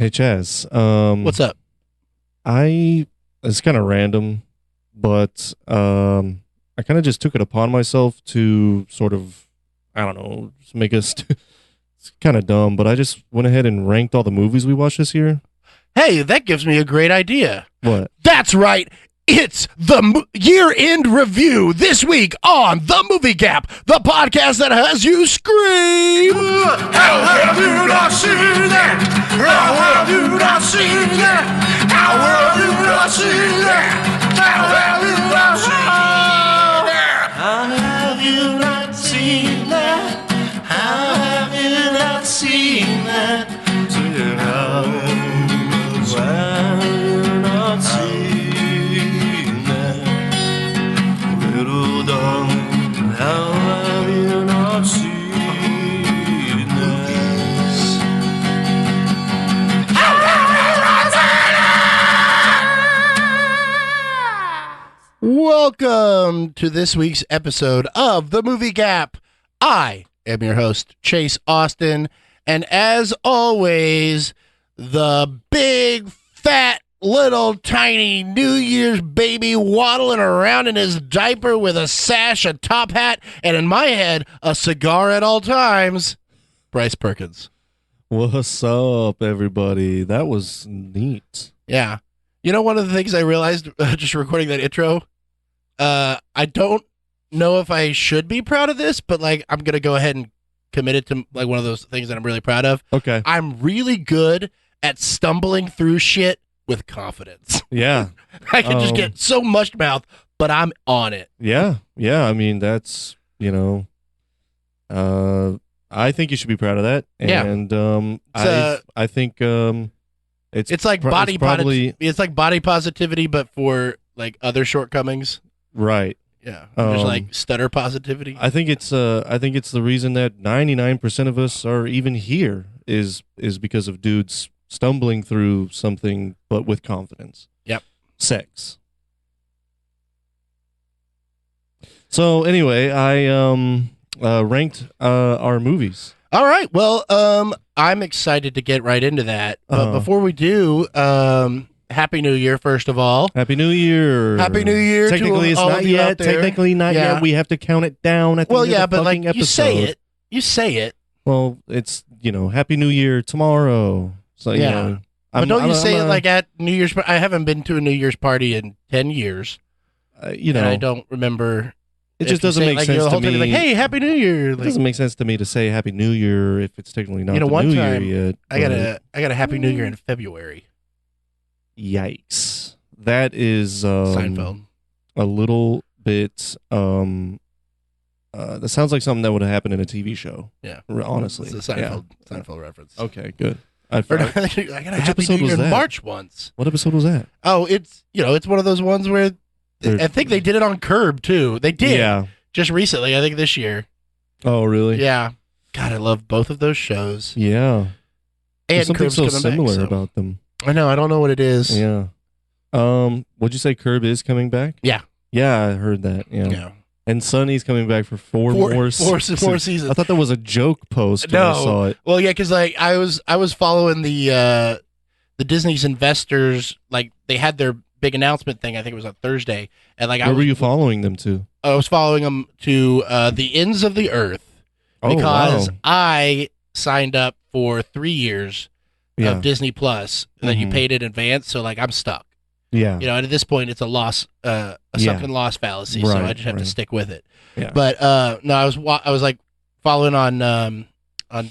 Hey Chaz, What's up? It's kind of random, but I kind of just took it upon myself to sort of, I don't know, just make us. It's kind of dumb, but I just went ahead and ranked all the movies we watched this year. Hey, that gives me a great idea. What? That's right. It's the year-end review this week on The Movie Gap, the podcast that has you scream. How have you not seen that? How have you not seen that? How have you not seen that? How have you not seen that? How have you not seen that? How have you not seen that? How have you not seen that? Little darling, how have you not seen this? How have you not seen it? Welcome to this week's episode of The Movie Gap. I am your host, Chase Austin, and as always, the big, fat, little, tiny New Year's baby waddling around in his diaper with a sash, a top hat, and in my head, a cigar at all times, Bryce Perkins. What's up, everybody? That was neat. Yeah. You know, one of the things I realized just recording that intro, I don't know if I should be proud of this, but like I'm going to go ahead and commit it to like one of those things that I'm really proud of. Okay. I'm really good at stumbling through shit with confidence. Yeah. I can just get so mush mouth, but I'm on it. Yeah. I mean, that's, I think you should be proud of that. Yeah. And I think It's like it's like body positivity, but for like other shortcomings. right. Yeah, there's like stutter positivity. I think it's the reason that 99% of us are even here is because of dudes stumbling through something but with confidence. Yep. Sex. So anyway, I ranked our movies. All right. Well, I'm excited to get right into that. But before we do, Happy New Year, first of all. Happy New Year. Happy New Year. Technically, it's not yet. Technically, not yet. We have to count it down at the end of the but like fucking episode. you say it. Well, it's Happy New Year tomorrow. So yeah. But don't you say it like at New Year's? I haven't been to a New Year's party in 10 years. And I don't remember. It just doesn't make sense to me. Like, hey, Happy New Year. It doesn't make sense to me to say Happy New Year if it's technically not the New Year yet. I got a Happy New Year in February. Yikes. That is Seinfeld. A little bit that sounds like something that would have happened in a TV show. Yeah. Honestly. It's a Seinfeld reference. Okay, good. I got a Happy New Year in March once. What episode was that? Oh, it's one of those ones where I think they did it on Curb too. They did. Yeah. Just recently, I think this year. Oh, really? Yeah. God, I love both of those shows. Yeah. And something Curb's so coming similar back, about them. I know. I don't know what it is. Yeah. Would you say Curb is coming back? Yeah. Yeah, I heard that. Yeah. And Sonny's coming back for four more seasons. I thought that was a joke post when I saw it. Well, yeah, because like I was following the Disney's investors. Like they had their big announcement thing. I think it was on Thursday. And like where were you following them to? I was following them to the ends of the earth because I signed up for 3 years of Disney Plus that you paid in advance. So like I'm stuck. Yeah. And at this point it's a loss, a sunken loss fallacy. Right, so I just have to stick with it. Yeah. But no, I was like following on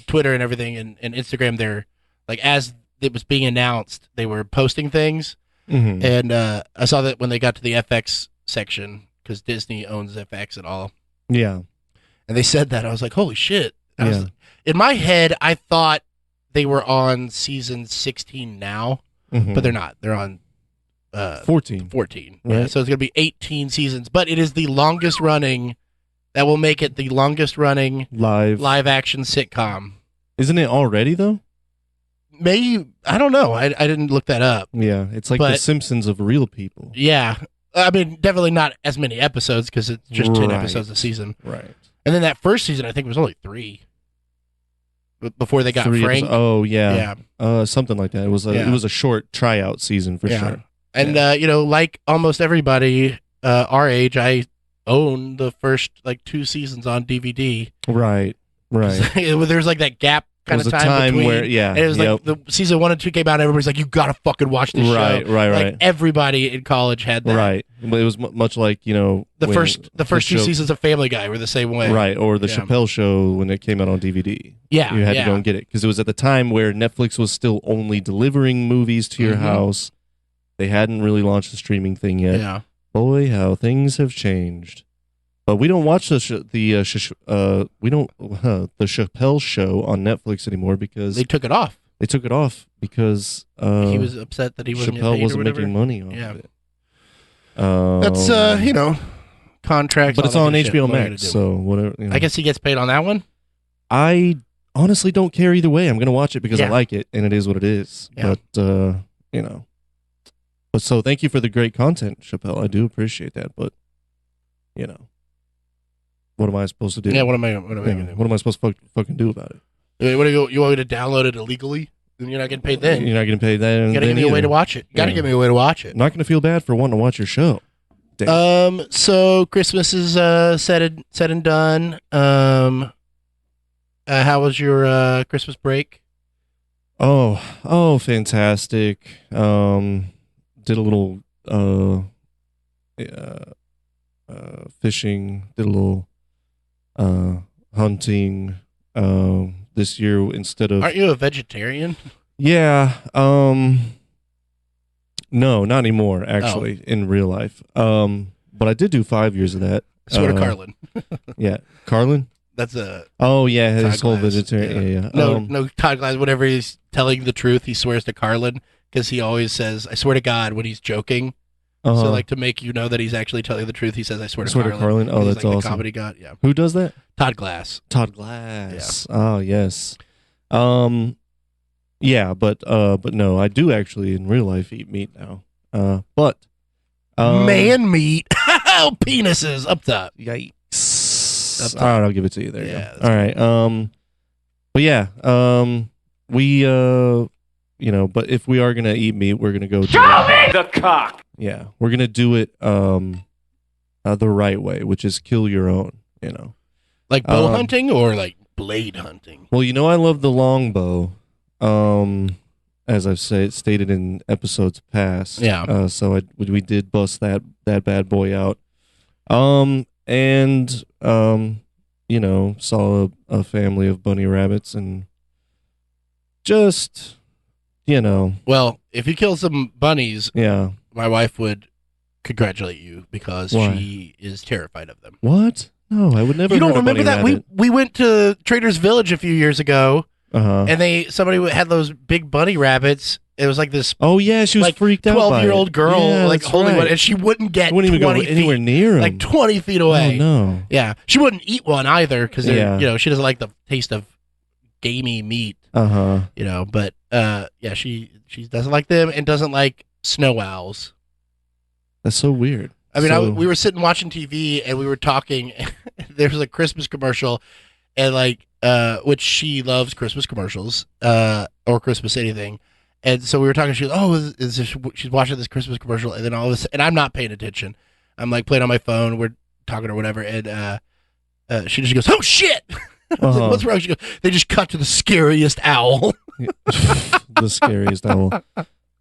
Twitter and everything and Instagram. They're like as it was being announced, they were posting things. Mm-hmm. And I saw that when they got to the FX section, because Disney owns FX and all. Yeah. And they said that. I was like, holy shit. In my head, I thought they were on season 16 now, but they're not. They're on 14. 14. Right. Yeah, so it's going to be 18 seasons. But it is the longest running, that will make it the longest running live action sitcom. Isn't it already, though? Maybe, I don't know. I didn't look that up. Yeah, it's like The Simpsons of real people. Yeah. I mean, definitely not as many episodes because it's just 10 episodes a season. Right. And then that first season, I think, was only 3. before they got 3 Frank. Oh yeah. Something like that. It was a short tryout season for sure. And like almost everybody our age, I own the first like 2 seasons on DVD. Right. There's like that gap kind of time between. Where and it was like the season 1 and 2 came out, and everybody's like, you gotta fucking watch this show. Right. Everybody in college had that. Right. But it was much like the first 2 seasons of Family Guy were the same way. Right. Or the Chappelle Show when it came out on DVD. Yeah. You had to go and get it because it was at the time where Netflix was still only delivering movies to your house. They hadn't really launched the streaming thing yet. Yeah. Boy, how things have changed. But we don't watch the Chappelle Show on Netflix anymore because they took it off. They took it off because he was upset that he wasn't Chappelle paid wasn't or making money off of it. That's contracts. But it's on HBO Max, so whatever. I guess he gets paid on that one. I honestly don't care either way. I'm going to watch it because I like it, and it is what it is. Yeah. But But so thank you for the great content, Chappelle. I do appreciate that. But what am I supposed to do? Yeah, what am I going to do? What am I supposed to fucking do about it? What do you want me to download it illegally? Then you're not getting paid then. You're not getting paid then. You got to give me a way to watch it. Got to give me a way to watch it. I'm not going to feel bad for wanting to watch your show. Damn. So Christmas is said and done. How was your Christmas break? Oh, fantastic. Did a little fishing, did a little hunting this year instead of. Aren't you a vegetarian? Yeah. No, not anymore, actually, in real life. But I did do 5 years of that. I swear to Carlin. Yeah. Carlin? That's a. Oh, yeah, his whole Glass. vegetarian. Yeah. No, Todd Glass, whenever he's telling the truth, he swears to Carlin because he always says, I swear to God, when he's joking. So, like, to make you know that he's actually telling the truth, he says, I swear to Carlin. Oh, that's like awesome. The comedy god, yeah. Who does that? Todd Glass. Todd Glass. Yeah. Oh, yes. Yeah, but no, I do actually in real life eat meat now. But man meat. Penises up top. Yikes. Up top. All right, I'll give it to you. There you go. All right. But yeah, we but if we are gonna eat meat, we're gonna go Show me the cock. Yeah, we're gonna do it the right way, which is kill your own. Like bow hunting or like blade hunting. Well, I love the longbow. As I've stated in episodes past. Yeah. So we did bust that bad boy out. And saw a family of bunny rabbits and just, Well, if you kill some bunnies, yeah, my wife would congratulate you because she is terrified of them. What? No, I would never. You don't remember that? Rabbit. We went to Trader's Village a few years ago. And somebody had those big bunny rabbits. It was like this. Oh yeah, she was like freaked out. 12-year-old girl, yeah, holding one, and she wouldn't get. Wouldn't even 20 go anywhere near him. Like 20 feet away. Oh no. Yeah, she wouldn't eat one either because she doesn't like the taste of gamey meat. But she doesn't like them and doesn't like snow owls. That's so weird. I mean, we were sitting watching TV and we were talking. There was a Christmas commercial, and which she loves Christmas commercials, or Christmas anything. And so we were talking, she goes, she's watching this Christmas commercial, and then all of a sudden, and I'm not paying attention. I'm like playing on my phone, we're talking or whatever, and she just goes, oh shit! I was like, what's wrong? She goes, they just cut to the scariest owl. The scariest owl.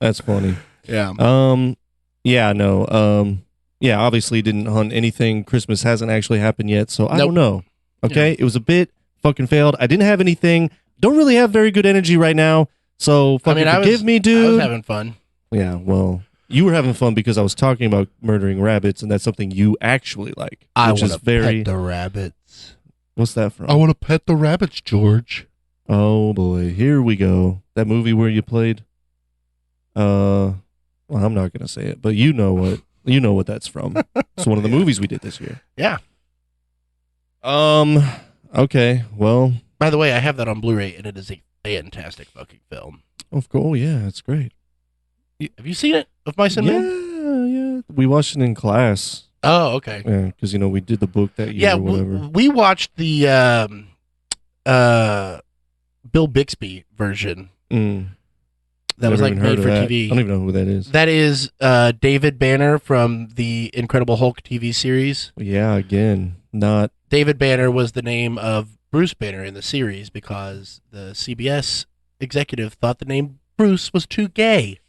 That's funny. Yeah. Obviously didn't hunt anything. Christmas hasn't actually happened yet, so I don't know. Okay? Yeah. It was a bit fucking failed. I didn't have anything. Don't really have very good energy right now. So forgive me, dude. I was having fun. Yeah, well, you were having fun because I was talking about murdering rabbits, and that's something you actually like. I want to pet the rabbits. What's that from? I want to pet the rabbits, George. Oh boy, here we go. That movie where you played. Well, I'm not gonna say it, but you know what that's from. It's one of the movies we did this year. Yeah. Okay. Well. By the way, I have that on Blu-ray, and it is a fantastic fucking film. Of course, yeah, it's great. Have you seen it? Of Mice and Men? Yeah. We watched it in class. Oh, okay. Yeah, because we did the book that year. Yeah, or whatever. we watched the Bill Bixby version Mm. that was Never like even heard made of for that. TV. I don't even know who that is. That is David Banner from the Incredible Hulk TV series. Yeah, again, not. David Banner was the name of Bruce Banner in the series because the CBS executive thought the name Bruce was too gay.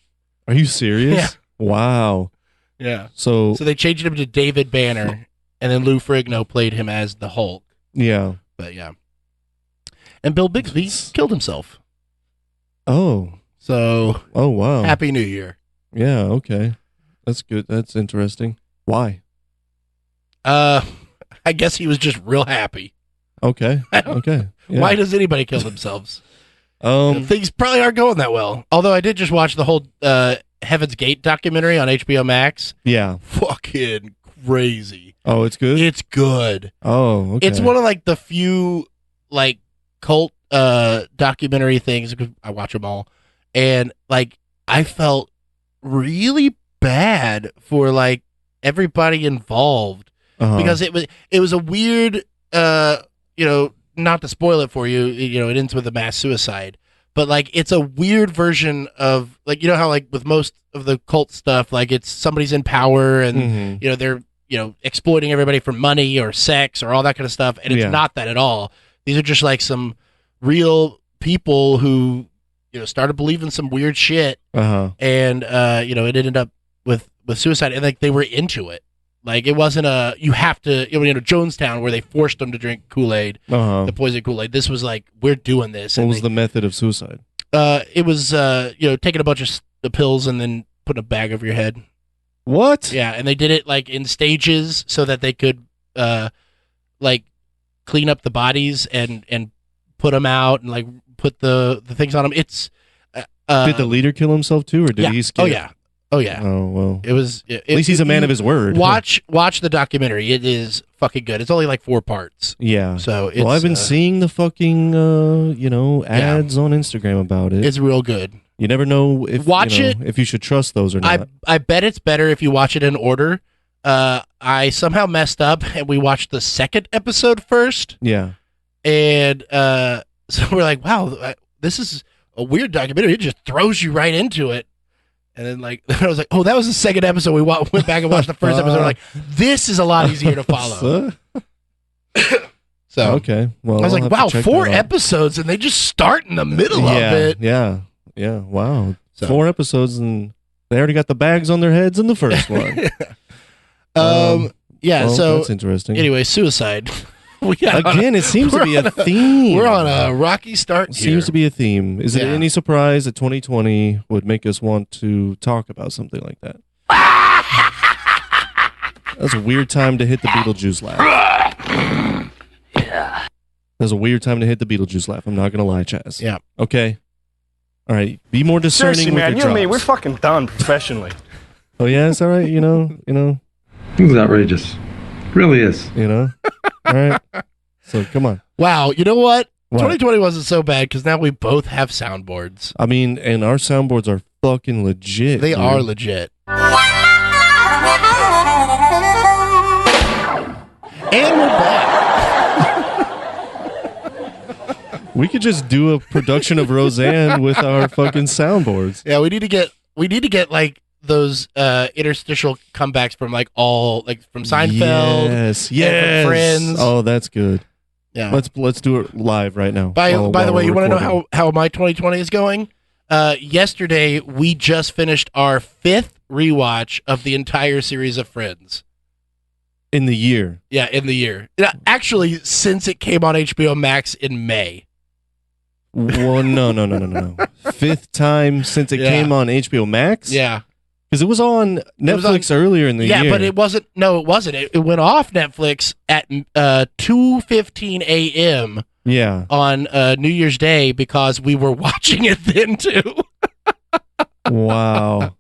Are you serious? Yeah. Wow. Yeah. So So they changed him to David Banner, and then Lou Ferrigno played him as the Hulk. yeah. But yeah. And Bill Bixby killed himself. Oh. So Oh wow. Happy New Year. Yeah. Okay. That's good. That's interesting. Why? I guess he was just real happy. Okay. Okay. Yeah. Why does anybody kill themselves? Um. Things probably aren't going that well. Although I did just watch the whole Heaven's Gate documentary on HBO Max. Yeah. Fucking crazy. Oh, it's good. It's good. Oh, okay. It's one of like the few like cult documentary things. I watch them all, and like I felt really bad for like everybody involved because it was a weird not to spoil it for you, it ends with a mass suicide, but like it's a weird version of like how like with most of the cult stuff, like it's somebody's in power and they're exploiting everybody for money or sex or all that kind of stuff, and it's not that at all. These are just like some real people who started believing some weird shit, and it ended up with suicide, and like they were into it. Like it wasn't you have to Jonestown where they forced them to drink Kool-Aid, the poison Kool-Aid. This was like, we're doing this. What was the method of suicide? It was taking a bunch of the pills and then putting a bag over your head. What? Yeah, and they did it like in stages so that they could like clean up the bodies and put them out and like put the things on them. It's did the leader kill himself too, or did he skip? Oh yeah. Oh well. It was. At least he's a man of his word. Watch the documentary. It is fucking good. It's only like 4 parts. Yeah. So well, I've been seeing the fucking ads on Instagram about it. It's real good. You never know if if you should trust those or not. I bet it's better if you watch it in order. I somehow messed up and we watched the second episode first. Yeah. And so we're like, wow, this is a weird documentary. It just throws you right into it. And then like I was like, oh, that was the second episode. We went back and watched the first episode. We're like, this is a lot easier to follow. So okay, well, I was like, wow, 4 episodes, and they just start in the middle of it. Yeah. Wow, so. 4 episodes, and they already got the bags on their heads in the first one. So that's interesting. Anyway, suicide. Again, it seems to be a theme. We're on a rocky start here. Seems to be a theme. Is it any surprise that 2020 would make us want to talk about something like that? That's a weird time to hit the Beetlejuice laugh. That's a weird time to hit the Beetlejuice laugh. I'm not going to lie, Chaz. Yeah. Okay. All right. Be more discerning. Seriously, with man, your you and me, drops. we're fucking done professionally. Oh, yeah? It's all right? You know. This is outrageous. It really is. All right. So come on. Wow. You know what? 2020 wasn't so bad because now we both have soundboards. I mean, and our soundboards are fucking legit. They are legit. And we're back. We could just do a production of Roseanne with our fucking soundboards. Yeah, we need to get like those interstitial comebacks from like from Seinfeld. Yes. From Friends. Oh, that's good. Yeah. Let's do it live right now. By the way, you want to know how my 2020 is going? Yesterday we just finished our 5th rewatch of the entire series of Friends. In the year. Yeah, in the year. Actually, since it came on HBO Max in May. Well, no. 5th time since it came on HBO Max? Yeah. Because it was on Netflix earlier in the year. Yeah, but it wasn't. No, it wasn't. It went off Netflix at 2:15 a.m. Yeah. On New Year's Day because we were watching it then too. Wow.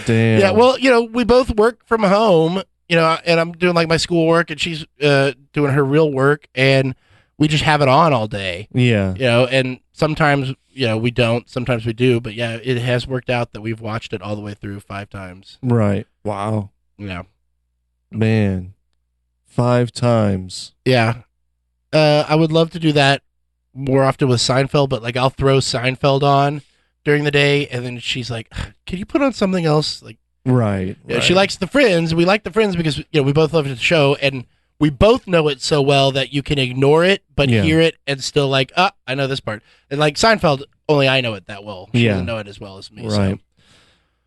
Damn. Yeah, well, we both work from home, and I'm doing like my schoolwork and she's doing her real work, and we just have it on all day. Yeah. And sometimes, we don't, sometimes we do, but yeah, it has worked out that we've watched it all the way through 5 times. Right. Wow. Yeah. Man. 5 times. Yeah. I would love to do that more often with Seinfeld, but like I'll throw Seinfeld on during the day, and then she's like, "Can you put on something else?" Like, Right. she likes the Friends. We like the Friends because we both love the show, and we both know it so well that you can ignore it but hear it and still like, I know this part. And like Seinfeld, only I know it that well. She doesn't know it as well as me. Right. So.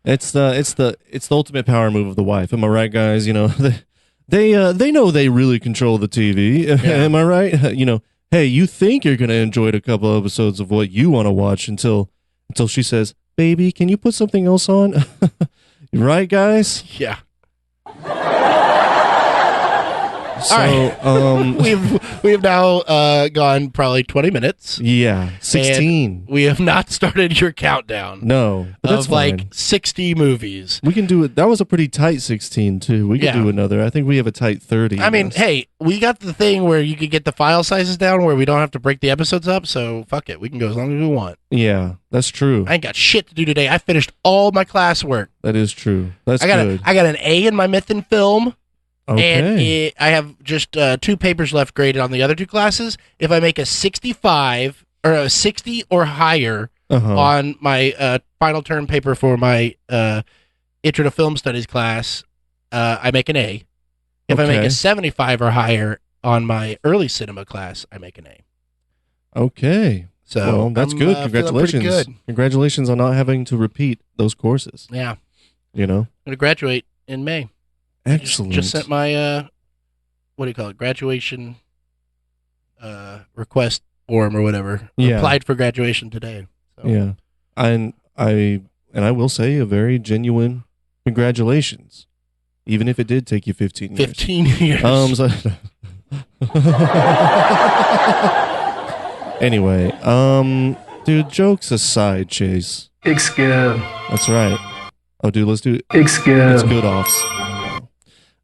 It's the ultimate power move of the wife. Am I right, guys? They know they really control the TV. Yeah. Am I right? Hey, you think you're gonna enjoy a couple episodes of what you want to watch until she says, "Baby, can you put something else on?" Right, guys? Yeah. So, all right. we have now gone probably 20 minutes. Yeah, 16. We have not started your countdown. No, but that's fine. Like 60 movies. We can do it. That was a pretty tight 16 too. We could do another. I think we have a tight 30. I mean, hey, we got the thing where you could get the file sizes down where we don't have to break the episodes up. So fuck it, we can go as long as we want. Yeah, that's true. I ain't got shit to do today. I finished all my classwork. That is true. That's good. I got an A in my myth and film. Okay. And I have just 2 papers left graded on the other 2 classes. If I make a 65 or a 60 or higher on my final term paper for my Intro to Film Studies class, I make an A. If I make a 75 or higher on my early cinema class, I make an A. Okay. So that's good. Congratulations. Good. Congratulations on not having to repeat those courses. Yeah. I'm going to graduate in May. Excellent. Just sent my what do you call it? Graduation request form or whatever. Yeah. Applied for graduation today. So. Yeah. And I will say a very genuine congratulations. Even if it did take you 15 years. 15 years. Anyway, dude, jokes aside, Chase. It's good. That's right. Oh, dude, let's do it. It's good. It's good offs.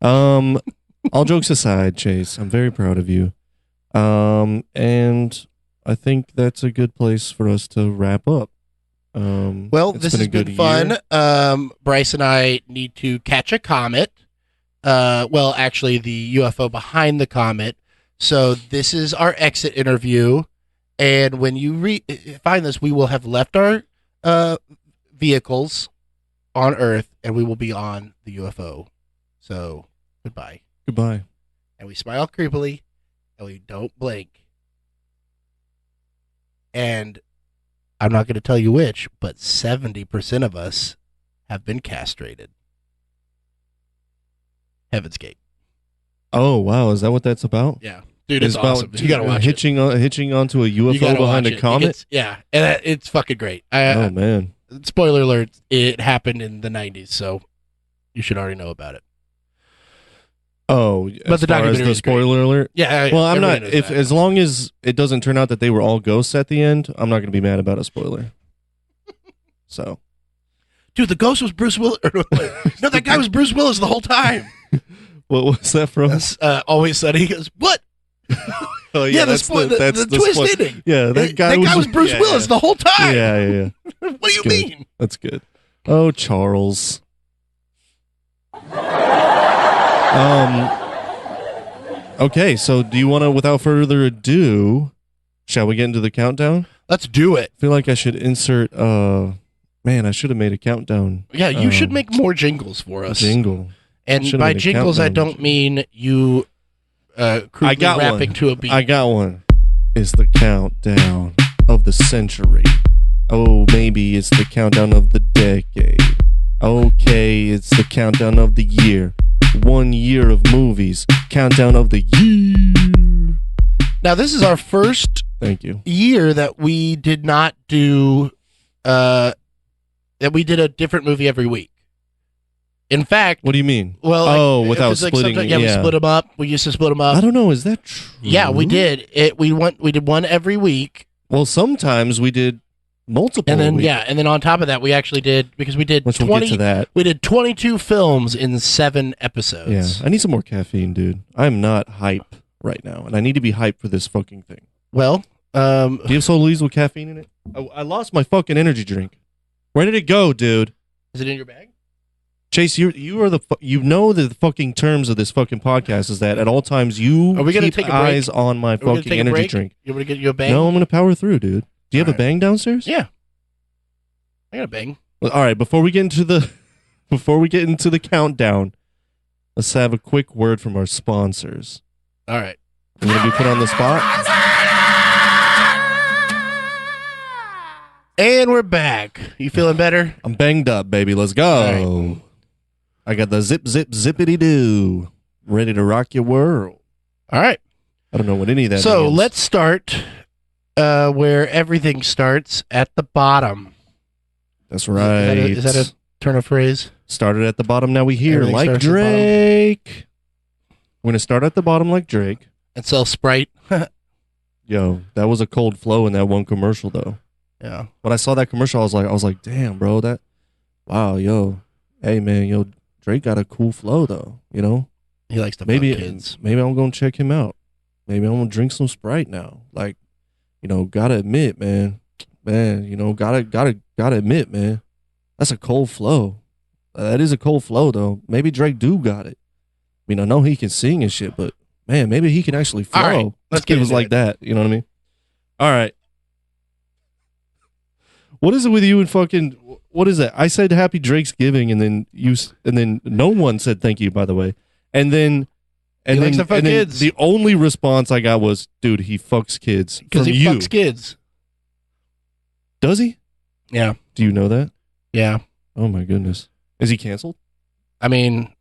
All jokes aside, Chase, I'm very proud of you. And I think that's a good place for us to wrap up. Well, this has been fun. Bryce and I need to catch a comet. Well, actually, the UFO behind the comet. So this is our exit interview. And when you find this, we will have left our vehicles on Earth, and we will be on the UFO. So goodbye. Goodbye. And we smile creepily, and we don't blink. And I'm not going to tell you which, but 70% of us have been castrated. Heaven's Gate. Oh, wow. Is that what that's about? Yeah. Dude, it's awesome. You got to watch hitching onto a UFO behind a comet? And it's fucking great. Oh, man. Spoiler alert, it happened in the 90s, so you should already know about it. Oh, but the documentary the spoiler alert? Yeah. Well, I'm not. As long as it doesn't turn out that they were all ghosts at the end, I'm not going to be mad about a spoiler. So, dude, the ghost was Bruce Willis. No, that guy was Bruce Willis the whole time. What was that from? That's, Always Sunny. He goes, what? Oh yeah, that's the twist ending. Yeah, that guy was Bruce Willis the whole time. Yeah. What do you mean? That's good. Oh, Charles. Okay, so do you want to, without further ado, shall we get into the countdown? Let's do it. I feel like I should insert, man, I should have made a countdown. Yeah, you should make more jingles for us. Jingle. And by jingles, I don't mean you crudely rapping to a beat. I got one. It's the countdown of the century. Oh, maybe it's the countdown of the decade. Okay, it's the countdown of the year. 1 year of movies. Countdown of the year. Now, this is our first year that we did not do, that we did a different movie every week. In fact... What do you mean? Well, without splitting... we split them up. We used to split them up. I don't know. Is that true? Yeah, we did. We did one every week. Well, sometimes we did multiple. And then on top of that, we actually did, because we did 20... We'll get to that. We did 22 films in 7 episodes. Yeah, I need some more caffeine, dude. I'm not hype right now, and I need to be hype for this fucking thing. Well, do you have Solís with caffeine in it? I lost my fucking energy drink. Where did it go, dude? Is it in your bag? Chase, you are you know the fucking terms of this fucking podcast is that at all times you Are we gonna keep take a break? eyes on my fucking energy drink. You want to get you a bang? No, I'm gonna power through, dude. Do you have All a bang downstairs? Yeah. I got a bang. Well, all right, before we get into the countdown, let's have a quick word from our sponsors. All right. I'm gonna be put on the spot. And we're back. You feeling better? I'm banged up, baby. Let's go. Right. I got the zippity doo, ready to rock your world. All right. I don't know what any of that So means. let's start where everything starts, at the bottom. That's right. Is that a turn of phrase? Started at the bottom, now we hear Everything like starts at the bottom. Drake. We're gonna start at the bottom like Drake. And sell Sprite. Yo, that was a cold flow in that one commercial though. Yeah. When I saw that commercial, I was like, damn, bro, wow, yo, hey man, yo, Drake got a cool flow though, you know. He likes to Maybe fuck kids. maybe I'm gonna check him out. Maybe I'm gonna drink some Sprite now. Like, you know, gotta admit, man, you know, gotta admit, man, that's a cold flow. That is a cold flow though. Maybe Drake do got it. I mean, I know he can sing and shit, but man, maybe he can actually flow. All right, let's get it was into like it. that. You know what I mean? All right. What is it with you and fucking? What is that? I said Happy Drake's Giving, and then no one said thank you. By the way, and then likes to fuck and then kids. the only response I got was, "Dude, he fucks kids." Because From he you. fucks kids. Does he? Yeah. Do you know that? Yeah. Oh my goodness, is he canceled? I mean,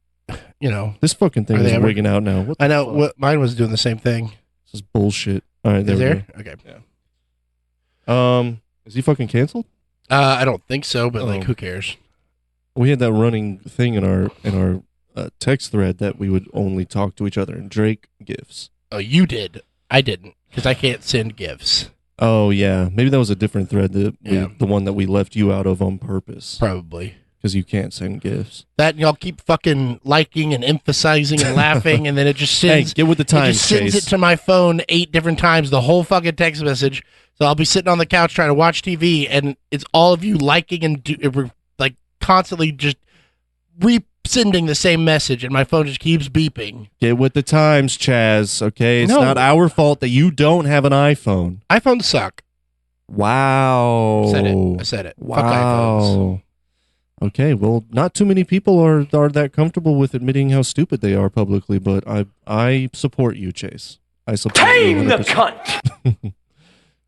you know. This fucking thing Are they is ever- wigging out now. What the I know. fuck? Mine was doing the same thing. This is bullshit. All right, there Is we there? go. Okay. Is he fucking canceled? I don't think so, but like, Oh. who cares? We had that running thing in our text thread that we would only talk to each other in Drake gifs. Oh, you did. I didn't, because I can't send gifts. Oh yeah, maybe that was a different thread. Yeah. The one that we left you out of on purpose Probably. because you can't send gifs. That and y'all keep fucking liking and emphasizing and laughing, and then it just Hey, sends. get with the It times, just sends Chase. it to my phone 8 different times, the whole fucking text message. So I'll be sitting on the couch trying to watch TV, and it's all of you liking and like constantly just resending the same message, and my phone just keeps beeping. Get with the times, Chaz. Okay, it's No. not our fault that you don't have an iPhone. iPhones suck. Wow. I said it. Fuck iPhones. Wow. Okay, well, not too many people are that comfortable with admitting how stupid they are publicly, but I support you, Chase. I support you. Tame the 100%. cunt!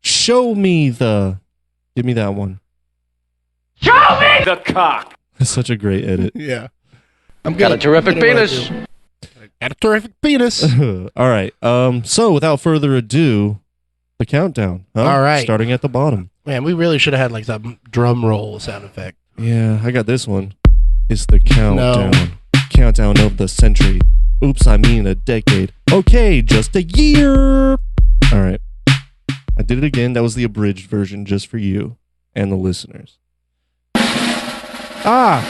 Show me the. Give me that one. Show me the cock! That's such a great edit. Yeah. I'm Got a terrific good at what I penis. do. Got a terrific penis. All right. So without further ado, the countdown. Huh? All right. Starting at the bottom. Man, we really should have had like some drum roll sound effect. Yeah, I got this one. It's the countdown. Countdown of the century. Oops, I mean a decade. Okay, just a year. All right. I did it again. That was the abridged version just for you and the listeners. Ah!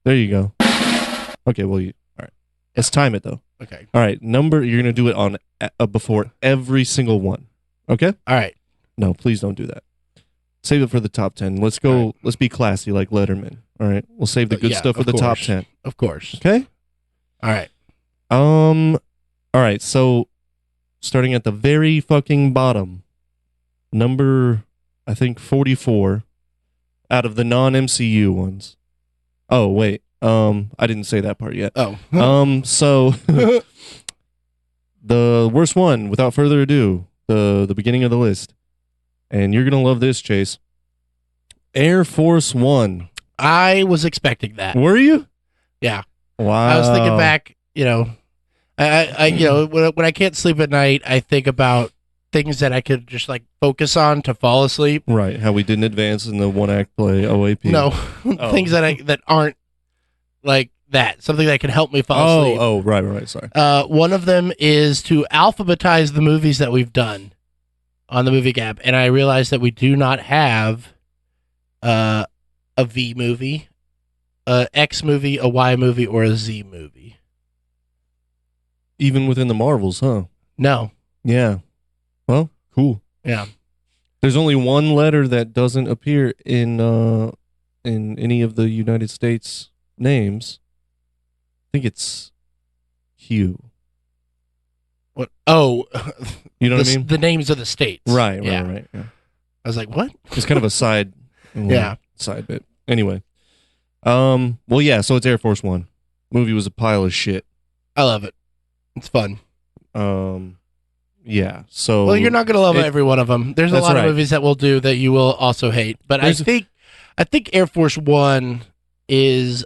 There you go. Okay, well, all right. Let's time it, though. Okay. All right, number, you're going to do it on before every single one. Okay? All right. No, please don't do that. Save it for the top 10. Let's go. All right. Let's be classy like Letterman. All right? We'll save the good Yeah, stuff for of the top course. 10. Of course. Okay? All right. All right, so starting at the very fucking bottom, number, I think 44 out of the non-MCU ones. Oh, wait. I didn't say that part yet. Oh. So the worst one, without further ado, the beginning of the list. And you're going to love this, Chase. Air Force One. I was expecting that. Were you? Yeah. Wow. I was thinking back, I when I can't sleep at night, I think about things that I could just like focus on to fall asleep. Right, how we didn't advance in the one act play OAP. No, Oh. things that aren't like that. Something that can help me fall asleep. Oh, right, sorry. One of them is to alphabetize the movies that we've done on the Movie Gap, and I realized that we do not have a V movie, a X movie, a Y movie, or a Z movie. Even within the Marvels, huh? No. Yeah. Well, cool. Yeah. There's only one letter that doesn't appear in in any of the United States names. I think it's Hugh. What? Oh, You know what I mean? The names of the states. Right. Yeah. Yeah. I was like, what? It's kind of a side, Yeah. side bit. Anyway, well, yeah. So it's Air Force One. Movie was a pile of shit. I love it. It's fun. Yeah. So Well, you're not gonna love every one of them. There's a That's lot of right. movies that we'll do that you will also hate. But I think Air Force One is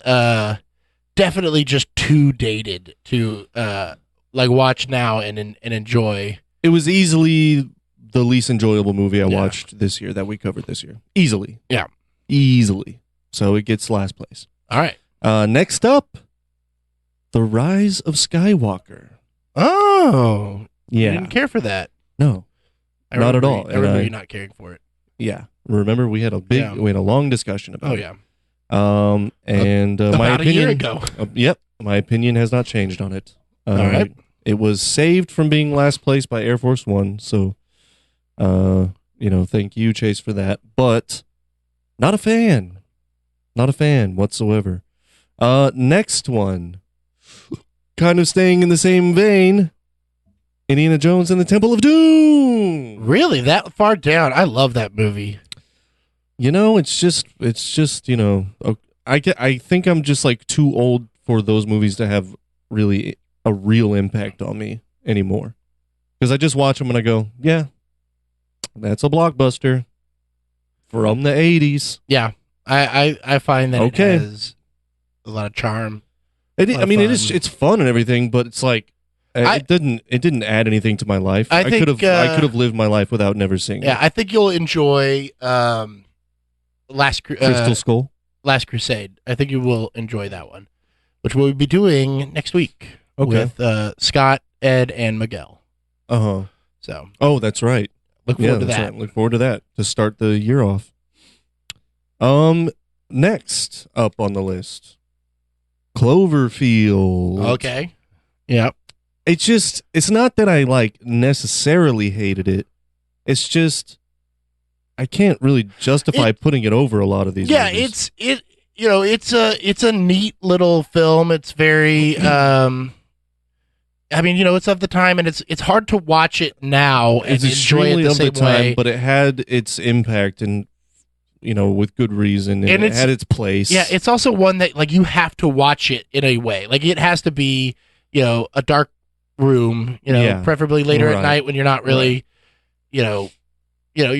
definitely just too dated to like watch now and enjoy. It was easily the least enjoyable movie I Yeah. watched this year that we covered this year. Easily. Yeah. Easily. So it gets last place. All right. Next up, The Rise of Skywalker. Oh, Yeah. I didn't care for that. No. Not at all. I remember And you not caring for it. Yeah. Remember we had a long discussion about Oh it. yeah. And my About opinion a year ago. Yep, my opinion has not changed on it. All right. It was saved from being last place by Air Force One, so thank you, Chase, for that. But not a fan. Not a fan whatsoever. Next one. Kind of staying in the same vein. Indiana Jones and the Temple of Doom. Really, that far down? I love that movie. It's just I think I'm just like too old for those movies to have really a real impact on me anymore. Because I just watch them and I go, yeah, that's a blockbuster from the 80s. Yeah, I find that Okay. it has a lot of charm. It's fun and everything, but it's like it didn't add anything to my life. I I think, could have lived my life without never seeing Yeah, it. I think you'll enjoy Crystal Skull. Last Crusade. I think you will enjoy that one, which we'll be doing next week with Scott, Ed, and Miguel. Uh-huh. So Oh, that's right. look forward to that's that. right. Look forward to that to start the year off. Next up on the list, Cloverfield. Okay. Yeah. It's not that I like necessarily hated it. It's just I can't really justify putting it over a lot of these movies. It's a neat little film. It's very it's of the time, and it's hard to watch it now and It's enjoy it extremely the of the same time, way. but it had its impact and with good reason, and it it's- had its place. Yeah, it's also one that like you have to watch it in a way. Like it has to be, a dark room, Yeah. preferably later at Right. night when you're not really, you're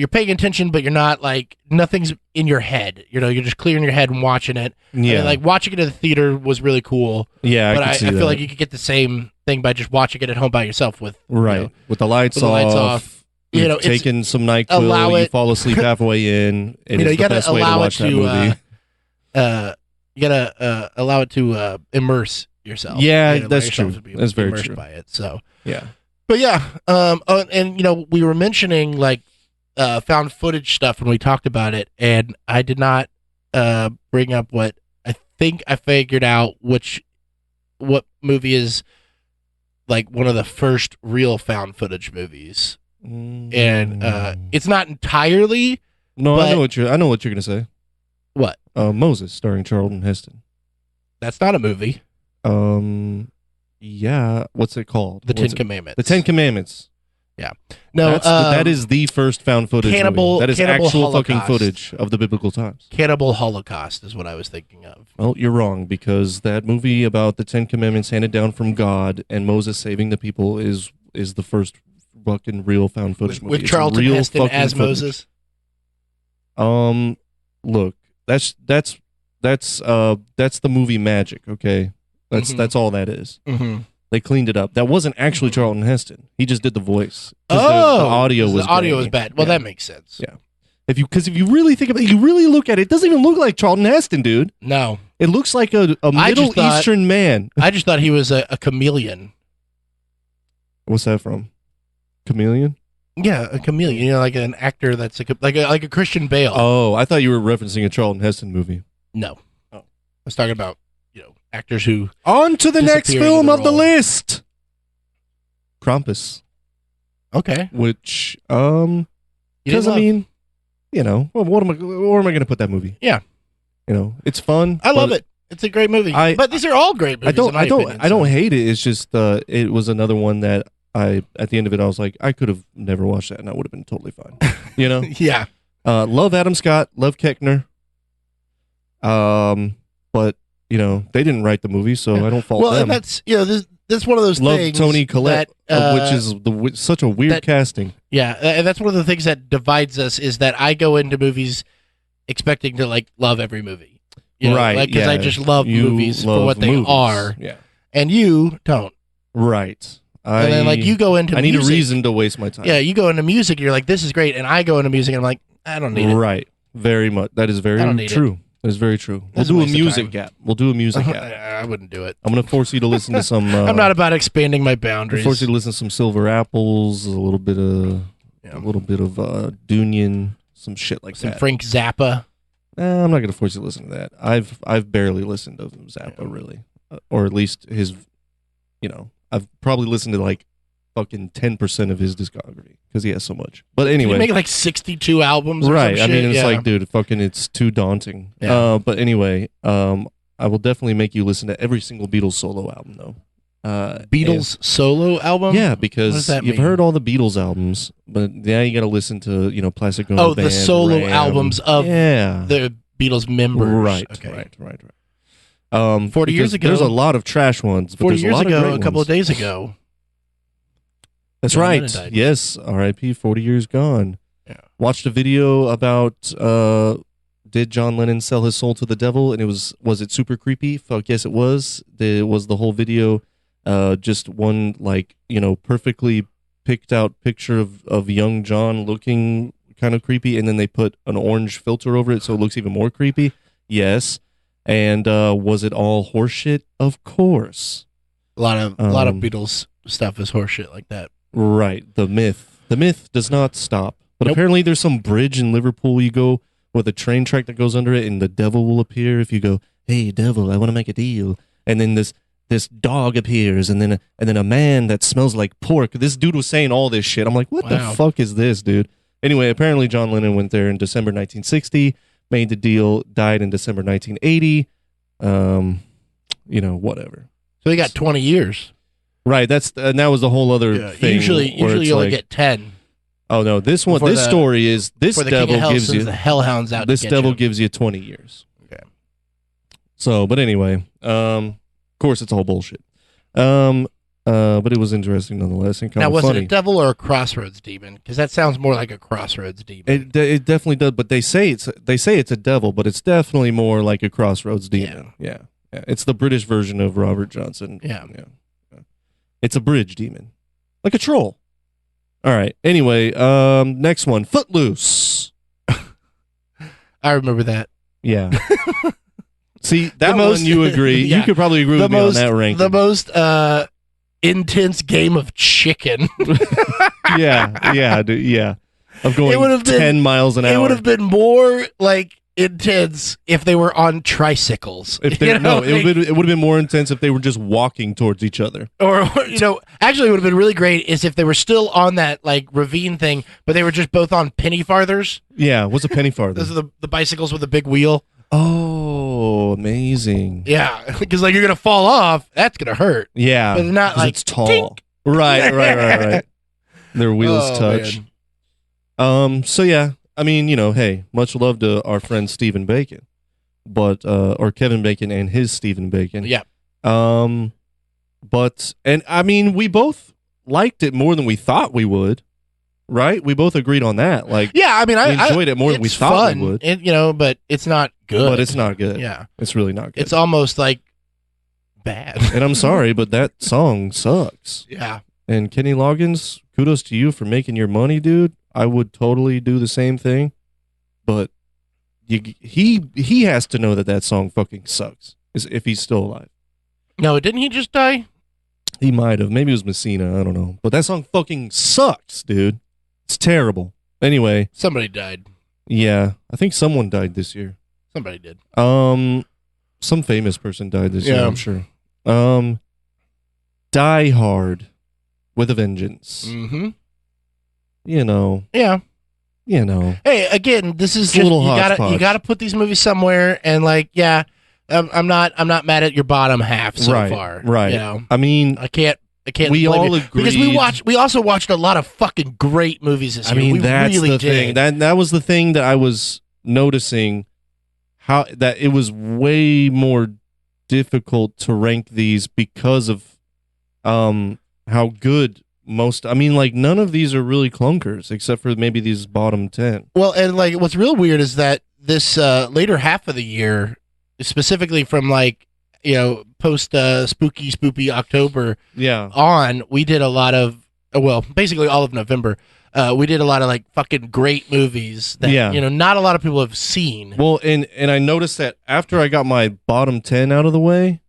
paying attention, but you're not like nothing's in your head. You're just clearing your head and watching it. Yeah. I mean, like watching it in the theater was really cool. Yeah, but I I could see feel that. like you could get the same thing by just watching it at home by yourself with Right. With the lights with the lights off. You've It's- taken some NyQuil, allow you it- fall asleep halfway in. It is you the gotta best way to allow it watch that to movie. you gotta allow it to immerse yourself. Yeah, You gotta allow that's yourself true. to be That's very immersed true. by it. So, Yeah. but yeah, and we were mentioning like found footage stuff when we talked about it, and I did not bring up what I think I figured out what movie is like one of the first real found footage movies. And it's not entirely No, but- I know what you're gonna say. what? Moses, starring Charlton Heston. That's not a movie. Yeah. What's it called? The Ten What's it- Commandments. The Ten Commandments. No, that is the first found footage. Cannibal- movie. That is Cannibal actual fucking Holocaust. footage of the biblical times. Cannibal Holocaust is what I was thinking of. Well, you're wrong, because that movie about the Ten Commandments handed down from God and Moses saving the people is the first fucking real found footage movie. With It's Charlton real Heston fucking as footage. Moses. Look, that's the movie magic. Okay, Mhm. that's all that is. Mm-hmm. They cleaned it up. That wasn't actually Charlton Heston. He just did the voice. 'Cause Oh, the audio was the audio grainy. was bad. Well, Yeah. that makes sense. Yeah. Because if you really think about it, you really look at it, it doesn't even look like Charlton Heston, dude. No, It looks like a I just Middle thought- Eastern man. I just thought he was a chameleon. What's that from? Chameleon? Yeah, a chameleon. Like an actor that's like a Christian Bale. Oh, I thought you were referencing a Charlton Heston movie. No, Oh. I was talking about actors who. On to the next Disappearing film in the of the role. list. Krampus, Okay, which You didn't because I love- mean, where am I going to put that movie? Yeah. You know, it's fun. I love but it. It's a great movie. But these are all great movies. I don't hate it. It's just it was another one that at the end of it I was like, I could have never watched that and I would have been totally fine. You know? Yeah. Love Adam Scott, love Keckner. But you know, they didn't write the movie, so I don't fault them. Well, and that's that's one of those love things. Tony Collette, which is such a weird casting. Yeah, and that's one of the things that divides us is that I go into movies expecting to like love every movie. You know, right, because I just love movies for what they are. Yeah. And you don't. Right. And then like you go into I need music, a reason to waste my time. Yeah, you go into music and you're like, this is great, and I go into music and I'm like, I don't need it. Right. Very much. That is very true. That is very true. That's We'll a do a waste of music time. gap. We'll do a music gap. I wouldn't do it. I'm gonna force you to listen to some I'm not about expanding my boundaries. force you to listen to some Silver Apples, a little bit of Dunion, some shit like Some that. Frank Zappa. I'm not going to force you to listen to that. I've barely listened to Zappa, really. Or at least his, I've probably listened to like fucking 10% of his discography because he has so much. But anyway. Did he make like 62 albums or right. some I mean, shit? it's like, dude, it's too daunting. Yeah. But anyway, I will definitely make you listen to every single Beatles solo album, though. Beatles solo album? Yeah, What does because that you've mean? heard all the Beatles albums, but now you got to listen to, Plastic Ono Oh, Band, the solo Ram. albums of yeah. the Beatles members. Right, Okay. right. 40 years because ago. there's a lot of trash ones. But 40 there's years a lot ago, of great a couple ones. of days ago. That's John right. Lennon died. Yes, R.I.P. 40 years gone. Yeah. Watched a video about did John Lennon sell his soul to the devil, and was it super creepy? Fuck yes, it was. It was the whole video. Just one perfectly picked out picture of young John looking kind of creepy, and then they put an orange filter over it so it looks even more creepy. Yes. And was it all horseshit? Of course. A lot of Beatles stuff is horseshit like that. Right. The myth does not stop. But Nope. apparently there's some bridge in Liverpool you go with a train track that goes under it, and the devil will appear if you go, "Hey devil, I want to make a deal." And then this dog appears, and then a man that smells like pork. This dude was saying all this shit. I'm like, what the Wow. fuck is this, dude? Anyway, apparently John Lennon went there in December 1960, made the deal, died in December 1980. Whatever. So he got 20 years. Right, that was the whole other thing. Usually where it's you only like, get 10. oh no, this one, Before this the- story is this Before the King devil of Hell gives sends you the hellhounds out this to get devil you. gives you 20 years. Okay. So, but anyway, of course it's all bullshit. But it was interesting nonetheless and kind Now, of was funny. it a devil or a crossroads demon? Because that sounds more like a crossroads demon. It definitely does, but they say it's a devil, but it's definitely more like a crossroads demon. Yeah. It's the British version of Robert Johnson. Yeah. It's a bridge demon, like a troll. All right. Anyway, next one, Footloose. I remember that. Yeah. See, that The most- one you agree. yeah. You could probably agree with me on that ranking. The most intense game of chicken. yeah, dude, yeah. Of going It would have been- 10 miles an hour. It would have been more like intense if they were on tricycles. If they, it would have been more intense if they were just walking towards each other. Or actually, it would have been really great is if they were still on that like ravine thing, but they were just both on penny farthers. Yeah, what's a penny farthing? Those are the bicycles with the big wheel. Oh, amazing. Yeah, because like you're gonna fall off. That's gonna hurt. Yeah, But not 'cause like it's tall. tink. Right. Their wheels Oh, touch. So yeah, I mean, hey, much love to our friend Stephen Bacon, but or Kevin Bacon and his Stephen Bacon. Yeah. But I mean, we both liked it more than we thought we would. Right? We both agreed on that. Like, Yeah, I mean, we enjoyed it more than we it's thought we fun, would. but it's not good. But it's not good. Yeah, It's really not good. it's almost like bad. And I'm sorry, but that song sucks. Yeah, And Kenny Loggins, kudos to you for making your money, dude. I would totally do the same thing. But he has to know that song fucking sucks if he's still alive. no, didn't he just die? He might have. Maybe it was Messina. I don't know. But that song fucking sucks, dude. It's terrible. Anyway, Somebody died. yeah. I think someone died this year. Somebody did. Some famous person died this year, Yeah. I'm sure. Die Hard with a Vengeance. Mm-hmm. You know. Yeah. you know. Hey, again, this is It's a just little you hodgepodge. gotta put these movies somewhere, and like, yeah, I'm not mad at your bottom half so Right, far. right. You know, I mean, I can't. we blame all you. Because agreed. we also watched a lot of fucking great movies this I year. mean, we that's really the did. thing. That was the thing that I was noticing, how that it was way more difficult to rank these because of how good most. I mean, like none of these are really clunkers except for maybe these bottom 10. Well, and like what's real weird is that this later half of the year, specifically from like post spooky October Yeah. on, we did a lot of basically all of November. We did a lot of like fucking great movies that Yeah. not a lot of people have seen. Well, and I noticed that after I got my bottom 10 out of the way,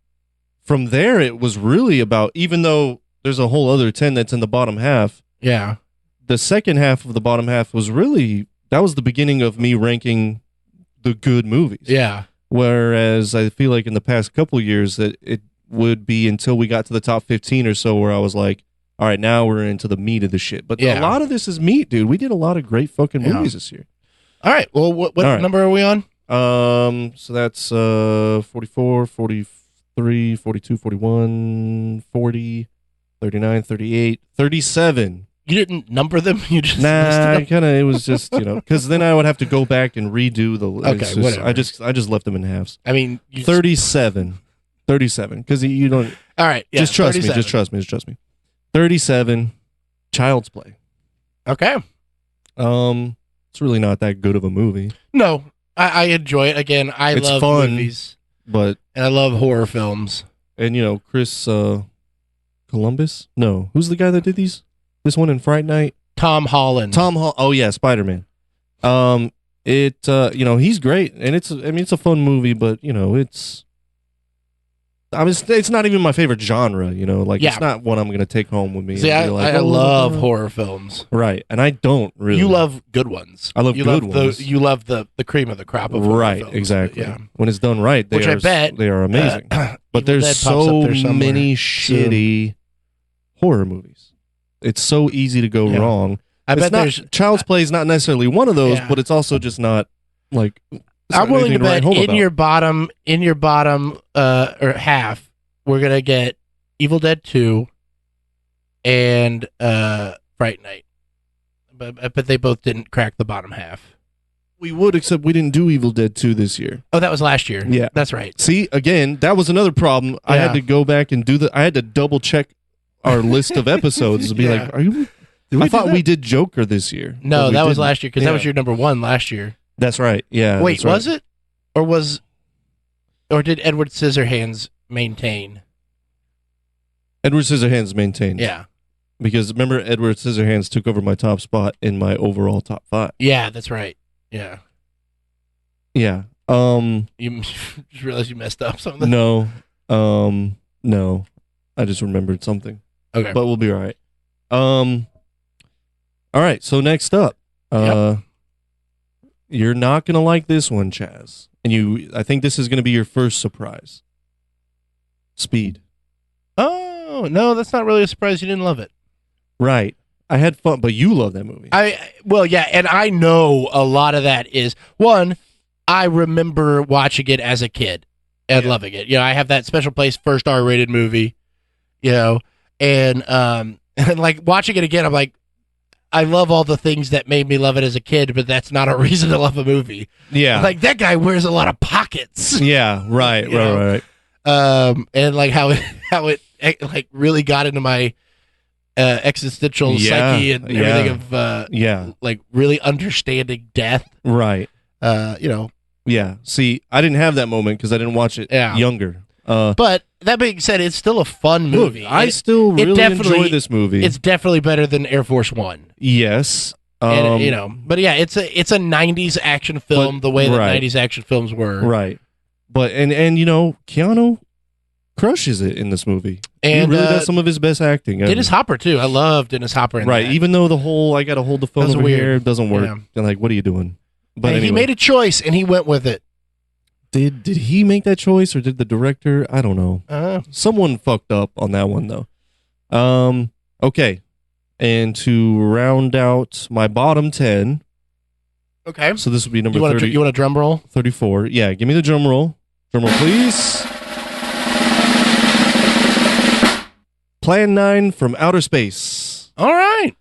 from there it was really about, even though there's a whole other 10 that's in the bottom half, Yeah. the second half of the bottom half was really, that was the beginning of me ranking the good movies. Yeah. Whereas I feel like in the past couple years that it would be until we got to the top 15 or so where I was like, all right, now we're into the meat of the shit. But Yeah. a lot of this is meat, dude. We did a lot of great fucking Yeah. movies this year. All right. Well, what All right. number are we on? So that's 44, 43, 42, 41, 40, 39, 38, 37. You didn't number them. You just Nah, listed them? it was just, because then I would have to go back and redo the list. Okay, It's just- whatever. I just left them in halves. I mean, 37. 37. Because you don't, All right. Yeah, just trust 37. me. Just trust me. 37, Child's Play. Okay. It's really not that good of a movie, No, I enjoy it. Again, I It's love fun. movies but, and I love horror films. and Chris Columbus? No. Who's the guy that did these? This one in Fright Night? Tom Holland. Oh yeah, Spider-Man. He's great, and it's a fun movie, but it's not even my favorite genre, Yeah. it's not one I'm gonna take home with me. See, and I be like, I "Oh, love uh," horror films. right, and I don't really. You love good ones. I love you good love ones. You love the cream of the crop of horror right, films. exactly. Yeah. When it's done right, Which I bet, they are amazing. Evil but there's Dead pops so up there somewhere many soon. shitty horror movies. It's so easy to go Yeah. wrong. I bet not, there's. Child's Play is not necessarily one of those, Yeah. but it's also just not like. it's I'm not willing to anything write bet home in about. your bottom or half, we're gonna get Evil Dead 2 and Fright Night. But they both didn't crack the bottom half. We would, except we didn't do Evil Dead 2 this year. Oh, that was last year. Yeah. That's right. See, again, that was another problem. I Yeah. had to go back and I had to double check our list of episodes to be Yeah. like, are you? Did we I do thought that? we did Joker this year. No, but we that was didn't. last year because that was Yeah. your number one last year. That's right. Yeah. Wait, that's right. was it? Or did Edward Scissorhands maintain? Edward Scissorhands maintained. Yeah. Because remember, Edward Scissorhands took over my top spot in my overall top 5. Yeah, that's right. Yeah. Yeah. You just realized you messed up something. No. No. I just remembered something. Okay. But we'll be all right. All right. So next up, you're not gonna like this one, Chaz, and I think this is gonna be your first surprise. Speed. Oh, no, that's not really a surprise you didn't love it. Right. I had fun, but you love that movie. Well, yeah, and I know a lot of that is one, I remember watching it as a kid and loving it. I have that special place first R-rated movie, and like watching it again, I'm like, I love all the things that made me love it as a kid, but that's not a reason to love a movie. Yeah. Like that guy wears a lot of pockets. Yeah. Right. You know? Right. And like how it like really got into my existential psyche and everything of like really understanding death. Right. Yeah. See, I didn't have that moment because I didn't watch it younger. But that being said, it's still a fun movie. I still really enjoy this movie. It's definitely better than Air Force One. Yes. And, but yeah, it's a 90s action film the way that 90s action films were. Right. But and Keanu crushes it in this movie. And he really does some of his best acting. Dennis Hopper too. I love Dennis Hopper in right. that. Even though the whole I got to hold the phone That's over weird. here doesn't work. Yeah. And like, what are you doing? But Hey, anyway. he made a choice and he went with it. Did he make that choice or did the director? I don't know. Someone fucked up on that one though. Okay. And to round out my bottom 10, Okay. So this would be number You want 30. you want a drum roll? 34. Yeah, give me the drum roll. Drum roll, please. Plan 9 from Outer Space. All right.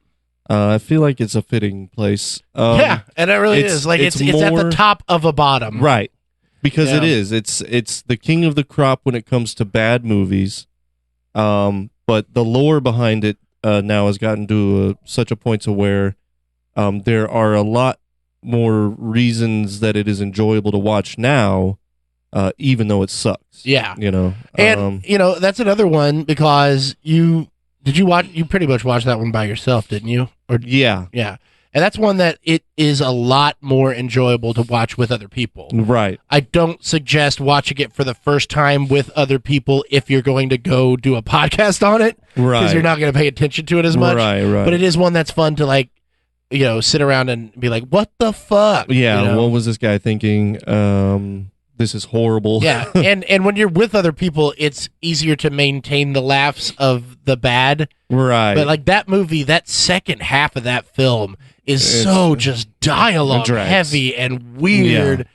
I feel like it's a fitting place. Yeah, and it really is. Like it's at the top of a bottom. Right. Because Yeah. it is. It's the king of the crop when it comes to bad movies. But the lore behind it now has gotten to such a point to where there are a lot more reasons that it is enjoyable to watch now, even though it sucks. Yeah. You know. And that's another one because you pretty much watched that one by yourself, didn't you? Or yeah. yeah. And that's one that it is a lot more enjoyable to watch with other people. Right. I don't suggest watching it for the first time with other people if you're going to go do a podcast on it. Right. Because you're not going to pay attention to it as much. Right. But it is one that's fun to sit around and be like, what the fuck? Yeah. What was this guy thinking? This is horrible. Yeah. and when you're with other people, it's easier to maintain the laughs of the bad. Right. But like that movie, that second half of that film is so just dialogue heavy and weird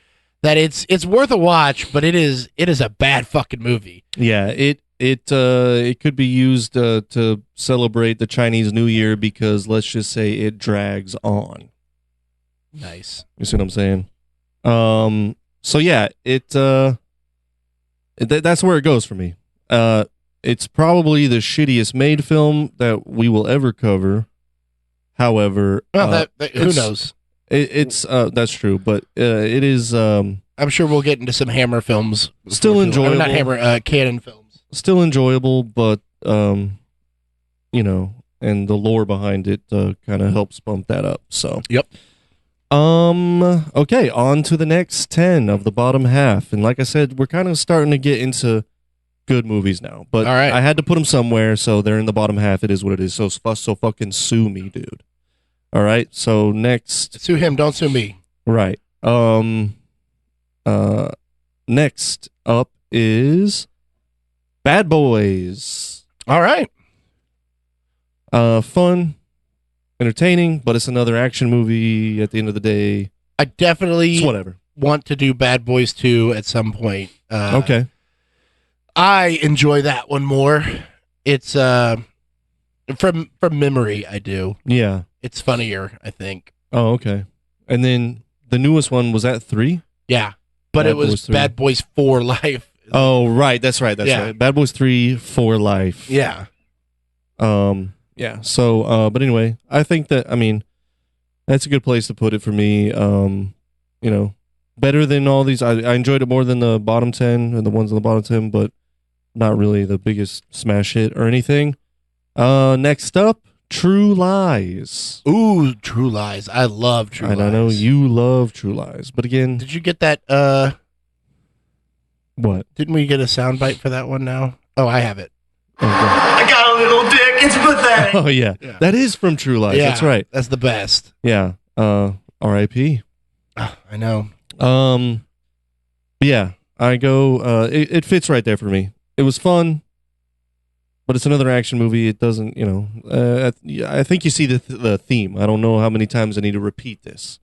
that it's worth a watch, but it is a bad fucking movie. Yeah, it could be used to celebrate the Chinese New Year because let's just say it drags on. Nice. You see what I'm saying? So yeah, that's where it goes for me. It's probably the shittiest made film that we will ever cover. However, well, who knows? It's that's true, but it is. I'm sure we'll get into some Hammer films. Still enjoyable. Not Hammer, Canon films. Still enjoyable, but and the lore behind it kind of helps bump that up. So yep. Okay, on to the next 10 of the bottom half, and like I said, we're kind of starting to get into good movies now. But all right. I had to put them somewhere, so they're in the bottom half. It is what it is. So fucking sue me, dude. All right. So next, sue him. Don't sue me. Right. Next up is Bad Boys. All right. Fun, entertaining, but it's another action movie at the end of the day. I definitely it's whatever. Want to do Bad Boys 2 at some point. Okay. I enjoy that one more. It's from memory, I do. Yeah. It's funnier, I think. Oh, okay. And then the newest one, was that 3? Yeah. But Bad it was Boys 3. Bad Boys 4 Life. Oh, right. That's right. That's right. Bad Boys 3 for life. Yeah. Yeah. So, but anyway, I think that, that's a good place to put it for me. Better than all these. I enjoyed it more than the bottom 10 and the ones in the bottom 10, but not really the biggest smash hit or anything. Next up, True Lies. Ooh, True Lies. I love True Lies. And I know you love True Lies, but again, did you get that? What? Didn't we get a soundbite for that one now? Oh, I have it. Oh, I got a little dick. It's pathetic. oh yeah. That is from True Lies. Yeah, That's right. That's the best. Yeah. R.I.P. I know. Yeah. I go. It fits right there for me. It was fun. But it's another action movie. It doesn't, I think you see the theme. I don't know how many times I need to repeat this.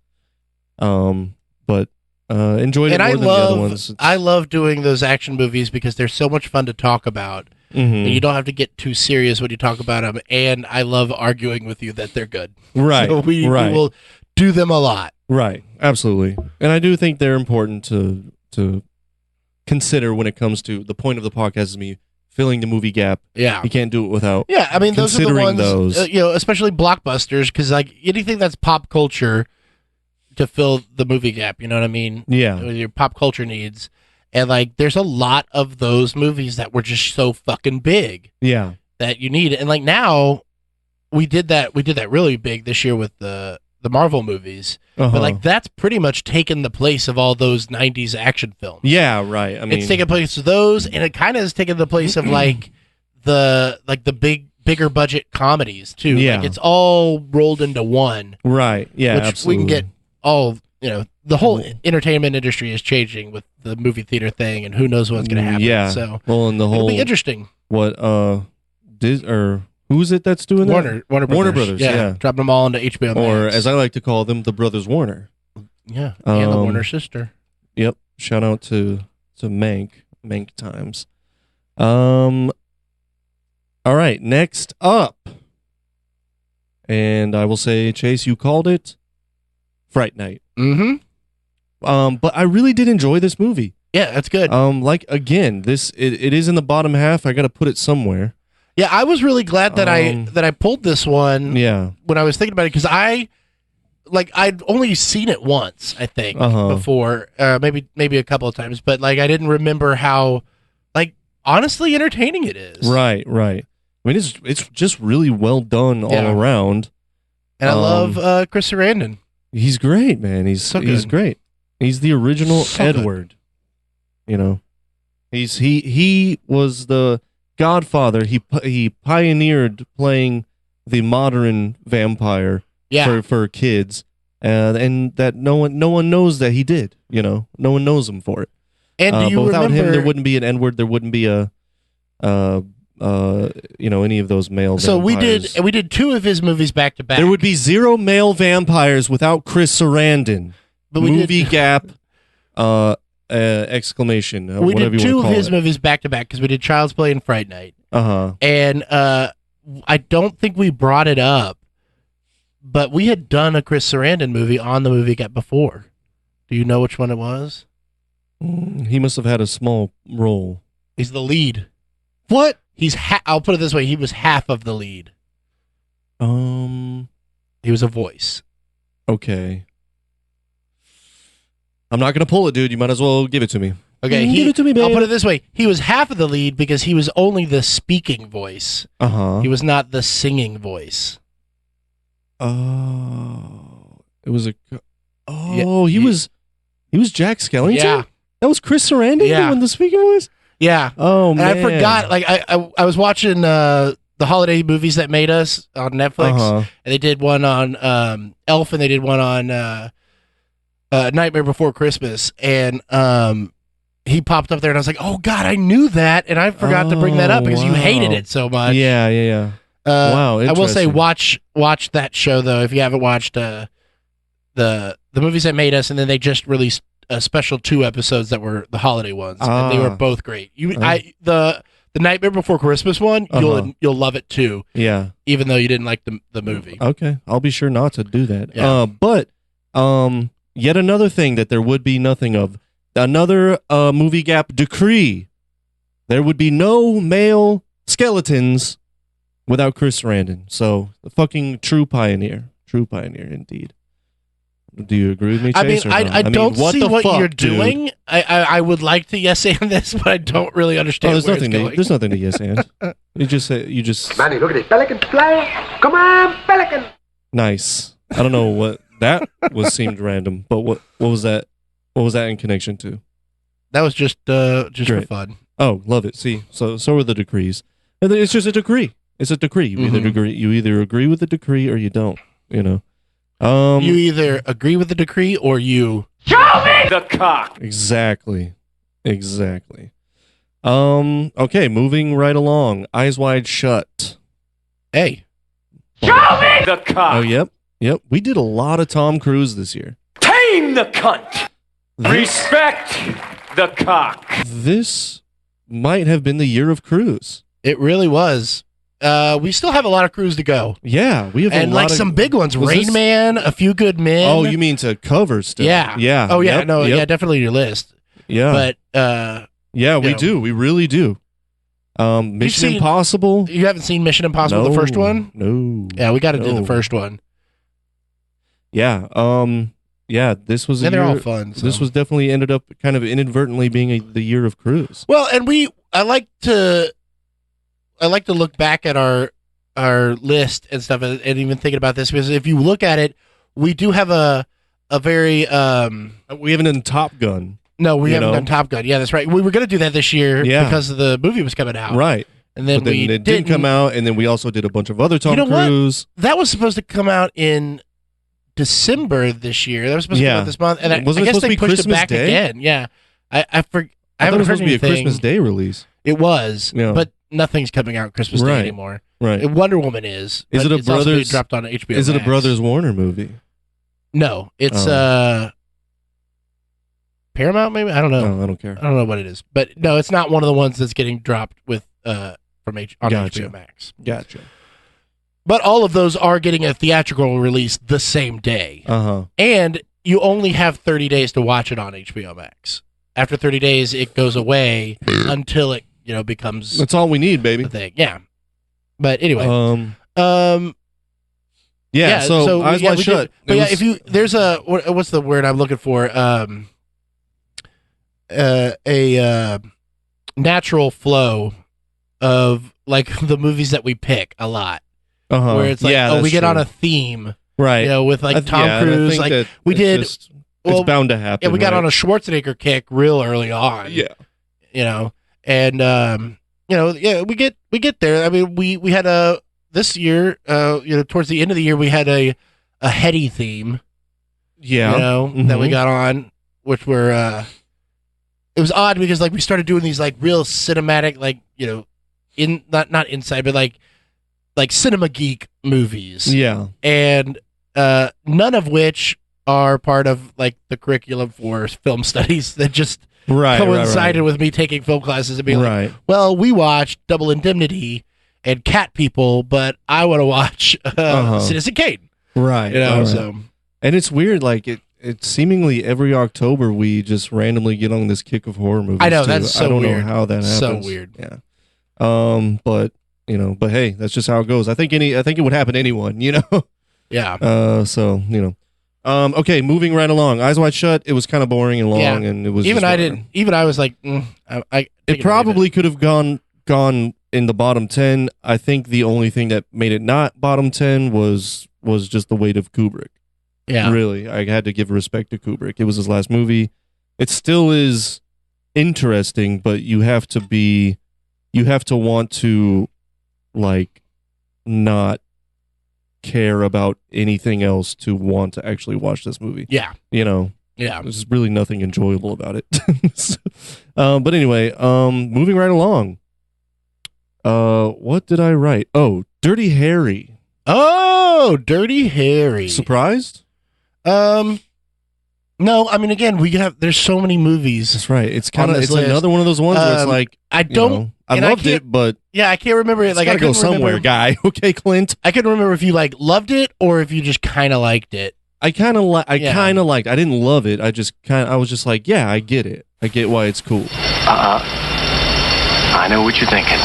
But enjoyed it more than the other ones. I love doing those action movies because they're so much fun to talk about. Mm-hmm. And you don't have to get too serious when you talk about them. And I love arguing with you that they're good. Right. So we will do them a lot. Right. Absolutely. And I do think they're important to consider when it comes to the point of the podcast is me filling the movie gap. Yeah. You can't do it without those are the ones, those. especially blockbusters, because like anything that's pop culture to fill the movie gap, you know what I mean? Yeah. With your pop culture needs. And like there's a lot of those movies that were just so fucking big. Yeah. That you need. And like now we did that really big this year with the Marvel movies. Uh-huh. But like that's pretty much taken the place of all those 90s action films. Yeah, right. I mean, it's taken place of those, and it kind of has taken the place of like the bigger budget comedies too. Yeah. Like it's all rolled into one. Right. Yeah, which absolutely. we can get all, the whole entertainment industry is changing with the movie theater thing, and who knows what's going to happen. Yeah. So well, and the whole it'll be interesting. What who's it that's doing that? Warner Brothers. Yeah. Dropping them all into HBO Max. Or as I like to call them, the Brothers Warner. Yeah, and the Um, Warner sister. Yep. Shout out to Mank times. All right, next up. And I will say, Chase, you called it Fright Night. Mm-hmm. But I really did enjoy this movie. Yeah, that's good. Like again, it is in the bottom half. I got to put it somewhere. Yeah, I was really glad that I pulled this one. Yeah. When I was thinking about it, because I'd only seen it once, I think, before, maybe a couple of times, but like I didn't remember how, like, honestly entertaining it is. Right. I mean, it's just really well done all around. And I love Chris Sarandon. He's great, man. He's great. He's the original Edward. You know, he was the Godfather. He pioneered playing the modern vampire for kids, and that no one knows that he did. You know, no one knows him for it. And do you but without remember, him, there wouldn't be an Edward. There wouldn't be a any of those male. So vampires. we did two of his movies back to back. There would be zero male vampires without Chris Sarandon. But Movie gap. Exclamation. We whatever did you two want of to call his it. movies back to back because we did Child's Play and Fright Night. And I don't think we brought it up, but we had done a Chris Sarandon movie on the Movie Gap before. Do you know which one it was? He must have had a small role. He's the lead. What? I'll put it this way: he was half of the lead. He was a voice. Okay. I'm not gonna pull it, dude. You might as well give it to me. Okay, give it to me, babe. I'll put it this way: he was half of the lead because he was only the speaking voice. He was not the singing voice. Oh, it was a. Oh, he was Jack Skellington. Yeah, that was Chris Sarandon. Yeah, doing the speaking voice. Yeah. Oh man, and I forgot. Like I was watching the holiday movies that made us on Netflix, and they did one on Elf, and they did one on Nightmare Before Christmas, and he popped up there, and I was like, "Oh God, I knew that," and I forgot to bring that up because you hated it so much. Yeah. Wow, I will say, watch that show though if you haven't watched the movies that made us, and then they just released a special 2 episodes that were the holiday ones, and they were both great. The Nightmare Before Christmas one, you'll love it too. Yeah, even though you didn't like the movie. Okay, I'll be sure not to do that. Yeah. But yet another thing that there would be nothing of. Another movie gap decree. There would be no male skeletons without Chris Sarandon. So, the fucking true pioneer indeed. Do you agree with me, Chase? I don't see what you're doing. I would like to yes and this, but I don't really understand. There's nothing to yes and. You just. Manny, look at this pelican fly. Come on, pelican. Nice. I don't know what that seemed random, but what was that? What was that in connection to? That was just for fun. Oh, love it. See, so are the decrees. And it's just a decree. It's a decree. You either agree with the decree or you don't. You know. You either agree with the decree or you show me the cock. Exactly. Okay, moving right along. Eyes Wide Shut. Hey. Show me the cock. Oh, yep. We did a lot of Tom Cruise this year. Tame the cunt. Respect the cock. This might have been the year of Cruise. It really was. We still have a lot of Cruise to go. Yeah, we have some big ones. Rain Man, A Few Good Men. Oh, you mean to cover stuff? Yeah. Oh, yeah. Yeah, definitely your list. Yeah. But, we do. We really do. Mission Impossible. You haven't seen Mission Impossible, the first one? No. Yeah, we got to do the first one. Yeah. Yeah, this was. They're all fun. So. This was definitely ended up kind of inadvertently being the year of Cruise. Well, and I like to look back at our list and stuff, and even thinking about this, because if you look at it, we do have a very we haven't done Top Gun. No, we haven't done Top Gun. Yeah, that's right. We were going to do that this year because the movie was coming out. Right. And then it didn't come out, and then we also did a bunch of other Tom Cruise. What? That was supposed to come out in December this year. That was supposed to come out this month, and I guess they pushed it back again. Yeah, I haven't heard it was supposed to be a Christmas Day release. It was, but nothing's coming out Christmas Day anymore. Right. Wonder Woman is. Is it a Brothers? Dropped on HBO. Is it a Brothers Warner movie? No, it's Paramount, maybe? I don't know. No, I don't care. I don't know what it is. But no, it's not one of the ones that's getting dropped with on Gotcha. HBO Max. Gotcha. But all of those are getting a theatrical release the same day. Uh-huh. And you only have 30 days to watch it on HBO Max. After 30 days, it goes away until it, becomes That's all we need, baby. the thing. Yeah. But anyway. Yeah, so Eyes Wide Shut. But if you there's what's the word I'm looking for? A natural flow of like the movies that we pick a lot, where it's like, we get on a theme, right? With like Tom Cruise, like we did. It's bound to happen. Yeah, we got on a Schwarzenegger kick real early on. Yeah, and we get there. I mean, we had this year, towards the end of the year, we had a heady theme. Yeah, that we got on, which were it was odd because like we started doing these like real cinematic, like not inside, but like cinema geek movies. Yeah, and none of which are part of like the curriculum for film studies that just coincided with me taking film classes and being like, well, we watched Double Indemnity and Cat People, but I want to watch Citizen Kane. Right. So. And it's weird, like it's seemingly every October we just randomly get on this kick of horror movies. I know, too. that's so I don't weird. know how that happens. So weird. Yeah. But hey, that's just how it goes. I think it would happen to anyone, Yeah. Okay, moving right along. Eyes Wide Shut. It was kind of boring and long, and it was I was like, it probably could have gone in the bottom 10. I think the only thing that made it not bottom 10 was just the weight of Kubrick. Yeah, really, I had to give respect to Kubrick. It was his last movie. It still is interesting, but you have to want to like not care about anything else to want to actually watch this movie. Yeah. Yeah. There's really nothing enjoyable about it. But anyway, moving right along. What did I write? Oh, Dirty Harry. Oh, Dirty Harry. Surprised? No, I mean, again, there's so many movies. That's right. It's kind of list. another one of those ones where it's like I loved it, but yeah, I can't remember it. It's like gotta I couldn't go somewhere, remember, guy. Okay, Clint. I couldn't remember if you like loved it or if you just kind of liked it. I kind of liked. I didn't love it. I was just like, yeah, I get it. I get why it's cool. I know what you're thinking.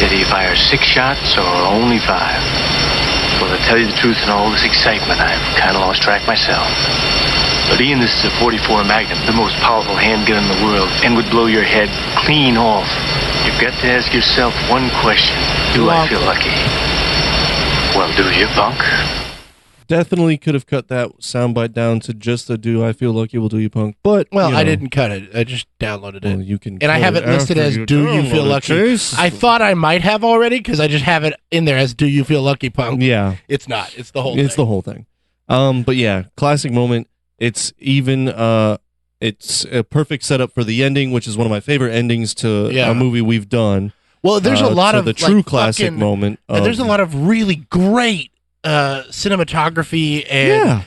Did he fire 6 shots or only 5? Well, to tell you the truth, in all this excitement, I've kind of lost track myself. But Ian, this is a 44 Magnum, the most powerful handgun in the world, and would blow your head clean off. You've got to ask yourself one question. Do I feel lucky? Well, do you, punk? Definitely could have cut that soundbite down to just a "Do I feel lucky will do you, punk?" But I didn't cut it. I just downloaded it. Well, you can, and I have it listed as "Do you feel lucky?" Chase. I thought I might have already because I just have it in there as "Do you feel lucky, punk?" Yeah, it's not. It's the whole thing. It's the whole thing. But yeah, classic moment. It's even. It's a perfect setup for the ending, which is one of my favorite endings to a movie we've done. Well, there's a lot of the true classic moment. And there's a lot of really great cinematography and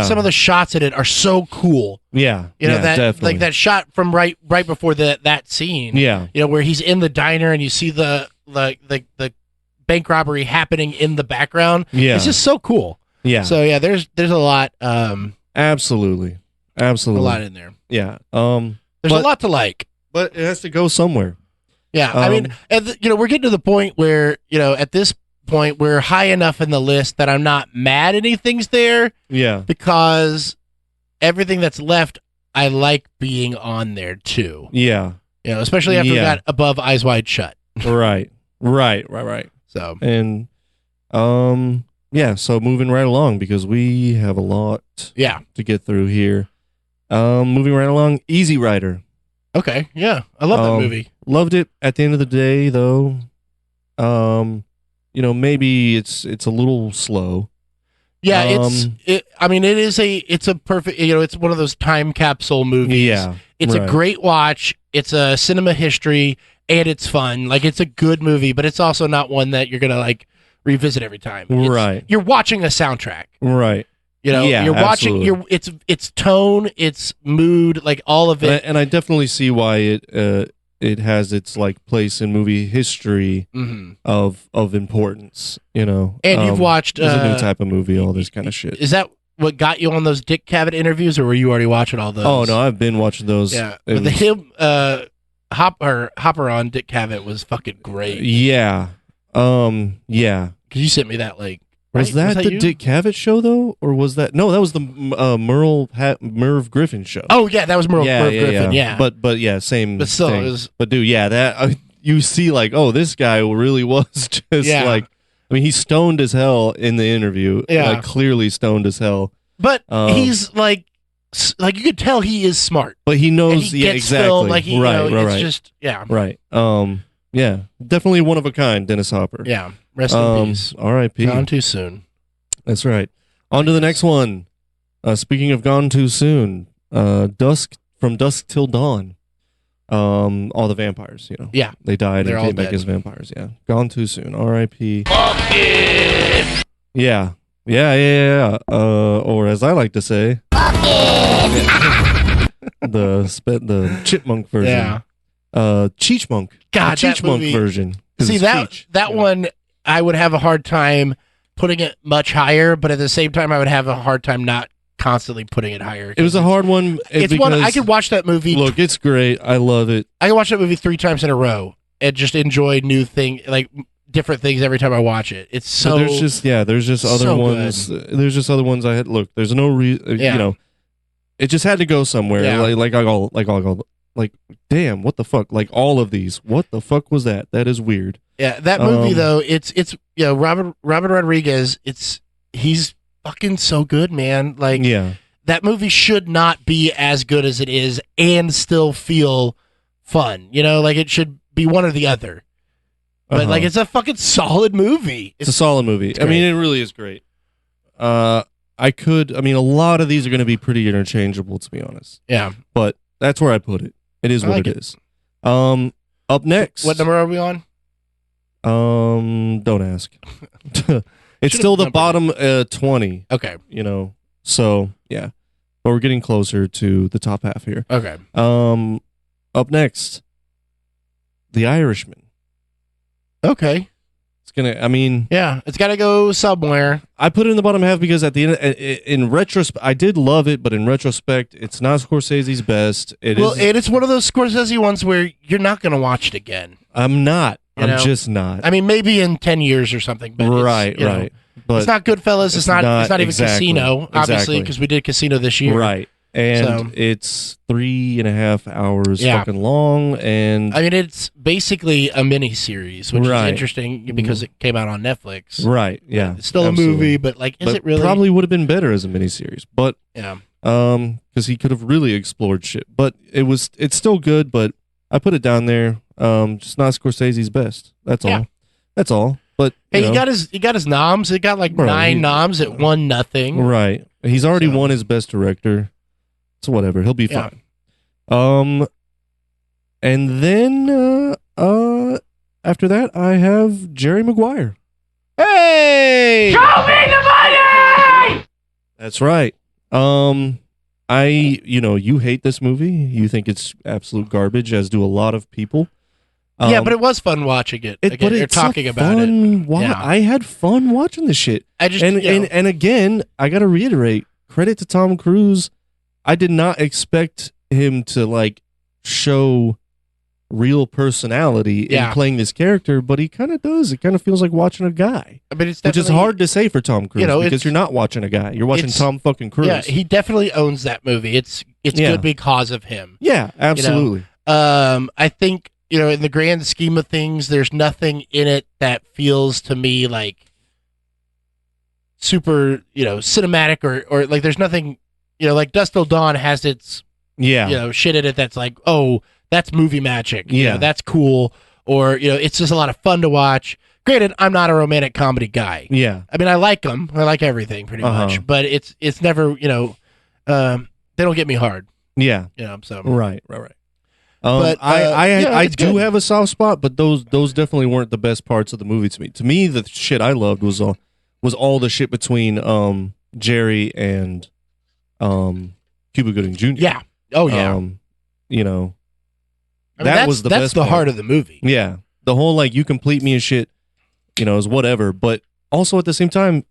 some of the shots in it are so cool. Yeah, that definitely. like that shot from right before that scene. Yeah, where he's in the diner and you see the bank robbery happening in the background. Yeah, it's just so cool. Yeah. So yeah, there's a lot. Absolutely, a lot in there. Yeah. There's a lot to like, but it has to go somewhere. Yeah, I mean, we're getting to the point where at this point we're high enough in the list that I'm not mad anything's there. Yeah, because everything that's left, I like being on there too. Yeah, especially after we got above Eyes Wide Shut. Right. So and so moving right along because we have a lot to get through here. Moving right along, Easy Rider. Okay, yeah, I love that movie. Loved it. At the end of the day, though, maybe it's a little slow. Yeah, it's a perfect. It's one of those time capsule movies. Yeah, it's a great watch. It's a cinema history, and it's fun. Like it's a good movie, but it's also not one that you're gonna like revisit every time. Right, you're watching a soundtrack. Right. You know, Yeah, you're watching. absolutely. Its tone, its mood, like all of it. And I definitely see why it has its like place in movie history of importance. You know, And you've watched there's a new type of movie, all this kind of shit. Is that what got you on those Dick Cavett interviews, or were you already watching all those? Oh no, I've been watching those. Yeah, It but was- Hopper on Dick Cavett was fucking great. yeah, yeah. Because you sent me that link. Was right? that the you? Dick Cavett show though, or was that no? That was the Merv Griffin show. Oh yeah, that was Merv Griffin. Yeah, But yeah, same. But still, thing. it was- But dude, yeah, that you see, like, oh, this guy really was just Yeah. like, I mean, he's stoned as hell in the interview. Yeah. Like clearly stoned as hell. but he's like you could tell he is smart. But he knows, And he yeah, gets exactly. filmed, like he, right, you know, right, it's right, just right. Yeah, definitely one of a kind, Dennis Hopper. yeah. Rest in peace. R.I.P. Gone too soon. That's right. On to the next one. Speaking of gone too soon, from dusk till dawn. All the vampires, you know. Yeah. They died They're and all came back dead. as vampires. Yeah, gone too soon. R.I.P. Yeah. Or as I like to say, the chipmunk version. Yeah. Cheechmunk. God, the that Cheechmunk movie- version. 'Cause See it's that Cheech. that one, I would have a hard time putting it much higher, but at the same time, I would have a hard time not constantly putting it higher. It was a hard one. It's one I because- could watch that movie. Look, it's great. I love it. I can watch that movie 3 times in a row and just enjoy new thing, like different things every time I watch it. It's so But there's just other so ones. There's just other ones I had. Look, there's no reason. Yeah. You know, it just had to go somewhere. Yeah. Like, damn, what the fuck? Like all of these, what the fuck was that? That is weird. yeah. That movie Um, though, it's you know Robert Rodriguez. He's fucking so good, man. Like Yeah, that movie should not be as good as it is and still feel fun. You know, like it should be one or the other. But Uh-huh. like it's a fucking solid movie. it's a solid movie. I great. mean, it really is great. I mean, a lot of these are going to be pretty interchangeable, to be honest. Yeah. But that's where I put it. It is I what like it is. Up next. What number are we on? Don't ask. It's Should've still the numbered bottom 20. Okay. You know, so yeah, but we're getting closer to the top half here. Okay. Up next, The Irishman. Okay. It's gonna. I mean, Yeah. It's got to go somewhere. I put it in the bottom half because at the end, in retrospect, I did love it, but in retrospect, it's not Scorsese's best. It is. And it's one of those Scorsese ones where you're not going to watch it again. I'm not. You I'm know? just not. I mean, maybe in 10 years or something. But right. It's, you know, Right. But it's not Goodfellas. It's not even exactly, Casino, obviously, exactly. because we did Casino this year. right. And So- it's 3.5 hours Yeah. fucking long, and I mean, it's basically a mini series, which Right. is interesting because it came out on Netflix. right. Yeah. It's still absolutely. a movie, but like, is But it really? Probably would have been better as a miniseries, but Yeah. because he could have really explored shit. But it's still good. But I put it down there. Just not Scorsese's best. That's all. Yeah. That's all. But Hey, you he know, got his noms. It got like Bro, 9 he- noms. It won nothing. right. He's already So- won his best director. So whatever. He'll be Yeah. fine. And then after that, I have Jerry Maguire. Hey! Show me the money! That's right. You hate this movie. You think it's absolute garbage, as do a lot of people. Yeah, but it was fun watching it. Again, but you're it's talking a about it. fun Yeah. I had fun watching this shit. I just And you know, and again, I got to reiterate, credit to Tom Cruise. I did not expect him to like show real personality Yeah. in playing this character, but he kind of does. It kind of feels like watching a guy, I mean, it's which is definitely- hard to say for Tom Cruise, You know, because it's- you're not watching a guy. You're watching it's- Tom fucking Cruise. Yeah, he definitely owns that movie. It's Yeah. good because of him. Yeah, absolutely. I think, in the grand scheme of things, there's nothing in it that feels to me like super, cinematic or like there's nothing, like Dust Till Dawn has its, Yeah. shit in it that's like, oh, that's movie magic. Yeah. That's cool. Or, it's just a lot of fun to watch. Granted, I'm not a romantic comedy guy. Yeah. I mean, I like them. I like everything pretty Uh-huh. much, but it's never, they don't get me hard, Yeah. so. Right. But, I it's do good. have a soft spot, but those definitely weren't the best parts of the movie to me. To me, the shit I loved was all the shit between Jerry and Cuba Gooding Jr. Yeah. Oh yeah. You know, I mean, that was the that's best the part. heart of the movie. Yeah, the whole like you complete me and shit, you know, is whatever. But also at the same time,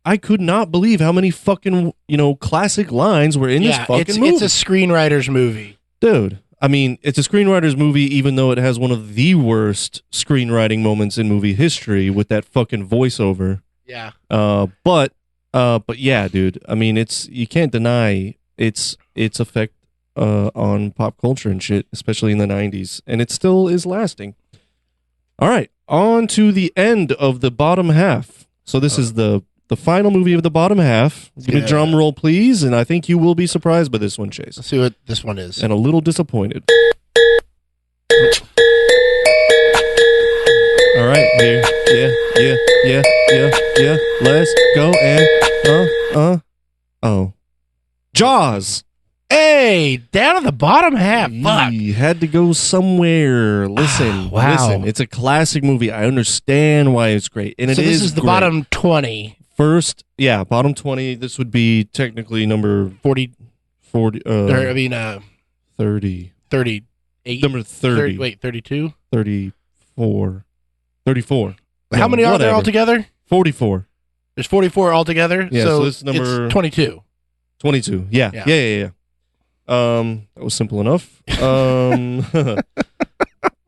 I could not believe how many fucking classic lines were in this fucking movie. It's a screenwriter's movie, dude. I mean, it's a screenwriter's movie, even though it has one of the worst screenwriting moments in movie history with that fucking voiceover. Yeah. But yeah, dude. I mean, you can't deny its effect on pop culture and shit, especially in the 90s, and it still is lasting. All right, on to the end of the bottom half. So this is the final movie of the bottom half. Give me a drum roll, please, and I think you will be surprised by this one, Chase. Let's see what this one is. And a little disappointed. All right, here, yeah. Let's go and oh, Jaws. Hey, down at the bottom half. Fuck. You had to go somewhere. Listen, wow. Listen. It's a classic movie. I understand why it's great, and So this is the great. bottom 20. First, yeah, bottom 20. This would be technically number 40. 30. 38. Number 30. Wait, 32? 34. 34. How many are there altogether? 44. There's 44 altogether. Yeah, so this is number it's 22. 22. Yeah. That was simple enough.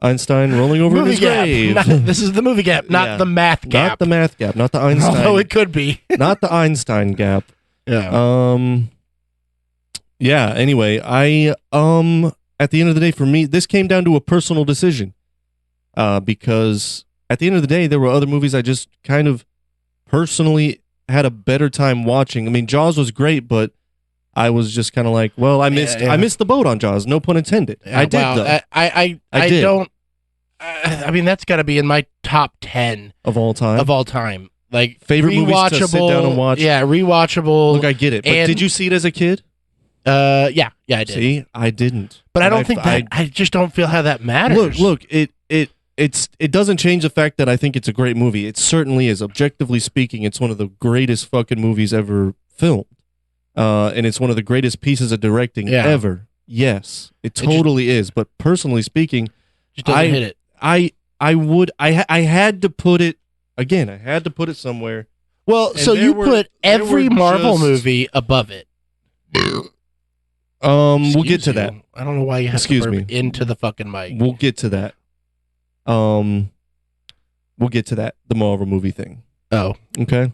Einstein rolling over in his grave. This is the movie gap, not the math gap. Not the math gap, not the Einstein. Although it could be. Not the Einstein gap. Yeah. Yeah, anyway, I at the end of the day, for me, this came down to a personal decision. Because at the end of the day, there were other movies I just kind of personally had a better time watching. I mean, Jaws was great, but I was just kind of like, well, I missed the boat on Jaws. No pun intended. Yeah, I did though. I did. don't. I mean, that's got to be in my top 10 of all time. Like favorite movies to sit down and watch. Yeah, rewatchable. Look, I get it. But did you see it as a kid? Yeah, I did. See, I didn't. But I don't think that. I just don't feel how that matters. Look. It doesn't change the fact that I think it's a great movie. It certainly is. Objectively speaking, it's one of the greatest fucking movies ever filmed. And it's one of the greatest pieces of directing ever. Yes, it totally is. But personally speaking, just doesn't hit it. I had to put it again. I had to put it somewhere. Well, so you put every Marvel movie above it. We'll get to that. I don't know why you have to burp into the fucking mic. We'll get to that. We'll get to that. The Marvel movie thing. Oh, okay.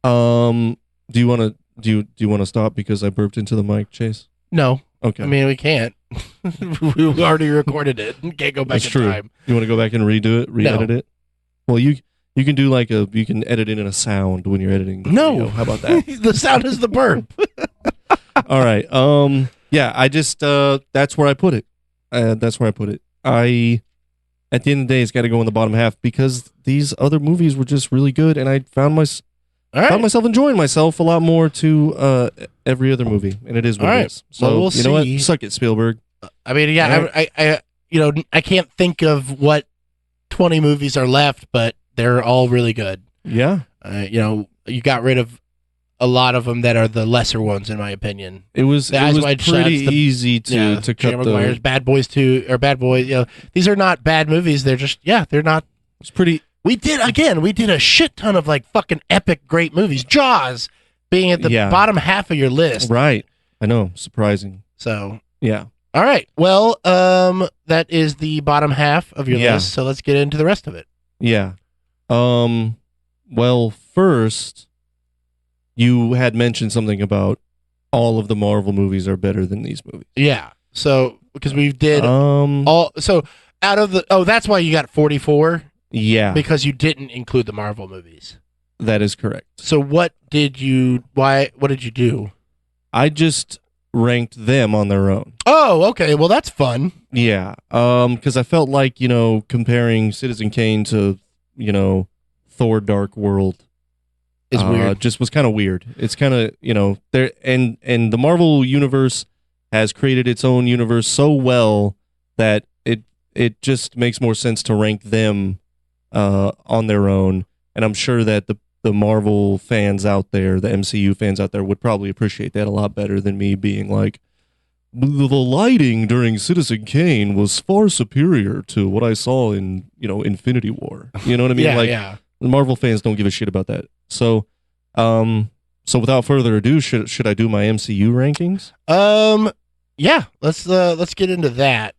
Do you want to stop because I burped into the mic, Chase? No. Okay. I mean, we can't. We already recorded it. Can't go back That's in true. time. You want to go back and redo it, re-edit it? Well, you can do you can edit it in a sound when you're editing. The video. How about that? The sound is the burp. All right. Yeah. I just that's where I put it. At the end of the day, it's got to go in the bottom half because these other movies were just really good, and I found myself enjoying myself a lot more to every other movie, and it is what it is. So we'll you know see. what? Suck it, Spielberg. I mean, yeah, I can't think of what 20 movies are left, but they're all really good. Yeah. You got rid of a lot of them that are the lesser ones, in my opinion. It was pretty easy to cut the Bad Boys 2 or Bad Boys. These are not bad movies. They're just they're not. It's pretty. We did a shit ton of like fucking epic great movies. Jaws being at the bottom half of your list. Right. I know. Surprising. So yeah. All right. Well, that is the bottom half of your list. So let's get into the rest of it. Yeah. Well, first, you had mentioned something about all of the Marvel movies are better than these movies. Yeah. So because we did so out of the that's why you got 44. Yeah. Because you didn't include the Marvel movies. That is correct. So what did you do? I just ranked them on their own. Oh, okay. Well, that's fun. Yeah. Because I felt like, comparing Citizen Kane to, Thor Dark World is weird. Just was kind of weird. It's kind of, there and the Marvel universe has created its own universe so well that it just makes more sense to rank them on their own. And I'm sure that the the Marvel fans out there, the MCU fans out there, would probably appreciate that a lot better than me being like, the lighting during Citizen Kane was far superior to what I saw in, Infinity War. You know what I mean? Yeah. The Marvel fans don't give a shit about that. So, without further ado, should I do my MCU rankings? Yeah. Let's get into that.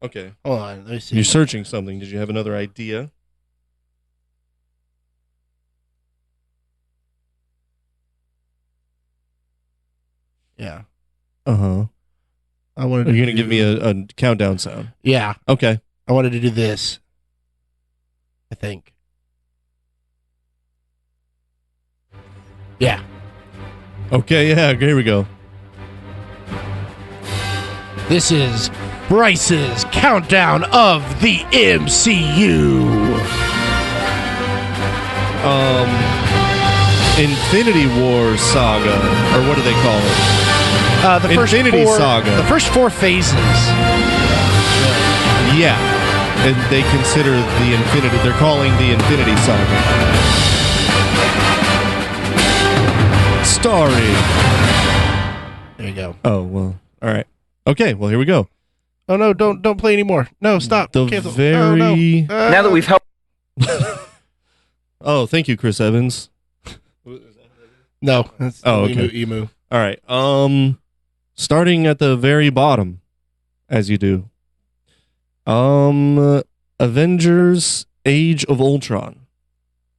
Okay. Hold on. Let me see. You're searching something. Did you have another idea? Yeah. Uh-huh. I wanted. Are you going to give me a countdown sound? Yeah. Okay. I wanted to do this. I think. Yeah. Okay, yeah, here we go. This is Bryce's countdown of the MCU. Infinity War Saga, or what do they call it? The first Infinity four, Saga. The first 4 phases. Yeah. And they consider they're calling the Infinity Saga. Starring. There you go. Oh, well, all right. Okay, well, here we go. Oh no! Don't play anymore. No, stop. The Cancel. very. Oh, no. Now that we've helped. Oh, thank you, Chris Evans. No. That's okay. Emu. All right. Starting at the very bottom, as you do. Avengers: Age of Ultron.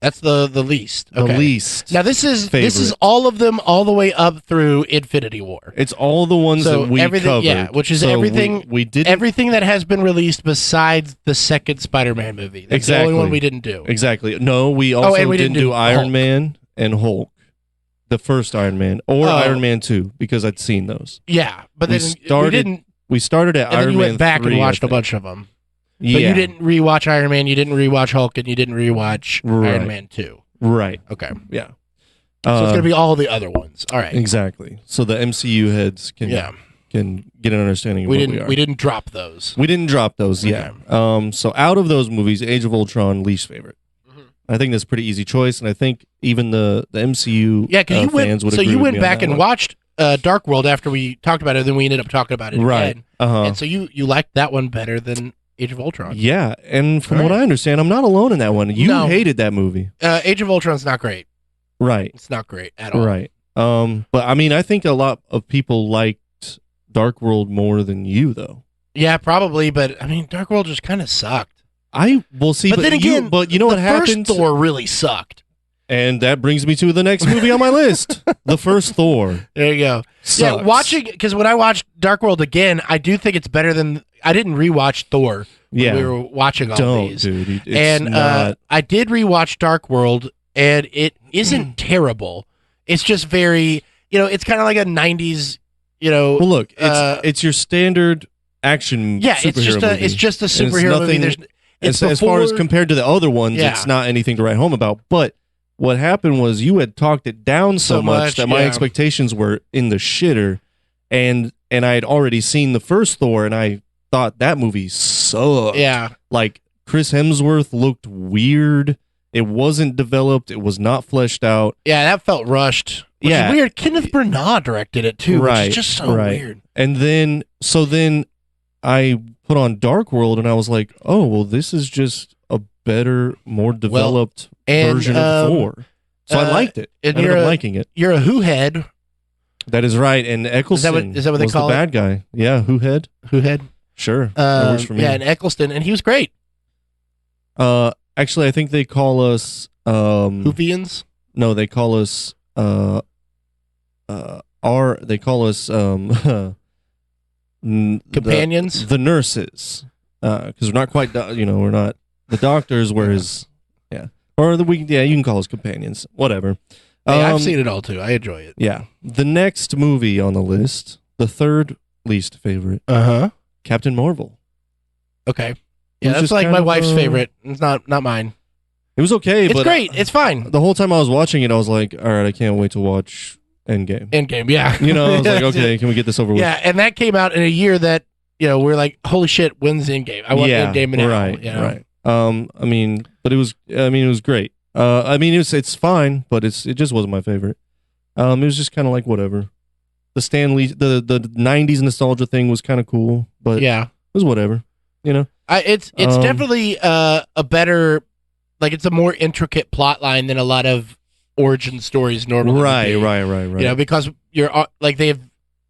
That's the least. The Okay. least. Now this is favorite. all of them all the way up through Infinity War. It's all the ones So that we everything- covered. yeah, which is So everything- We didn't Everything that has been released besides the second Spider-Man movie. That's the only one we didn't do. exactly. No, we also and we didn't didn't do do Iron Hulk. Man and Hulk, the first Iron Man, or Oh. Iron Man 2, because I'd seen those. Yeah, but We then started we didn't. We started at And Iron then you Man went back 3, and watched I a think. bunch of them. Yeah, But you didn't rewatch Iron Man. You didn't rewatch Hulk, and you didn't rewatch Right. Iron Man 2. Right. Okay, Yeah. so it's gonna be all the other ones. All right. Exactly. So the MCU heads can get an understanding of We what didn't. we are. We didn't drop those. We didn't drop those, yeah. So out of those movies, Age of Ultron, least favorite. I think that's a pretty easy choice, and I think even the MCU Yeah, because you fans went. would So agree you with went me on back that and one. watched Dark World after we talked about it. Then we ended up talking about it Right. again. Uh-huh. And so you liked that one better than Age of Ultron. Yeah, and from All what right. I understand, I'm not alone in that one. You No. hated that movie. Age of Ultron's not great. Right. It's not great at all. Right. But I mean, I think a lot of people liked Dark World more than you, though. Yeah, probably. But I mean, Dark World just kind of sucked. I will see, But then again, you know what the happened, first Thor really sucked. and that brings me to the next movie on my list, the first Thor. There you go. Sucks. Yeah, watching because when I watched Dark World again, I do think it's better than I didn't rewatch Thor. When Yeah. we were watching all Don't, these, dude. It's and not. I did rewatch Dark World, and it Hmm. isn't terrible. It's just very, it's kind of like a '90s, Well, look, it's your standard action. yeah, it's superhero just a movie. it's just a And it's superhero movie. nothing- There's it's as far as before- compared to the other ones, Yeah. it's not anything to write home about. But what happened was you had talked it down so much that my yeah. expectations were in the shitter, and I had already seen the first Thor, and I thought that movie sucked. Yeah, Like Chris Hemsworth looked weird. It wasn't developed. It was not fleshed out. yeah, that felt rushed. Which Yeah. is weird. Kenneth Branagh directed it too, which is just so weird. And then I put on Dark World, and I was like, oh, well, this is just a better, more developed and, version of Thor. So I liked it. I and ended you're up a- liking it. You're a who head. That is right. And Eccleston is that what they was call the it? bad guy. Yeah, who head? Who head? Sure. That works for me. Yeah, and Eccleston, and he was great. Actually, I think they call us Hoovians. no, they call us they call us Companions? the nurses, because we're not quite we're not the doctors, whereas you can call us companions, whatever. Hey, I've seen it all too. I enjoy it. Yeah, the next movie on the list, the third least favorite, Uh-huh. Captain Marvel. Okay. It Yeah, was that's just like kind my of, wife's favorite. It's not mine. It was okay, It's but great. It's fine. the whole time I was watching it, I was like, all right, I can't wait to watch Endgame. Endgame, yeah. I was like, okay, can we get this over with? Yeah, and that came out in a year that, we're like, holy shit, when's Endgame? I want Endgame now. Right, you know? right. But it was great. I mean, it's fine, but it just wasn't my favorite. It was just kind of like whatever. The Stanley, the '90s nostalgia thing was kind of cool, but Yeah. it was whatever. You know, It's definitely a better, like it's a more intricate plot line than a lot of origin stories normally. right. You know, because you're like they've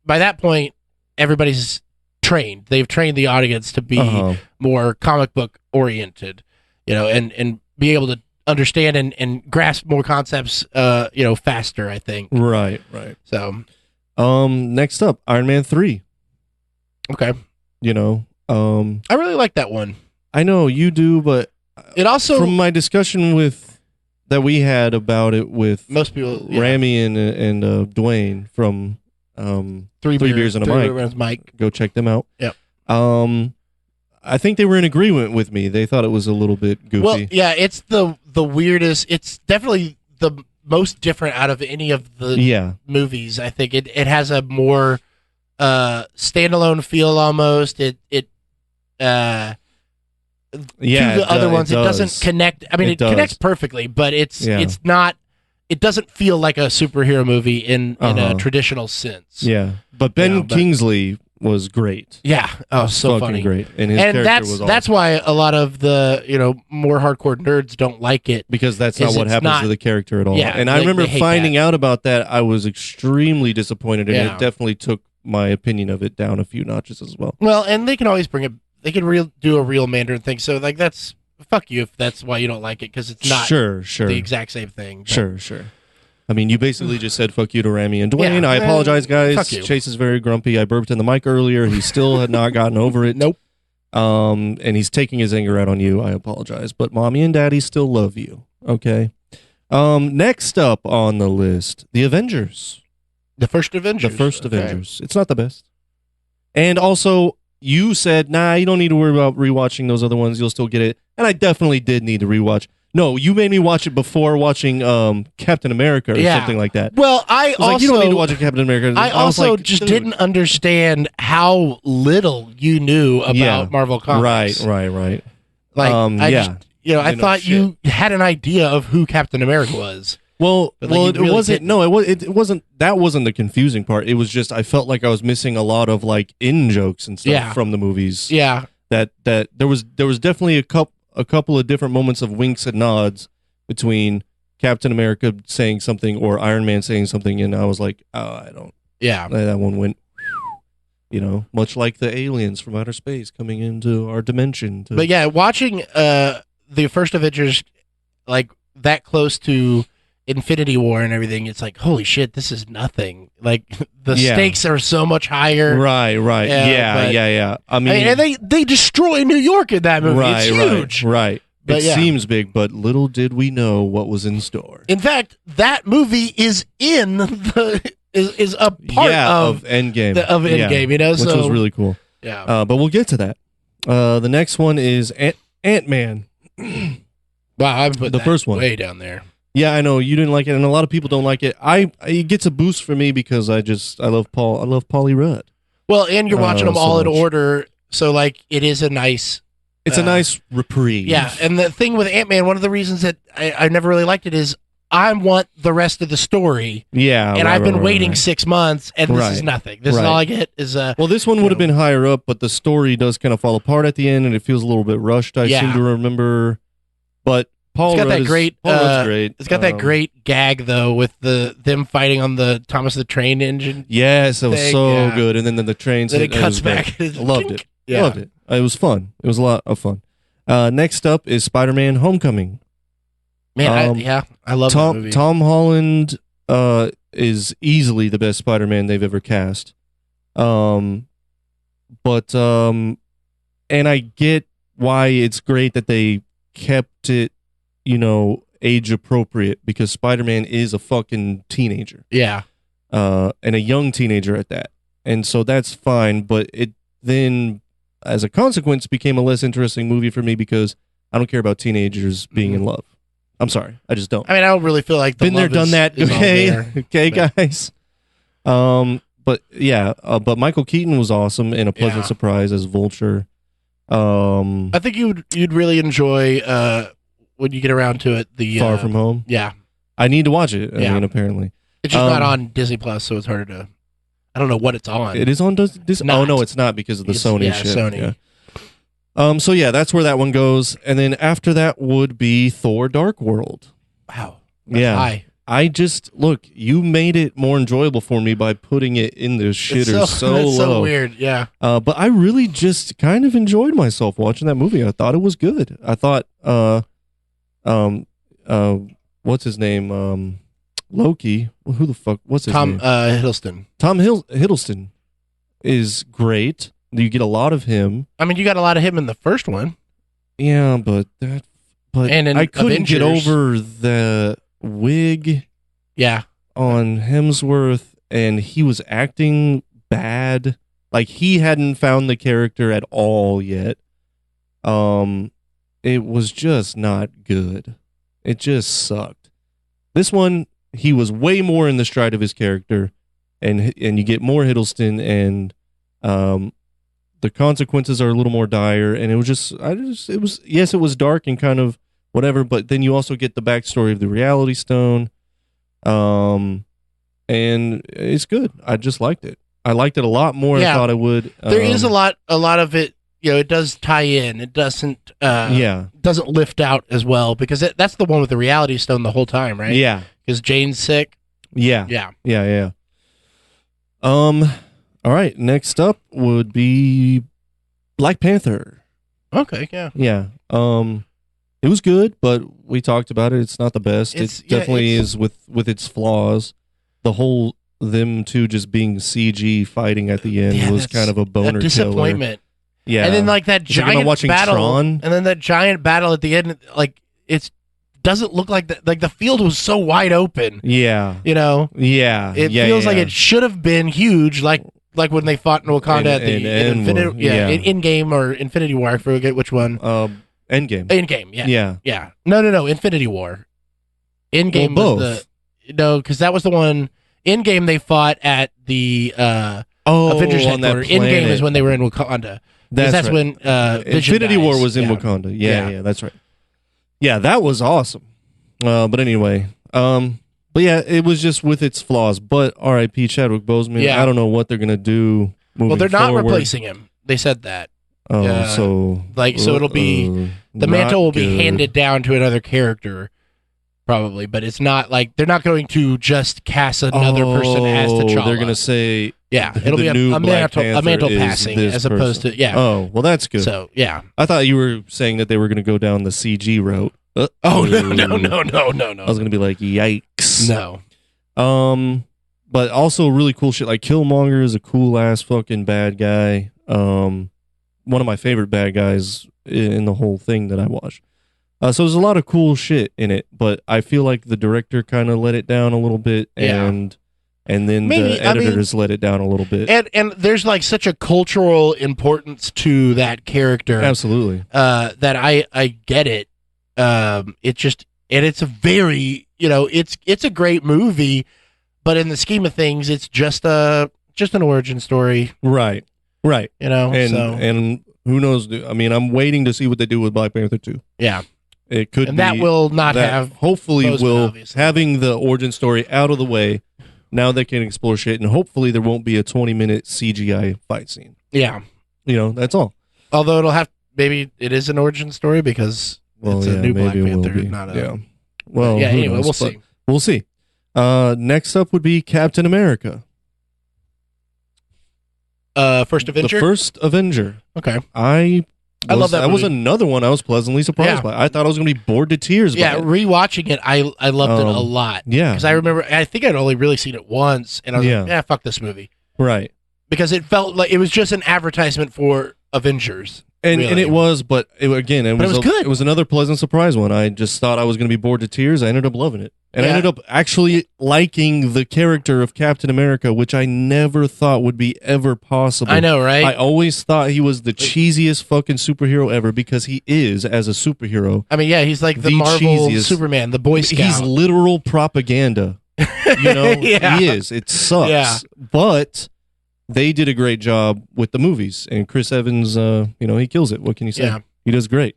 by that point everybody's trained. They've trained the audience to be more comic book oriented. You know, and be able to understand and grasp more concepts. You know, faster. I think. Right. So, next up, Iron Man 3. okay. You know, I really like that one. I know you do, but It also from my discussion that we had about it with most people Rami and Dwayne from Three Beers and a Mic. Go check them out. Yep. I think they were in agreement with me. They thought it was a little bit goofy. Well, yeah, it's the weirdest. It's definitely the most different out of any of the movies. I think it has a more standalone feel almost. To the other ones, it doesn't connect. I mean, it connects perfectly, but it's not. It doesn't feel like a superhero movie in a traditional sense. Yeah, but Ben Kingsley was great. Yeah, so funny, great, and his character was awesome. That's why a lot of the more hardcore nerds don't like it, because that's not what happens to the character at all. Yeah, and I remember finding out about that. I was extremely disappointed, and it definitely took my opinion of it down a few notches as well. Well, and they can always bring it. They can do a real Mandarin thing. So like that's fuck you if that's why you don't like it, because it's not the exact same thing. But. Sure. I mean, you basically just said fuck you to Rami and Dwayne. I apologize, guys. Fuck you. Chase is very grumpy. I burped in the mic earlier. He still had not gotten over it. Nope. And he's taking his anger out on you. I apologize. But mommy and daddy still love you. Okay. Next up on the list, the Avengers. The first Avengers. The first Avengers. It's not the best. And also, you said, nah, you don't need to worry about rewatching those other ones. You'll still get it. And I definitely did need to rewatch. No, you made me watch it before watching Captain America or something like that. Well, I also... like, you don't need to watch Captain America. I also just didn't understand how little you knew about Marvel Comics. Right. Like, I thought you had an idea of who Captain America was. Well, But, like, it you really wasn't. didn't. No, it wasn't. That wasn't the confusing part. It was just I felt like I was missing a lot of like in jokes and stuff from the movies. Yeah. That there was definitely a couple of different moments of winks and nods between Captain America saying something or Iron Man saying something, and I was like, oh, I don't. Yeah. That one went. Much like the aliens from outer space coming into our dimension. But yeah, watching the first Avengers like that close to Infinity War and everything, it's like, holy shit, this is nothing. Like the stakes are so much higher. Right. Yeah. I mean, and they destroy New York in that movie. It's huge. Right. But it seems big, but little did we know what was in store. In fact, that movie is in is a part of Endgame. Of Endgame, which was really cool. Yeah. But we'll get to that. The next one is Ant-Man. Wow, I put the first one way down there. Yeah, I know you didn't like it, and a lot of people don't like it. It gets a boost for me because I love Paulie Rudd. Well, and you're watching them all in order, so like it is a nice. It's a nice reprieve. Yeah, and the thing with Ant-Man, one of the reasons that I never really liked it is I want the rest of the story. Yeah, and I've been waiting 6 months, and this is nothing. This is all I get is Well, this one would have been higher up, but the story does kind of fall apart at the end, and it feels a little bit rushed. I seem to remember, but. Paul It's got that great. Great. It's got that great gag though with them fighting on the Thomas the Train engine. Yes, it was so good. And then the train. Then it cuts back. I loved it. Yeah. Loved it. It was fun. It was a lot of fun. Next up is Spider-Man: Homecoming. Man, I love that movie. Tom Holland is easily the best Spider-Man they've ever cast. And I get why it's great that they kept it, age appropriate, because Spider-Man is a fucking teenager. Yeah. And a young teenager at that. And so that's fine, but it then, as a consequence, became a less interesting movie for me because I don't care about teenagers being in love. I'm sorry. I just don't. I mean, I don't really feel like been there, done that. Okay, guys. But Michael Keaton was awesome and a pleasant surprise as Vulture. I think you'd really enjoy when you get around to it. The Far From Home. Yeah, I need to watch it. I Yeah. mean, apparently it's just not on Disney Plus, so it's harder to. I don't know what it's on. it is on Disney. Not. Oh no, it's not because of the It's- Sony yeah, shit. Sony. Yeah. So yeah, that's where that one goes, and then after that would be Thor: Dark World. Wow. That's Yeah. high. I just look. You made it more enjoyable for me by putting it in the shitter so It's low. so weird. Yeah. But I really just kind of enjoyed myself watching that movie. I thought it was good. I thought, what's his name? Loki. Who the fuck? What's his Tom name? Hiddleston. Tom Hiddleston is great. You get a lot of him. I mean, you got a lot of him in the first one. Yeah, but And in I couldn't get Avengers. over the wig Yeah. on Hemsworth, and he was acting bad. Like he hadn't found the character at all yet. It was just not good. It just sucked. This one, he was way more in the stride of his character, and you get more Hiddleston, and the consequences are a little more dire. And it was dark and kind of whatever, but then you also get the backstory of the Reality Stone. And it's good. I just liked it. I liked it a lot more than I Yeah. thought I would. There is a lot of it, it does tie in. It doesn't doesn't lift out as well because that's the one with the Reality Stone the whole time, right? Yeah. Because Jane's sick. Yeah. Yeah. Yeah. All right. Next up would be Black Panther. Okay, yeah. Yeah. It was good, but we talked about it. It's not the best. It definitely is with its flaws. The whole them two just being CG fighting at the end was kind of a boner a disappointment. killer. Yeah. And then like that It's like, am I giant watching battle, Tron? and then that giant battle at the end, like it doesn't look like like the field was so wide open. Yeah. Yeah. It feels like it should have been huge, like when they fought in Wakanda at the in-game or Infinity War. I forget which one. Endgame. Endgame. Yeah. Yeah. No. Infinity War. Endgame Well, was because that was the one. Endgame they fought at the Avengers on that headquarters. Endgame planet. is when they were in Wakanda. That's right. when Vision Infinity dies. War was in Yeah. Wakanda. Yeah, that's right. Yeah, that was awesome. But anyway, but yeah, it was just with its flaws. But R.I.P. Chadwick Boseman. Yeah. I don't know what they're gonna do. Well, they're not forward. replacing him. They said that. So it'll be the mantle will be handed down to another character, probably. But it's not like they're not going to just cast another person as T'Challa. They're gonna say it'll be new a Black mantle Panther is passing this as opposed person. to Oh, well, that's good. So yeah. I thought you were saying that they were gonna go down the CG route. Oh no. I was gonna be like, yikes. No. But also really cool shit. Like Killmonger is a cool ass fucking bad guy. One of my favorite bad guys in the whole thing that I watched. So there's a lot of cool shit in it, but I feel like the director kind of let it down a little bit, and then the editors let it down a little bit. And there's like such a cultural importance to that character. Absolutely. That I get it. It just it's a very it's a great movie, but in the scheme of things, it's just an origin story. Right. And who knows? I mean, I'm waiting to see what they do with Black Panther 2. Yeah. It could and be that will not have hopefully Boseman, will obviously. having the origin story out of the way. Now they can explore shit, and hopefully there won't be a 20-minute CGI fight scene. Yeah. That's all. Although maybe it is an origin story because it's a new Black maybe it will Panther, be. not a. Yeah. Well, who anyway, knows, we'll but see. We'll see. Next up would be Captain America. First Avenger? The first Avenger. Okay. I love that That was movie. another one I was pleasantly surprised Yeah. by. I thought I was going to be bored to tears Yeah, by it. rewatching it, I loved it a lot. Yeah. Because I remember, I think I'd only really seen it once, and I was Yeah. like, fuck this movie. Right. Because it felt like it was just an advertisement for Avengers. And really. it was, but it was good. It was another pleasant surprise one. I just thought I was going to be bored to tears. I ended up loving it. And I Yeah. ended up actually liking the character of Captain America, which I never thought would be ever possible. I know, right? I always thought he was the cheesiest fucking superhero ever because he is as a superhero. I mean, yeah, he's like the The Marvel cheesiest. Superman, the Boy Scout. He's literal propaganda. Yeah. He is. It sucks. Yeah. But they did a great job with the movies, and Chris Evans, he kills it. What can you say? Yeah. He does great.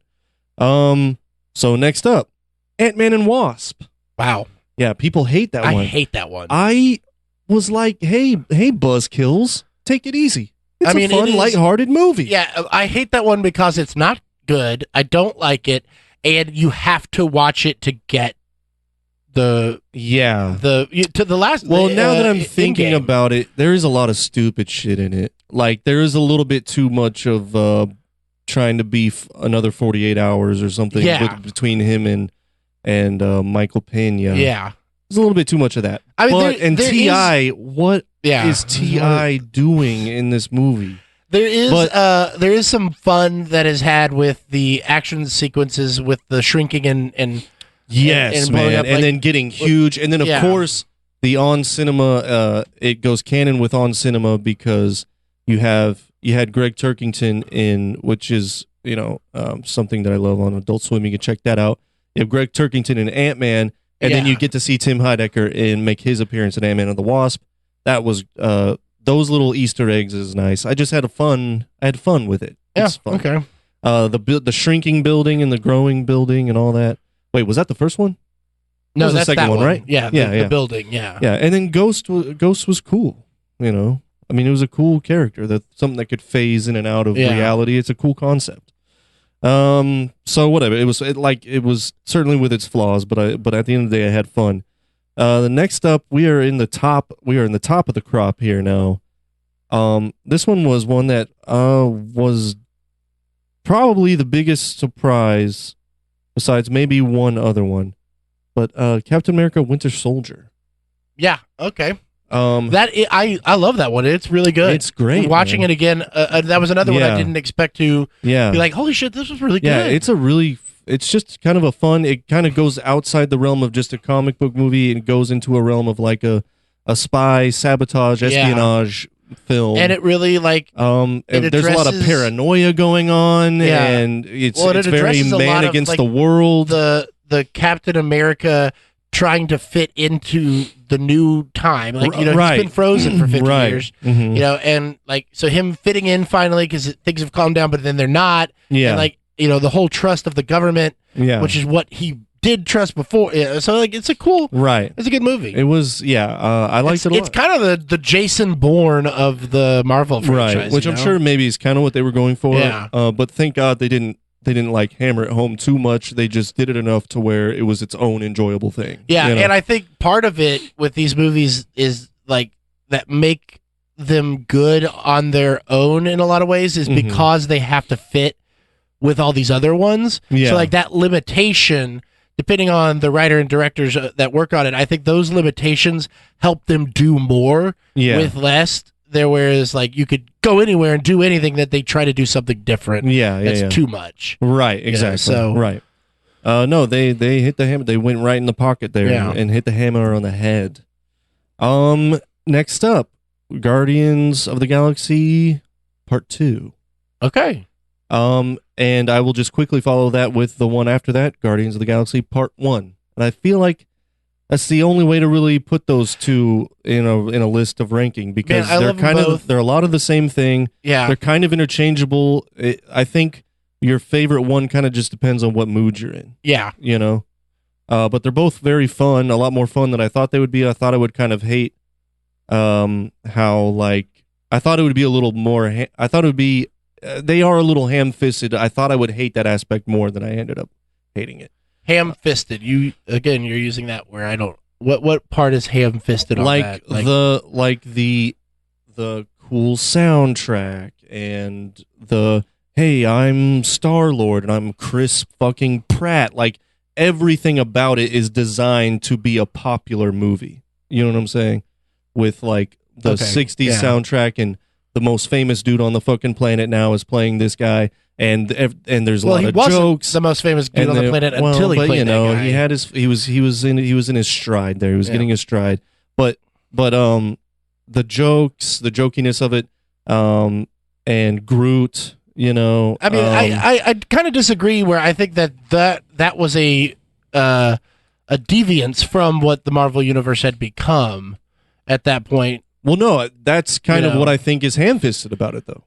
So next up, Ant-Man and Wasp. Wow. Yeah, people hate that I one. hate that one. I was like, hey, Buzzkills, take it easy. It's I mean, a fun, it is- lighthearted movie. Yeah, I hate that one because it's not good. I don't like it, and you have to watch it to get to the last. Well, now that I'm in-game. thinking about it, there is a lot of stupid shit in it. Like, there is a little bit too much of trying to beef another 48 hours or something between him and Michael Pena. Yeah. There's a little bit too much of that. I mean, and there T.I., what is Yeah. T.I. doing in this movie? There is some fun that is had with the action sequences with the shrinking and Yes, and blowing man. up, And like- then getting huge. And then, of Yeah. course, the on cinema, it goes canon with on cinema because you had Greg Turkington in, which is, something that I love on Adult Swim. You can check that out. You have Greg Turkington in Ant-Man, and then Yeah. you get to see Tim Heidecker make his appearance in Ant-Man and the Wasp. That was, those little Easter eggs is nice. I just had fun with it. Yeah, It's fun. okay. The shrinking building and the growing building and all that. Wait, was that the first one? No, was the that's second that one, right? Yeah, the building. Yeah. Yeah, and then Ghost was cool. I mean, it was a cool character, something that could phase in and out of reality. It's a cool concept. So whatever. It was certainly with its flaws, but at the end of the day, I had fun. The next up, we are in the top of the crop here now. This one was one that was probably the biggest surprise, besides maybe one other one, but Captain America: Winter Soldier. Yeah. Okay. I love that one. It's really good. It's great. Watching man. it again, that was another one I didn't expect to be like, holy shit, this was really good. Yeah, it's just kind of a fun. It kind of goes outside the realm of just a comic book movie and goes into a realm of like a spy, sabotage, espionage film. And it really there's a lot of paranoia going on, and it's very addresses a man lot of, against the world. The Captain America trying to fit into the new time, Right. he's been frozen for 50 Right. years, Mhm. and so him fitting in finally because things have calmed down, but then they're not. Yeah. And the whole trust of the government, Yeah. which is what he did trust before. Yeah, so it's a cool, Right. it's a good movie. It was, I liked it a lot. It's kind of the Jason Bourne of the Marvel franchise, Right, which I'm sure maybe is kind of what they were going for. Yeah. But thank God they didn't like hammer it home too much. They just did it enough to where it was its own enjoyable thing. Yeah, you know? and I think part of it with these movies is like that make them good on their own in a lot of ways is because they have to fit with all these other ones. Yeah. So like that limitation, depending on the writer and directors that work on it, I think those limitations help them do more with less. Whereas like you could go anywhere and do anything, that they try to do something different. That's too much. Right, exactly. so right. No, they hit the hammer. They went right in the pocket there Yeah. and hit the hammer on the head. Next up, Guardians of the Galaxy Part 2. Okay. And I will just quickly follow that with the one after that, Guardians of the Galaxy Part 1. And I feel like that's the only way to really put those two in a list of ranking, because I they're love them kind both. of they're a lot of the same thing. Yeah. They're kind of interchangeable. I think your favorite one kind of just depends on what mood you're in. Yeah. But they're both very fun, a lot more fun than I thought they would be. I thought I would kind of hate how like I thought it would be a little more I thought it would be they are a little ham-fisted. I thought I would hate that aspect more than I ended up hating it. Ham-fisted. You're using that where I don't. What part is ham-fisted on that? The cool soundtrack and the hey, I'm Star-Lord and I'm Chris fucking Pratt. Like everything about it is designed to be a popular movie. You know what I'm saying? With like the 60s soundtrack, and the most famous dude on the fucking planet now is playing this guy, and there's a lot of jokes. The most famous dude on the planet until he played that guy. He had he was in his stride there. He was getting his stride. But the jokes, the jokiness of it, and Groot, I mean, I kind of disagree. Where I think that was a deviance from what the Marvel Universe had become at that point. Well, no, that's kind of what I think is ham-fisted about it, though.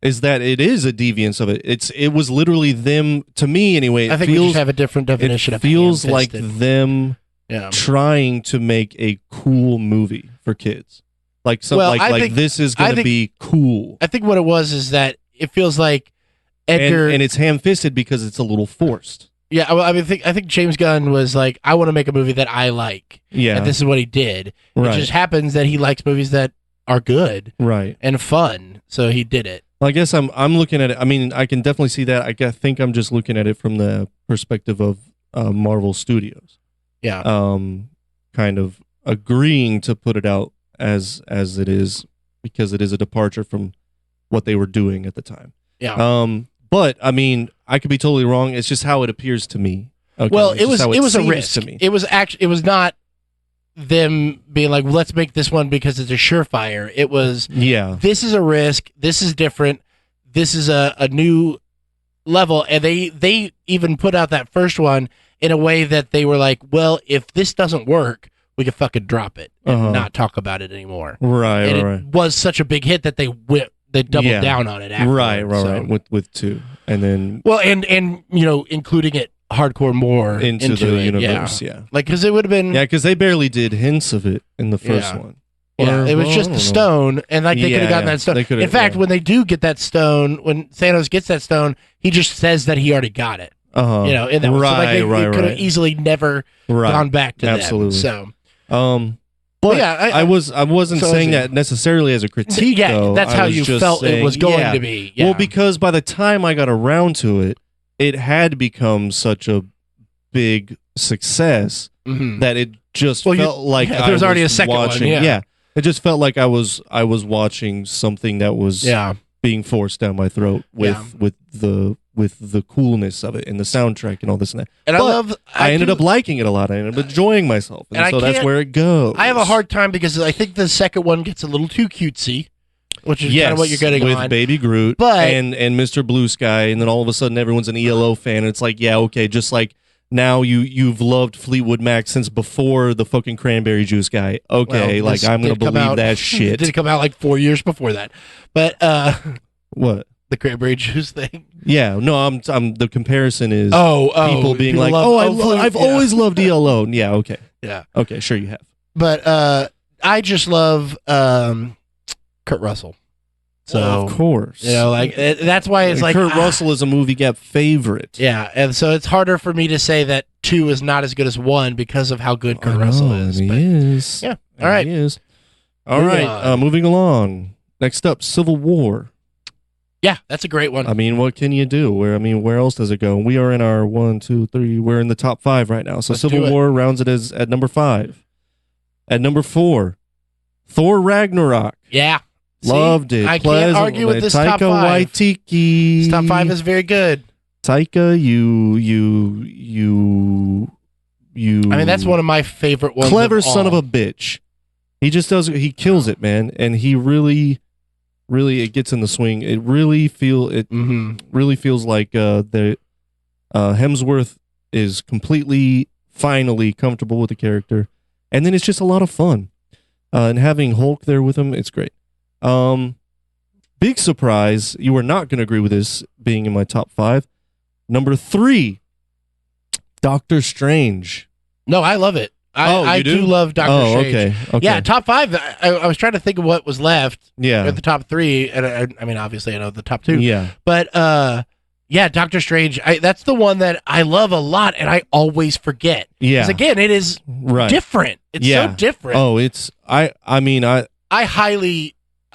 is that it is a deviance of it. It was literally them, to me anyway. I think we just have a different definition it of feels like ham-fisted. them Yeah. trying to make a cool movie for kids. Like I think- this is going to be cool. I think what it was is that it feels like Edgar And it's ham-fisted because it's a little forced. Yeah, well, I mean, I think James Gunn was like, I want to make a movie that I like. Yeah. And this is what he did. Right. It just happens that he likes movies that are good Right. and fun, so he did it. Well, I guess I'm looking at it. I mean, I can definitely see that. I think I'm just looking at it from the perspective of Marvel Studios. Yeah. Kind of agreeing to put it out as it is because it is a departure from what they were doing at the time. Yeah. But I mean, I could be totally wrong. It's just how it appears to me. Okay? Well, It's it just how was a seems risk. to me. It was not them being like, let's make this one because it's a surefire. It was, Yeah. this is a risk. This is different. This is a new level. And they even put out that first one in a way that they were like, well, if this doesn't work, we could fucking drop it and not talk about it anymore. Right. And Right. it was such a big hit that they doubled Yeah. down on it afterwards. Right. With two, and then Well, and including it hardcore more into the it, universe. Yeah. Yeah. Like, because it would have been. Yeah, because they barely did hints of it in the first Yeah. one. Yeah, Or- it was well, just I the don't know. stone, and like they could have gotten Yeah, that stone. they could've- In fact, yeah. when they do get that stone, when Thanos gets that stone, he just says that he already got it. Uh-huh. In that one. So, like, they could have right. easily never Right. gone back to Absolutely. them. So, But yeah, I wasn't so saying is he. that necessarily as a critique. yeah, though. that's I how was you just felt it saying, was going yeah. to be. Yeah. Well, because by the time I got around to it, it had become such a big success Mhm. that it just Well, felt like yeah, I there was already was a second one, watching. yeah. It just felt like I was watching something that was yeah. being forced down my throat with the coolness of it and the soundtrack and all this and that. And But I ended up liking it a lot. I ended up enjoying myself, and And I so that's can't- where it goes. I have a hard time because I think the second one gets a little too cutesy, which is Yes, kind of what you're getting with on. Baby Groot But- and Mr. Blue Sky, and then all of a sudden everyone's an ELO fan. And it's like, yeah, okay, just like now you've loved Fleetwood Mac since before the fucking cranberry juice guy. Okay, Well, like this I'm gonna did come believe out- that It shit. did come out like 4 years before that, but What? the cranberry juice thing. Yeah, no, I'm the comparison is Oh, people being like, love- I've yeah. always loved ELO. Yeah, okay, Yeah, okay, sure you have. but I just love Kurt Russell. So Well, of course, that's why it's like Kurt Russell is a movie gap favorite. Yeah, and so it's harder for me to say that 2 is not as good as 1 because of how good Kurt Russell is. He but- is. Yeah. And All right. He is. All Moving right. on. Moving along. Next up, Civil War. Yeah, that's a great one. I mean, what can you do? Where else does it go? We are in our 1, 2, 3. We're in the top 5 right now. So Let's Civil do it. War rounds it as at number 5. At number 4, Thor Ragnarok. Yeah. See, Loved it. I can't argue with this top 5. Waititi. This top 5 is very good. Taika, you. I mean, that's one of my favorite ones. Clever son of a bitch. He just does. He kills it, man, and he really it gets in the swing. It really feels like the Hemsworth is completely, finally comfortable with the character, and then it's just a lot of fun. And having Hulk there with him, it's great. Big surprise. You are not going to agree with this being in my top 5. Number 3, Doctor Strange. No, I love it. I you do do? love Doctor Strange. Okay. Yeah, top 5. I was trying to think of what was left Yeah. at the top 3, and I mean, obviously, I know the top 2. Yeah. But yeah, Doctor Strange. That's the one that I love a lot, and I always forget. Yeah. Because again, it is Right. different. It's so different. Oh, it's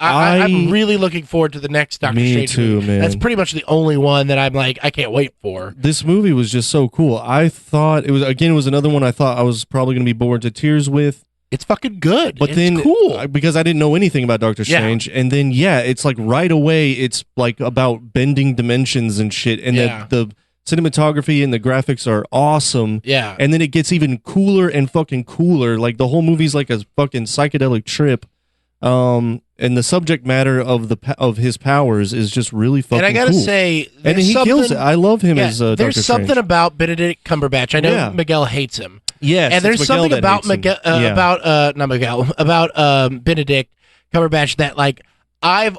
I'm really looking forward to the next Doctor Me Strange too, movie. man. That's pretty much the only one that I'm like, I can't wait for. this movie was just so cool. I thought it was another one I thought I was probably going to be bored to tears with. It's fucking good. But it's then cool. because I didn't know anything about Doctor Yeah. Strange, and then it's like right away it's like about bending dimensions and shit, and Yeah. the cinematography and the graphics are awesome. Yeah. And then it gets even cooler and fucking cooler. Like the whole movie's like a fucking psychedelic trip. And the subject matter of his powers is just really fucking And I gotta cool. say, And there's he kills it. something- I love him as there's Doctor something Strange. about Benedict Cumberbatch. I know Yeah. Miguel hates him. Yes, And there's it's Miguel something that about hates him. Miguel, Yeah. about not Miguel, about Benedict Cumberbatch that like I've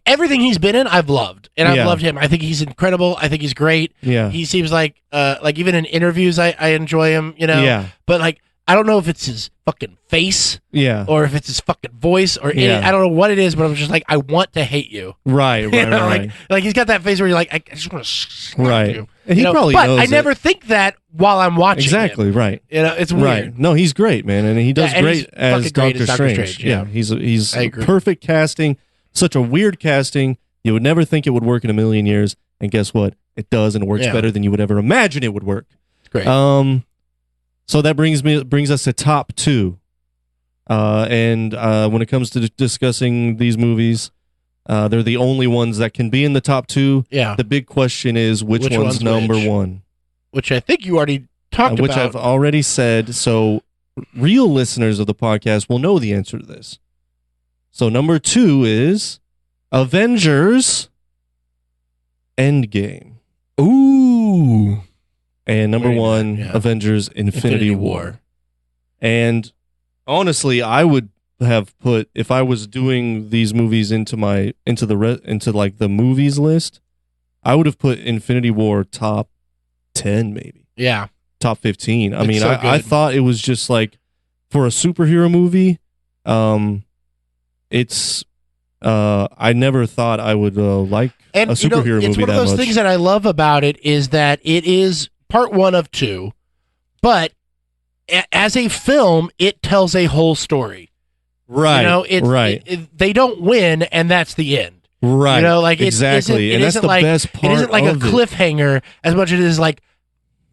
everything he's been in, I've loved, and I've Yeah. loved him. I think he's incredible. I think he's great. Yeah. He seems like even in interviews, I enjoy him. Yeah. But like, I don't know if it's his fucking face Yeah. or if it's his fucking voice or Yeah. I don't know what it is, but I'm just like, I want to hate you. Right. You Right. know, Right. like he's got that face where you're like, I just want to slap Right. you. And he probably but knows I never it. think that while I'm watching. Exactly. him. Right. It's weird. Right. No, he's great, man, and he does Yeah, and he's great as fucking great Doctor as Doctor Strange. Strange, yeah. He's I agree. perfect casting. Such a weird casting. You would never think it would work in a million years, and guess what? It does, and it works Yeah. better than you would ever imagine it would work. It's great. So that brings us to top two. And when it comes to discussing these movies, they're the only ones that can be in the top two. Yeah. The big question is which one's number which? one? Which I think you already talked Which about. I've already said. So real listeners of the podcast will know the answer to this. So number two is Avengers Endgame. Ooh. And number Very one, nice, yeah. Avengers Infinity War. And honestly, I would have put, if I was doing these movies into the movies list, I would have put Infinity War top 10 maybe. Yeah. Top 15. I It's mean, so I good. thought it was just like for a superhero movie, I never thought I would like And a superhero it's movie one of that those much. things that I love about it is that it is part one of two, but as a film, it tells a whole story. Right. You know, they don't win, and that's the end. Right. You know, like exactly. it and that's isn't the like best part. it isn't like a of it. cliffhanger as much as it is like.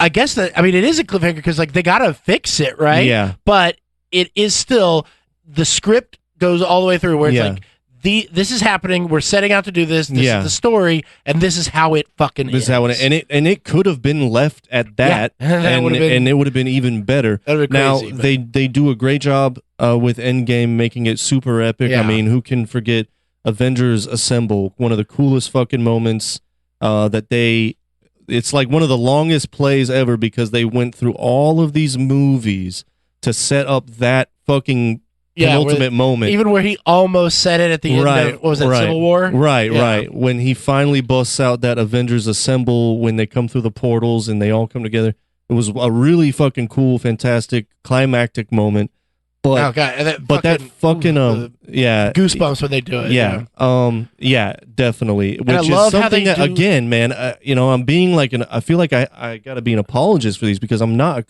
I guess that it is a cliffhanger because like they gotta fix it, right? Yeah. But it is still the script goes all the way through where it's Yeah. like this is happening. We're setting out to do this. This Yeah. is the story, and this is how it fucking This is. is how it could have been left at that, Yeah. That and, would've been- and it would have been even better. That would've been Now crazy, but- they do a great job with Endgame making it super epic. Yeah. I mean, who can forget Avengers Assemble? One of the coolest fucking moments that they. It's like one of the longest plays ever because they went through all of these movies to set up that fucking penultimate moment. Even where he almost said it at the end of, what was that, Civil War? Right, Yeah. right. When he finally busts out that Avengers Assemble when they come through the portals and they all come together. It was a really fucking cool, fantastic, climactic moment. But Oh, God. And that fucking yeah. goosebumps when they do it. Yeah. Yeah, definitely. Which I is love how something they that, do- again, man, I'm being like I feel like I got to be an apologist for these because I'm not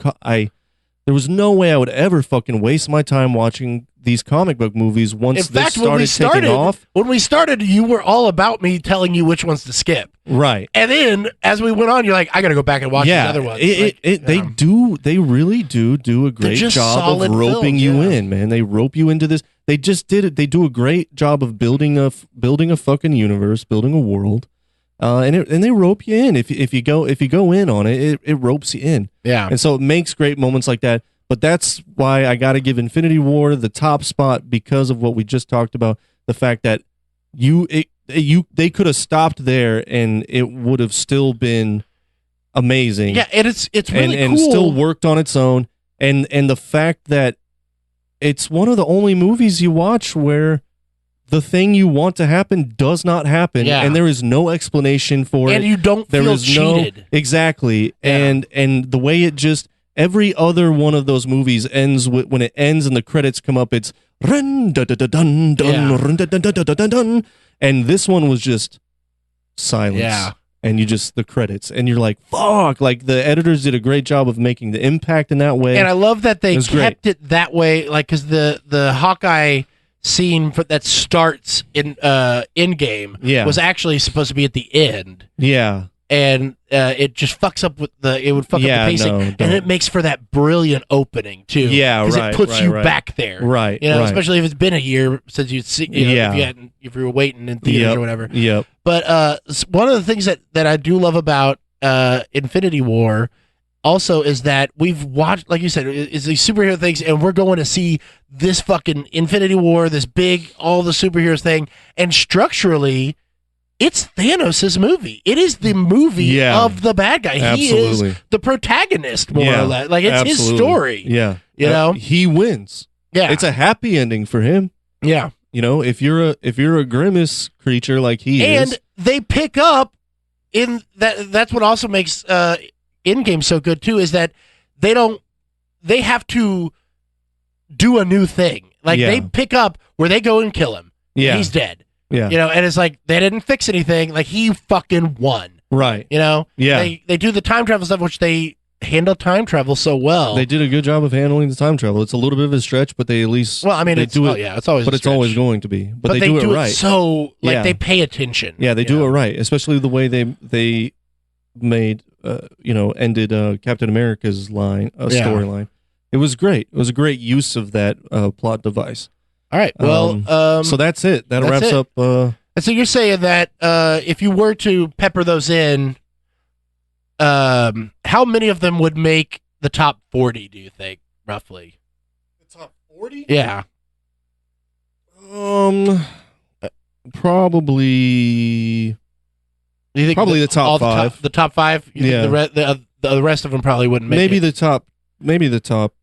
there was no way I would ever fucking waste my time watching these comic book movies once In fact, they started taking off. when we started, you were all about me telling you which ones to skip. Right. And then as we went on, you're like, I got to go back and watch these other ones. They really do a great just job of solid roping films, you yeah. in, man. They rope you into this. They just did it. They do a great job of building a fucking universe, building a world, and they rope you in. If you go in on it, it ropes you in. Yeah. And so it makes great moments like that. But that's why I got to give Infinity War the top spot because of what we just talked about. The fact that they could have stopped there and it would have still been amazing. Yeah, and it's really and cool. still worked on its own. And the fact that it's one of the only movies you watch where the thing you want to happen does not happen, Yeah. and there is no explanation for it. And you don't There feel is cheated. exactly, Yeah. and the way it just every other one of those movies ends with when it ends and the credits come up, it's run dun dun dun dun Yeah. run dun dun dun dun dun dun, and this one was just silence. Yeah. And you just the credits, and you're like, "Fuck!" Like the editors did a great job of making the impact in that way. And I love that they It was kept it that way, like because the Hawkeye scene that starts in Endgame Yeah. was actually supposed to be at the end, yeah, and it just fucks up with it would fuck Yeah, up the pacing, no, and don't. it makes for that brilliant opening too. Yeah, because right, it puts right, you right. back there, Right, You know, right. especially if it's been a year since you'd see, Yeah. if you were waiting in theaters Yep, or whatever. Yep. But one of the things that I do love about Infinity War also is that we've watched, like you said, is these superhero things, and we're going to see this fucking Infinity War, this big, all the superheroes thing, and structurally, it's Thanos' movie. It is the movie Yeah. of the bad guy. He Absolutely. is the protagonist, more Yeah, or less. Like, it's his absolutely. story. Yeah. You know? He wins. Yeah. It's a happy ending for him. Yeah. if you're a grimace creature like he is, and they pick up in that. That's what also makes Endgame so good too. Is that they have to do a new thing. Like they pick up where they go and kill him. Yeah. And he's dead. Yeah. And it's like they didn't fix anything. Like he fucking won. Right. Yeah. They do the time travel stuff, which they handle time travel so well. They did a good job of handling the time travel. It's a little bit of a stretch, but they at least it's always, but it's always going to be. But they do it right. So they pay attention. Yeah, they do it right, especially the way they made ended Captain America's storyline. It was great. It was a great use of that plot device. All right. Well, so that's it. That wraps up. And so you're saying that if you were to pepper those in, how many of them would make the top 40, do you think, roughly? The top 40? Yeah. Probably. Do you think the top 5. The top 5? You think the rest of them probably wouldn't make maybe it? Maybe the top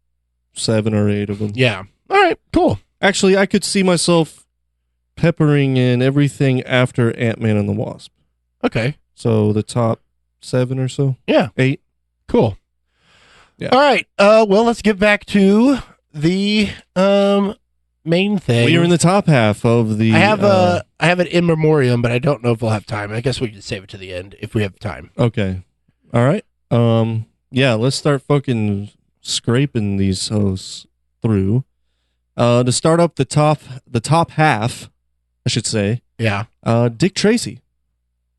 7 or 8 of them. Yeah. All right, cool. Actually, I could see myself peppering in everything after Ant-Man and the Wasp. Okay. So the top 7 or so? Yeah. 8. Cool. Yeah. All right. Well, let's get back to the main thing. We are in the top half of the... I have an in memoriam, but I don't know if we'll have time. I guess we can save it to the end if we have time. Okay. All right. Yeah, let's start fucking scraping these hosts through. To start up the top half, I should say. Yeah. Dick Tracy.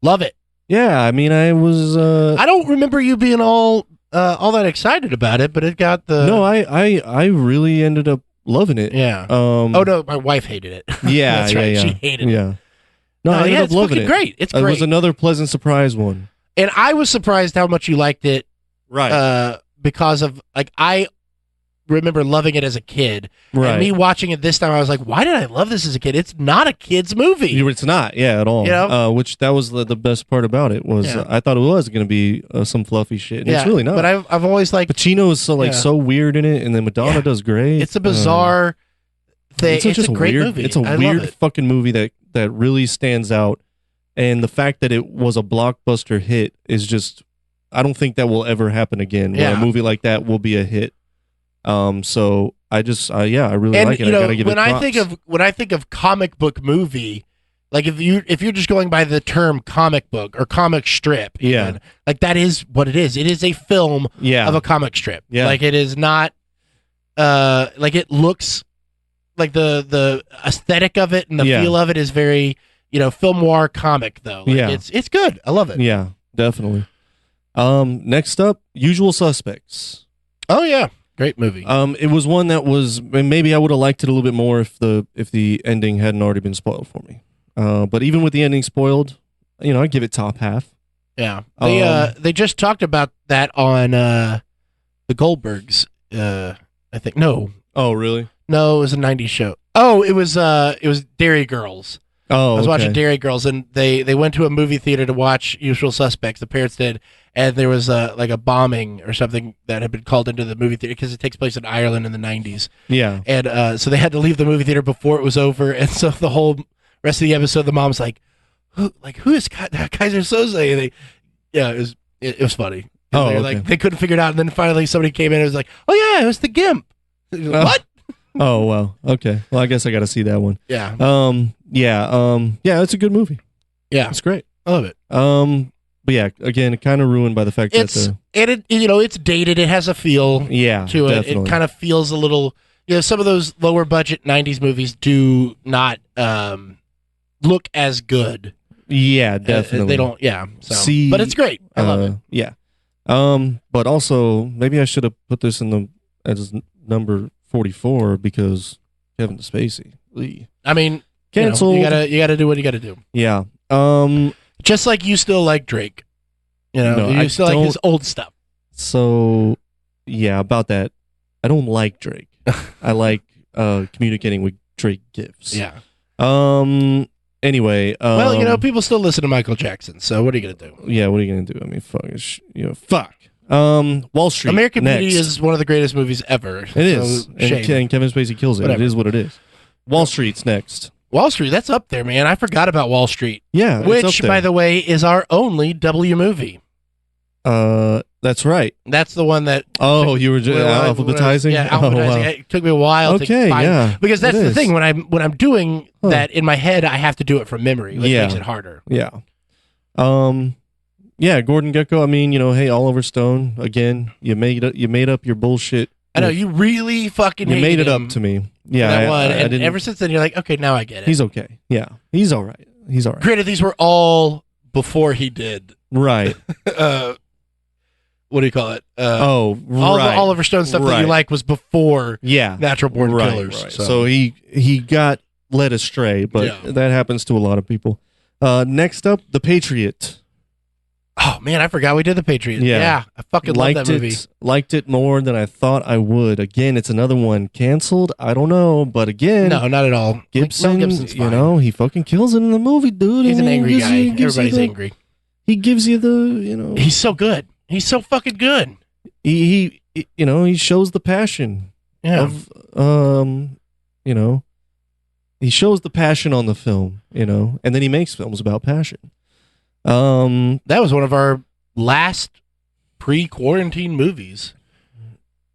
Love it. Yeah, I mean, I was. I don't remember you being all that excited about it, but it got the. No, I really ended up loving it. Yeah. Oh no, my wife hated it. Yeah, that's right. Yeah. She hated it. Yeah. No, I ended up loving it. Great. It's great. It was another pleasant surprise one. And I was surprised how much you liked it. Right. Because of I remember loving it as a kid. Right. And me watching it this time, I was like, why did I love this as a kid? It's not a kid's movie. It's not, at all. Which that was the best part about it was I thought it was going to be some fluffy shit. And it's really not. But I've always liked Pacino is so weird in it, and then Madonna does great. It's a bizarre thing. It's a great weird movie. It's a weird fucking movie that really stands out, and the fact that it was a blockbuster hit is just. I don't think that will ever happen again. Where a movie like that will be a hit. So I just, I really like it. I gotta give it props. When I think of comic book movie, like if you're just going by the term comic book or comic strip, even, like that is what it is. It is a film of a comic strip. Yeah. Like it is not, like it looks like the aesthetic of it and the feel of it is very, film noir comic though. Like it's good. I love it. Yeah, definitely. Next up, Usual Suspects. Oh yeah. Great movie. It was one that was maybe I would have liked it a little bit more if the ending hadn't already been spoiled for me. But even with the ending spoiled, I give it top half. Yeah. They just talked about that on the Goldbergs. I think no. Oh really? No, it was a '90s show. Oh, it was Dairy Girls. Oh, I was watching Dairy Girls, and they went to a movie theater to watch Usual Suspects. The parents did, and there was a bombing or something that had been called into the movie theater because it takes place in Ireland in the 90s. Yeah. And so they had to leave the movie theater before it was over, and so the whole rest of the episode, the mom's like, who is Kaiser Soze? And it was funny. Oh, they couldn't figure it out, and then finally somebody came in and was like, oh yeah, it was the Gimp. What? Oh well, okay. Well, I guess I got to see that one. Yeah. Yeah, it's a good movie. Yeah, it's great. I love it. But yeah, again, kind of ruined by the fact that it's dated. It has a feel. To it. Definitely. It kind of feels a little. Some of those lower budget '90s movies do not look as good. Yeah, definitely. They don't. Yeah. So, but it's great. I love it. Yeah. But also maybe I should have put this as number 44 because Kevin Spacey. I mean, canceled. You gotta do what you gotta do. Yeah. Just like you still like Drake. You still like his old stuff. So, yeah, about that. I don't like Drake. I like communicating with Drake gifts. Yeah. Anyway. Well, people still listen to Michael Jackson. So what are you gonna do? Yeah. What are you gonna do? I mean, fuck. Wall Street. American next. Beauty is one of the greatest movies ever. It is. And Kevin Spacey kills it. Whatever. It is what it is. Wall Street's next. Wall Street, that's up there, man. I forgot about Wall Street. Yeah, it's Which, up there. by the way, is our only W movie. That's right. That's the one that... Oh, you were just alphabetizing? Yeah, Oh, alphabetizing. wow. It took me a while to Okay, find... yeah, Because that's it the is. thing. When I'm doing Huh. that in my head, I have to do it from memory, which Yeah. makes it harder. Yeah. Yeah, Gordon Gekko, I mean, hey, Oliver Stone, again, you made up your bullshit. I know, you really fucking You hated made it him up to me. for Yeah, that one, I and didn't. ever since then, you're like, okay, now I get it. He's okay. Yeah, he's all right. He's all right. Granted, these were all before he did... Right. what do you call it? Oh, all right. the Oliver Stone stuff that you Right. like was before Yeah. Natural Born Right, Killers. right. So, So he got led astray, but Yeah. that happens to a lot of people. Next up, The Patriot. oh man, I forgot we did The Patriot. Yeah. Yeah, I fucking love that movie. Liked it more than I thought I would. Again, it's another one canceled. I don't know, but again, No, not at all. Gibson, Mel Gibson's fine. he fucking kills it in the movie, dude. He's I an mean, angry gives guy. you- gives you Everybody's the- angry. He gives you the, He's so good. He's so fucking good. he he shows the passion Yeah. of he shows the passion on the film, and then he makes films about passion. That was one of our last pre-quarantine movies.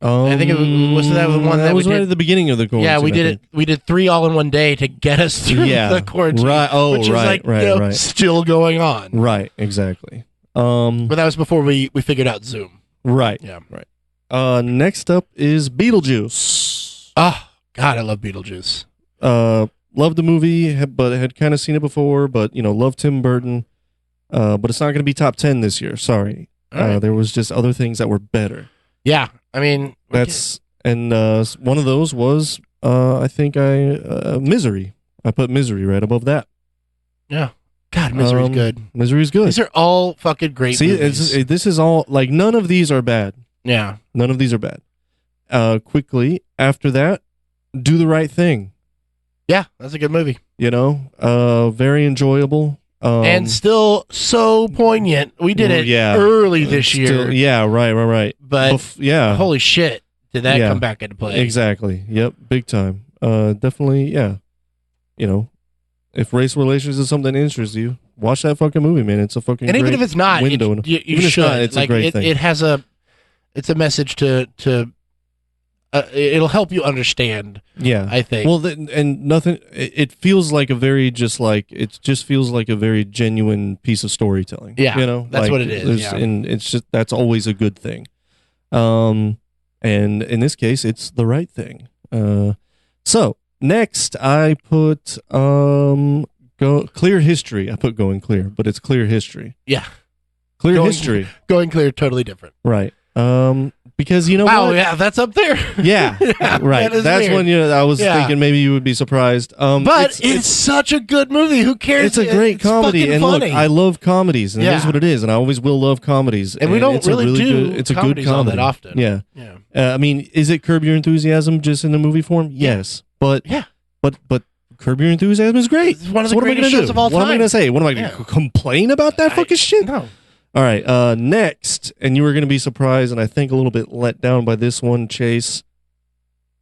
I think it was that the one that we was right did- at the beginning of the quarantine. Yeah, we I did think. it. We did 3 all in one day to get us through Yeah, the quarantine. right. Oh, which is right, like, right, right. still going on. Right, exactly. But that was before we figured out Zoom. Right. Yeah. Right. Next up is Beetlejuice. Oh, God, I love Beetlejuice. Loved the movie, but had kind of seen it before. But loved Tim Burton. But it's not going to be top 10 this year. Sorry. All right. There was just other things that were better. Yeah, I mean... And one of those was I think Misery. I put Misery right above that. Yeah. God, Misery's good. Misery's good. These are all fucking great See, movies. this is all like none of these are bad. Yeah. None of these are bad. Quickly after that, Do the Right Thing. Yeah, that's a good movie. Very enjoyable. And still so poignant. We did it early this year. Still, yeah, right. But yeah, holy shit, did that Yeah. come back into play? exactly. Yep, big time. Definitely, yeah. If race relations is something that interests you, watch that fucking movie, man. It's a fucking And even great if it's not, window. you Even if it's should. not, it's a like, great thing. It has it's a message to it'll help you understand. Yeah, I think. Well, and nothing. It feels like a very it just feels like a very genuine piece of storytelling. Yeah, that's like, what it is, there's- yeah. And it's just that's always a good thing. And in this case, it's the right thing. So next, I put Clear History. I put Going Clear, but it's Clear History. Yeah. Clear Going- History. Going Clear, totally different. Right. Because you know Wow, what? yeah, that's up there. Yeah, right. that is That's weird. when I was Yeah. thinking maybe you would be surprised. But it's such a good movie. Who cares? It's a great comedy, fucking and funny. look, I love comedies, and it is Yeah. what it is, and I always will love comedies. And we don't it's a really do good, it's a good comedies all comedy. that often. Yeah. Yeah. I mean, is it Curb Your Enthusiasm just in the movie form? Yes, but Yeah. but Curb Your Enthusiasm is great. It's one of the So what am I greatest gonna shows do? of all What am I time. going to say? What am I going to complain about that fucking shit? No. All right, next, and you were going to be surprised, and I think a little bit let down by this one, Chase.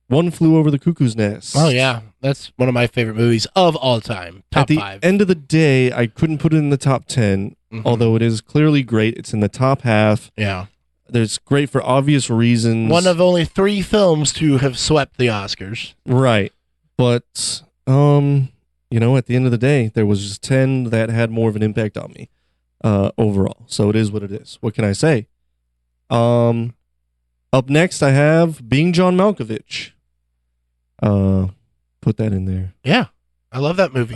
One Flew Over the Cuckoo's Nest. Oh yeah, that's one of my favorite movies of all time. Top At the 5. end of the day, I couldn't put it in the top 10, although it is clearly great. It's in the top half. Yeah. There's great for obvious reasons. One of only 3 films to have swept the Oscars. Right. But, at the end of the day, there was just 10 that had more of an impact on me overall. So it is what it is. What can I say? Up next, I have Being John Malkovich. Put that in there. Yeah. I love that movie.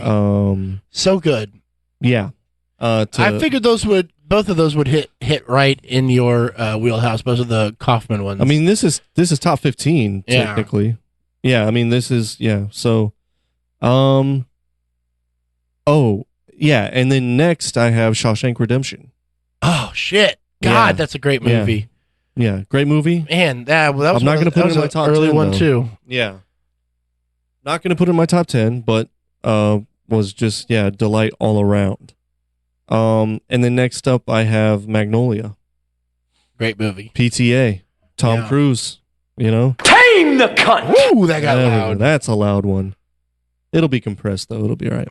So good. Yeah. I figured both of those would hit right in your wheelhouse. Both of the Kaufman ones. I mean, this is top 15 Yeah. technically. Yeah, I mean, this is So, oh yeah, and then next I have Shawshank Redemption. oh shit, God, Yeah. that's a great Yeah. movie. Yeah, great movie. Man, that was. I'm not going to put it in my top early 10, one though. too. Yeah, not gonna put it in my top 10, but was just delight all around. And then next up I have Magnolia. Great movie. PTA. Tom Yeah. Cruise. You know. Tame the cunt! Ooh, that got There we go. loud. That's a loud one. It'll be compressed though. It'll be all right.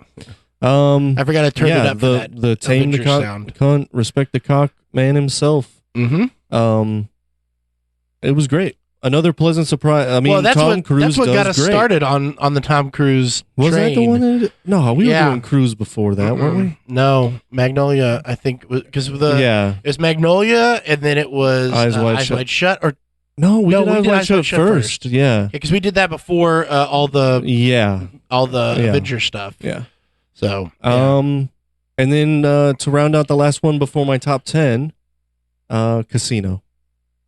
I forgot I turned it up for that the tame the Avengers cock, sound. cunt, respect the cock man himself. Mm-hmm. It was great. Another pleasant surprise. I mean, Well, Tom Cruise that's what does got us great. started on the Tom Cruise Was train. that the one? No, we Yeah. were doing Cruise before that, weren't we? No, Magnolia. I think because it was Magnolia, and then it was Eyes Wide Shut. Or No, we did did Eyes Wide Shut first. Yeah. because we did that before all the Yeah. Avengers stuff. Yeah. So yeah. And then to round out the last one before my top 10, Casino.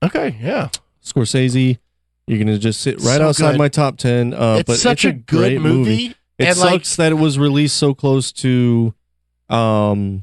Okay, yeah. Scorsese. You're gonna just sit right So outside good. my top 10. It's But such it's a good great movie. It and sucks that it was released so close to, Goodfellas,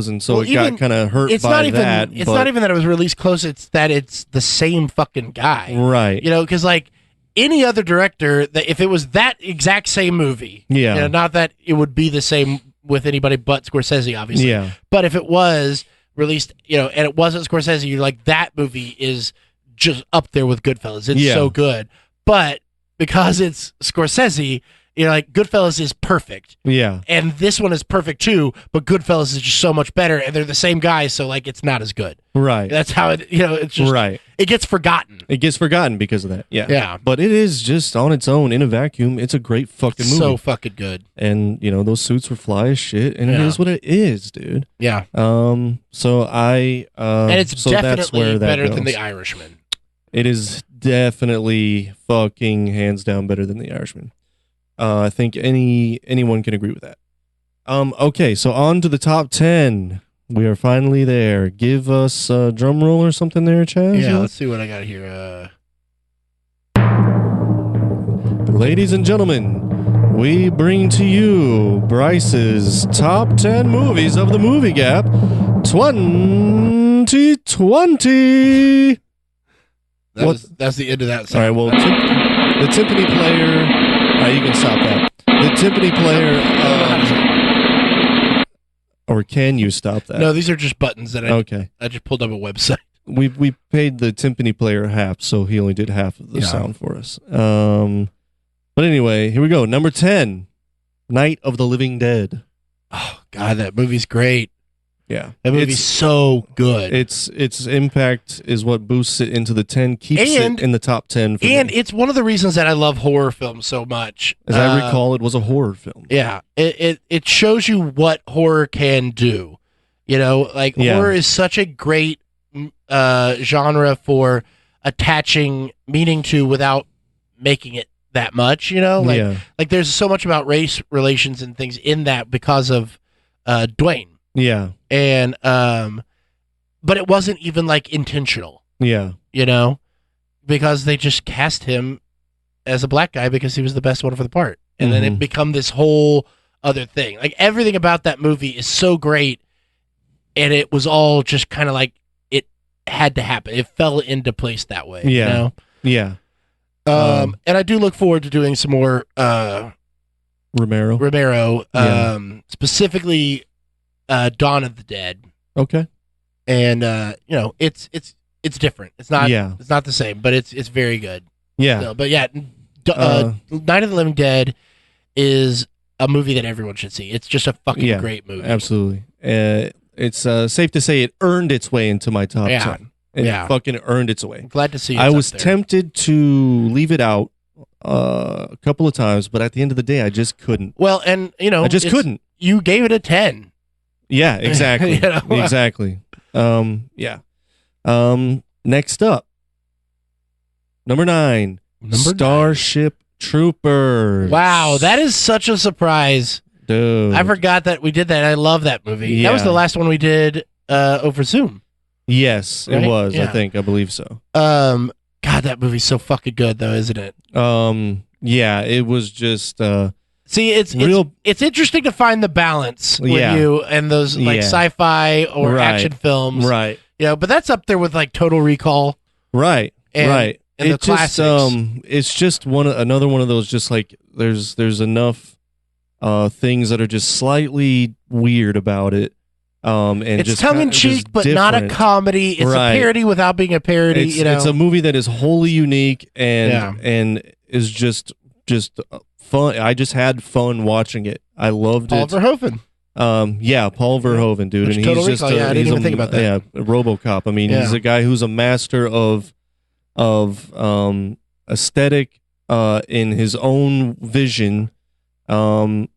and so Well, it got even- kind of hurt it's by not even that. it's but- not even that it was released close. It's that it's the same fucking guy. right. Because like any other director, that if it was that exact same movie, Yeah. not that it would be the same with anybody but Scorsese, obviously. Yeah. But if it was released, and it wasn't Scorsese, you're like, that movie is just up there with Goodfellas. It's Yeah. so good. But because it's Scorsese, like Goodfellas is perfect. Yeah. And this one is perfect too, but Goodfellas is just so much better, and they're the same guy, so like it's not as good. Right. That's how it. It's just Right. It gets forgotten. It gets forgotten because of that. Yeah. Yeah. But it is just on its own in a vacuum. It's a great fucking movie. So fucking good. And those suits were fly as shit, and it Yeah. is what it is, dude. Yeah. So I And it's so that's definitely where that better than goes. The Irishman. It is definitely fucking hands down better than The Irishman. I think anyone can agree with that. Okay, so on to the top 10. We are finally there. Give us a drum roll or something there, Chaz. Yeah, let's see what I got here. Ladies and gentlemen, we bring to you Bryce's top 10 movies of the Movie Gap 2020. That's the end of that All song. right, well, the timpani player. You can stop that. The timpani player. Or can you stop that? No, these are just buttons that I just pulled up a website. We paid the timpani player half, so he only did half of the sound for us. But anyway, here we go. Number 10, Night of the Living Dead. Oh God, that movie's great. Yeah, That movie's so good. Its impact is what boosts it into the 10, keeps it in the top 10. For And me. it's one of the reasons that I love horror films so much. As I recall, it was a horror film. Yeah, it shows you what horror can do. Horror is such a great genre for attaching meaning to without making it that much. Like there's so much about race relations and things in that because of Dwayne. Yeah. And but it wasn't even like intentional. Yeah. Because they just cast him as a black guy because he was the best one for the part. And then it become this whole other thing. Like everything about that movie is so great, and it was all just kind of like it had to happen. It fell into place that way. Yeah. Yeah. And I do look forward to doing some more Romero. Specifically Dawn of the Dead. Okay. And it's different. It's not Yeah. it's not the same, but it's very good. Yeah. So, but yeah, Night of the Living Dead is a movie that everyone should see. It's just a fucking great movie. Absolutely. It's safe to say it earned its way into my top 10. It fucking earned its way. I'm glad to see it. I was tempted to leave it out a couple of times, but at the end of the day, I just couldn't. Well, and I just couldn't. You gave it a 10. Yeah, exactly. Exactly. Yeah. Next up, number 9, Starship Troopers. Wow, that is such a surprise. Dude. I forgot that we did that. I love that movie. Yeah. That was the last one we did over Zoom. Yes, Right? it was. Yeah. I believe so. God, that movie's so fucking good, though, isn't it? Yeah, it was just See, it's interesting to find the balance with you and those like sci-fi or action films, right? But that's up there with like Total Recall, right? And the classics. It's just another one of those. Just like there's enough things that are just slightly weird about it. And it's just tongue in cheek, but not a comedy. It's a parody without being a parody. It's a movie that is wholly unique and is just just fun. I just had fun watching it. I loved Paul it. Verhoeven. Paul Verhoeven, dude, Which and Total he's just Recall, I didn't even think about that. Yeah, RoboCop. I mean, Yeah. he's a guy who's a master of aesthetic in his own vision. And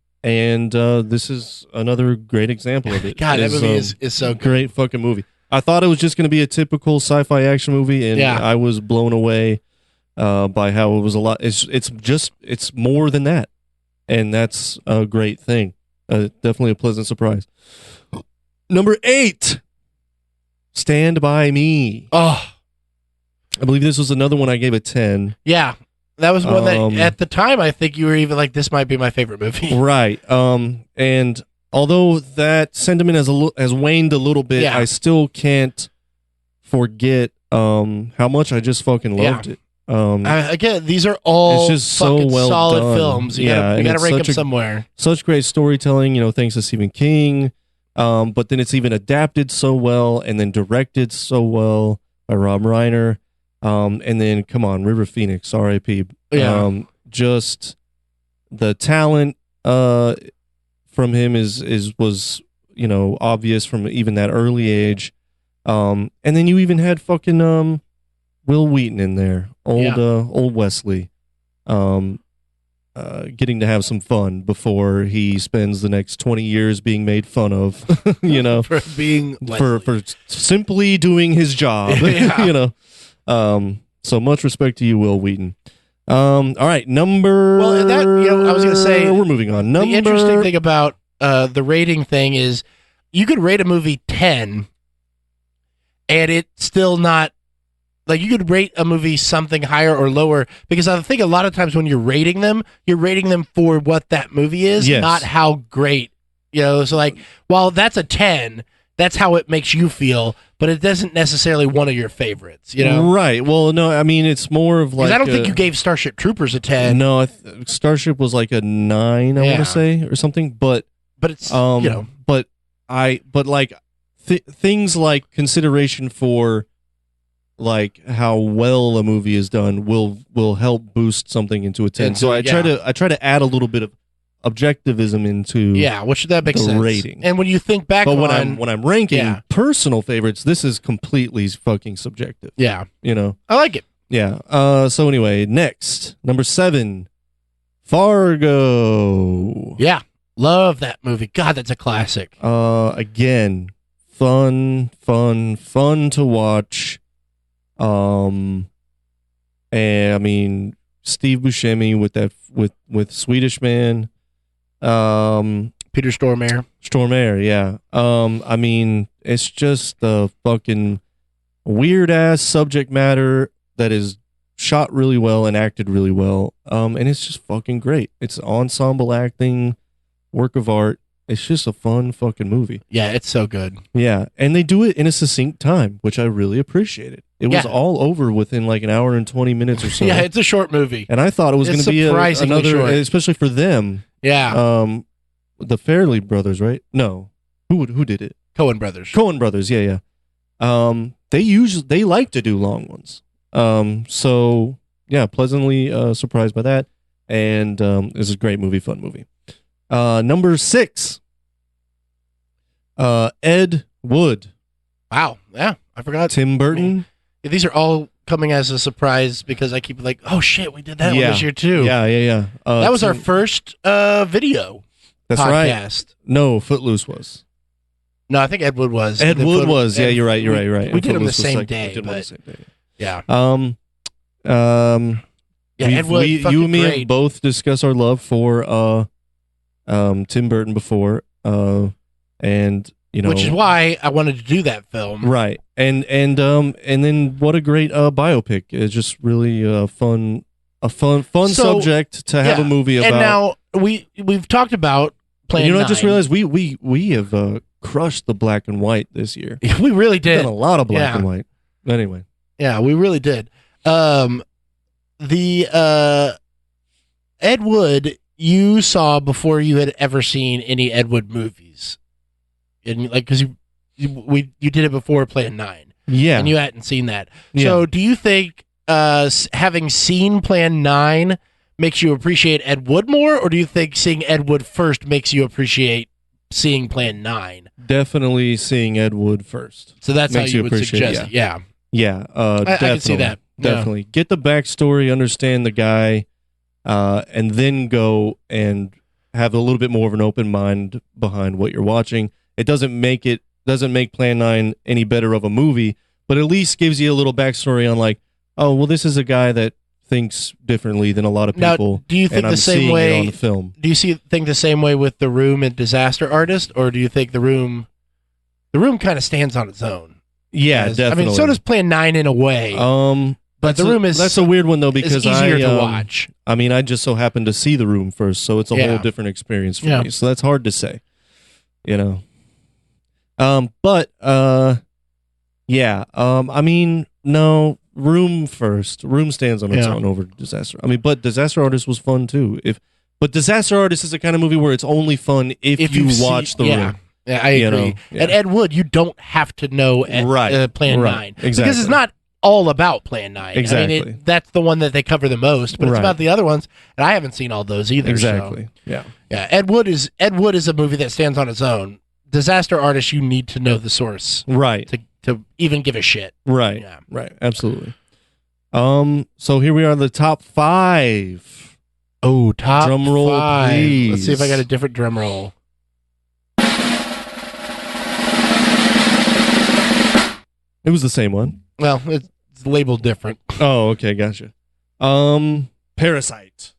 this is another great example of it. God, that movie is so good. Great fucking movie. I thought it was just going to be a typical sci-fi action movie, and Yeah. I was blown away by how it was a lot. It's more than that, and that's a great thing. Definitely a pleasant surprise. Number 8, Stand By Me. Oh, I believe this was another one I gave a 10. yeah. That was one that, at the time, I think you were even like, this might be my favorite movie. Right. And although that sentiment has waned a little bit, Yeah. I still can't forget how much I just fucking loved it. Again, these are all it's just so fucking well solid done. films. You and gotta it's rank them such a- somewhere. Such great storytelling, thanks to Stephen King. But then it's even adapted so well and then directed so well by Rob Reiner. And then, come on, River Phoenix, R.I.P. Yeah. Just the talent from him was obvious from even that early age. And then you even had fucking Will Wheaton in there, old Wesley, getting to have some fun before he spends the next 20 years being made fun of, For being for simply doing his job, Yeah. So much respect to you, Will Wheaton. All right, number. Well, that I was gonna say we're moving on. Number. The interesting thing about the rating thing is you could rate a movie 10 and it's still not like you could rate a movie something higher or lower, because I think a lot of times when you're rating them for what that movie is, Yes. not how great, so like, while that's a 10, that's how it makes you feel, but it doesn't necessarily one of your favorites, Right. Well, no, I mean it's more of like. Because I don't think you gave Starship Troopers a 10. No, Starship was like a 9, I want Yeah. to say, or something. But But it's, but like things like consideration for like how well a movie is done will help boost something into a 10. So I try to add a little bit of objectivism into which that makes the sense. rating. And when you think back But on, when I'm ranking Yeah. personal favorites, this is completely fucking subjective. yeah, You know? I like it. Yeah. So anyway, next, number 7, Fargo. Yeah, love that movie. God, that's a classic. Again, fun to watch. And I mean, Steve Buscemi with Swedish Man. Peter Stormare. Yeah. I mean, it's just a fucking weird ass subject matter that is shot really well and acted really well. And it's just fucking great. It's ensemble acting, work of art. It's just a fun fucking movie. Yeah, it's so good. Yeah, and they do it in a succinct time, which I really appreciated. It was Yeah. all over within like an hour and 20 minutes or so. Yeah, it's a short movie. And I thought it was going It's to be surprisingly another, short. especially for them. Yeah, The Fairley brothers, right? No, who did it? Coen Brothers. Coen brothers. Yeah. They like to do long ones. So yeah, pleasantly surprised by that. And it's a great movie, fun movie. Number 6, Ed Wood. Wow. Yeah, I forgot. Tim Burton. These are all coming as a surprise because I keep like, oh shit, we did that one this year too. Yeah. That was our Tim- first video That's right. podcast. No, Footloose was. No, I think Ed Wood was. Ed The Wood Foot- was. Yeah, you're right. We And did them the Footloose was same second. day, We did them on the but same day. yeah. Yeah, We've- Ed Wood, you fucking and me great. have both discussed our love for Tim Burton before, and you know, Which is why I wanted to do that film. right, and then what a great biopic! It's just really fun So, subject to have yeah. a movie about. And now we've talked about Plan And, 9. I just realized we have crushed the black and white this year. we really We've done did. a lot of black Yeah. and white. Anyway, Yeah, we really did. The Ed Wood you saw before you had ever seen any Ed Wood movies, and like because you did it before Plan 9, yeah, and you hadn't seen that. Yeah. So do you think having seen Plan 9 makes you appreciate Ed Wood more, or do you think seeing Ed Wood first makes you appreciate seeing Plan 9? Definitely seeing Ed Wood first. So that's Makes how you you would appreciate it, suggest it. Yeah. Yeah, I definitely. can see that. Yeah. Definitely. Get the backstory, understand the guy, and then go and have a little bit more of an open mind behind what you're watching. It doesn't make Plan 9 any better of a movie, but at least gives you a little backstory on like, oh, well, this is a guy that thinks differently than a lot of people. Now, do you think and the I'm same seeing way it on the film? Do you think the same way with The Room and Disaster Artist, or do you think The Room kind of stands on its own? Yeah, definitely. I mean, so does Plan 9 in a way. But The Room is that's a weird one though because easier to watch. I mean, I just so happened to see The Room first, so it's a whole different experience for me. So that's hard to say, you know. I mean, no, Room first. Room stands on its own over Disaster. I mean, but Disaster Artist was fun too. But Disaster Artist is the kind of movie where it's only fun if you watch The Room. Yeah, I agree. And Ed Wood, you don't have to know Plan 9. Exactly. Because it's not all about Plan 9. Exactly. I mean, that's the one that they cover the most, but it's about the other ones, and I haven't seen all those either. Exactly. So. Yeah. Ed Wood is a movie that stands on its own. Disaster Artist, you need to know the source. Right. To even give a shit. Right. Yeah. Right. Absolutely. So here we are, the top 5. Oh, top drum roll, 5. please. Let's see if I got a different drum roll. It was the same one. Well, it's labeled different. Oh, okay, gotcha. Parasite.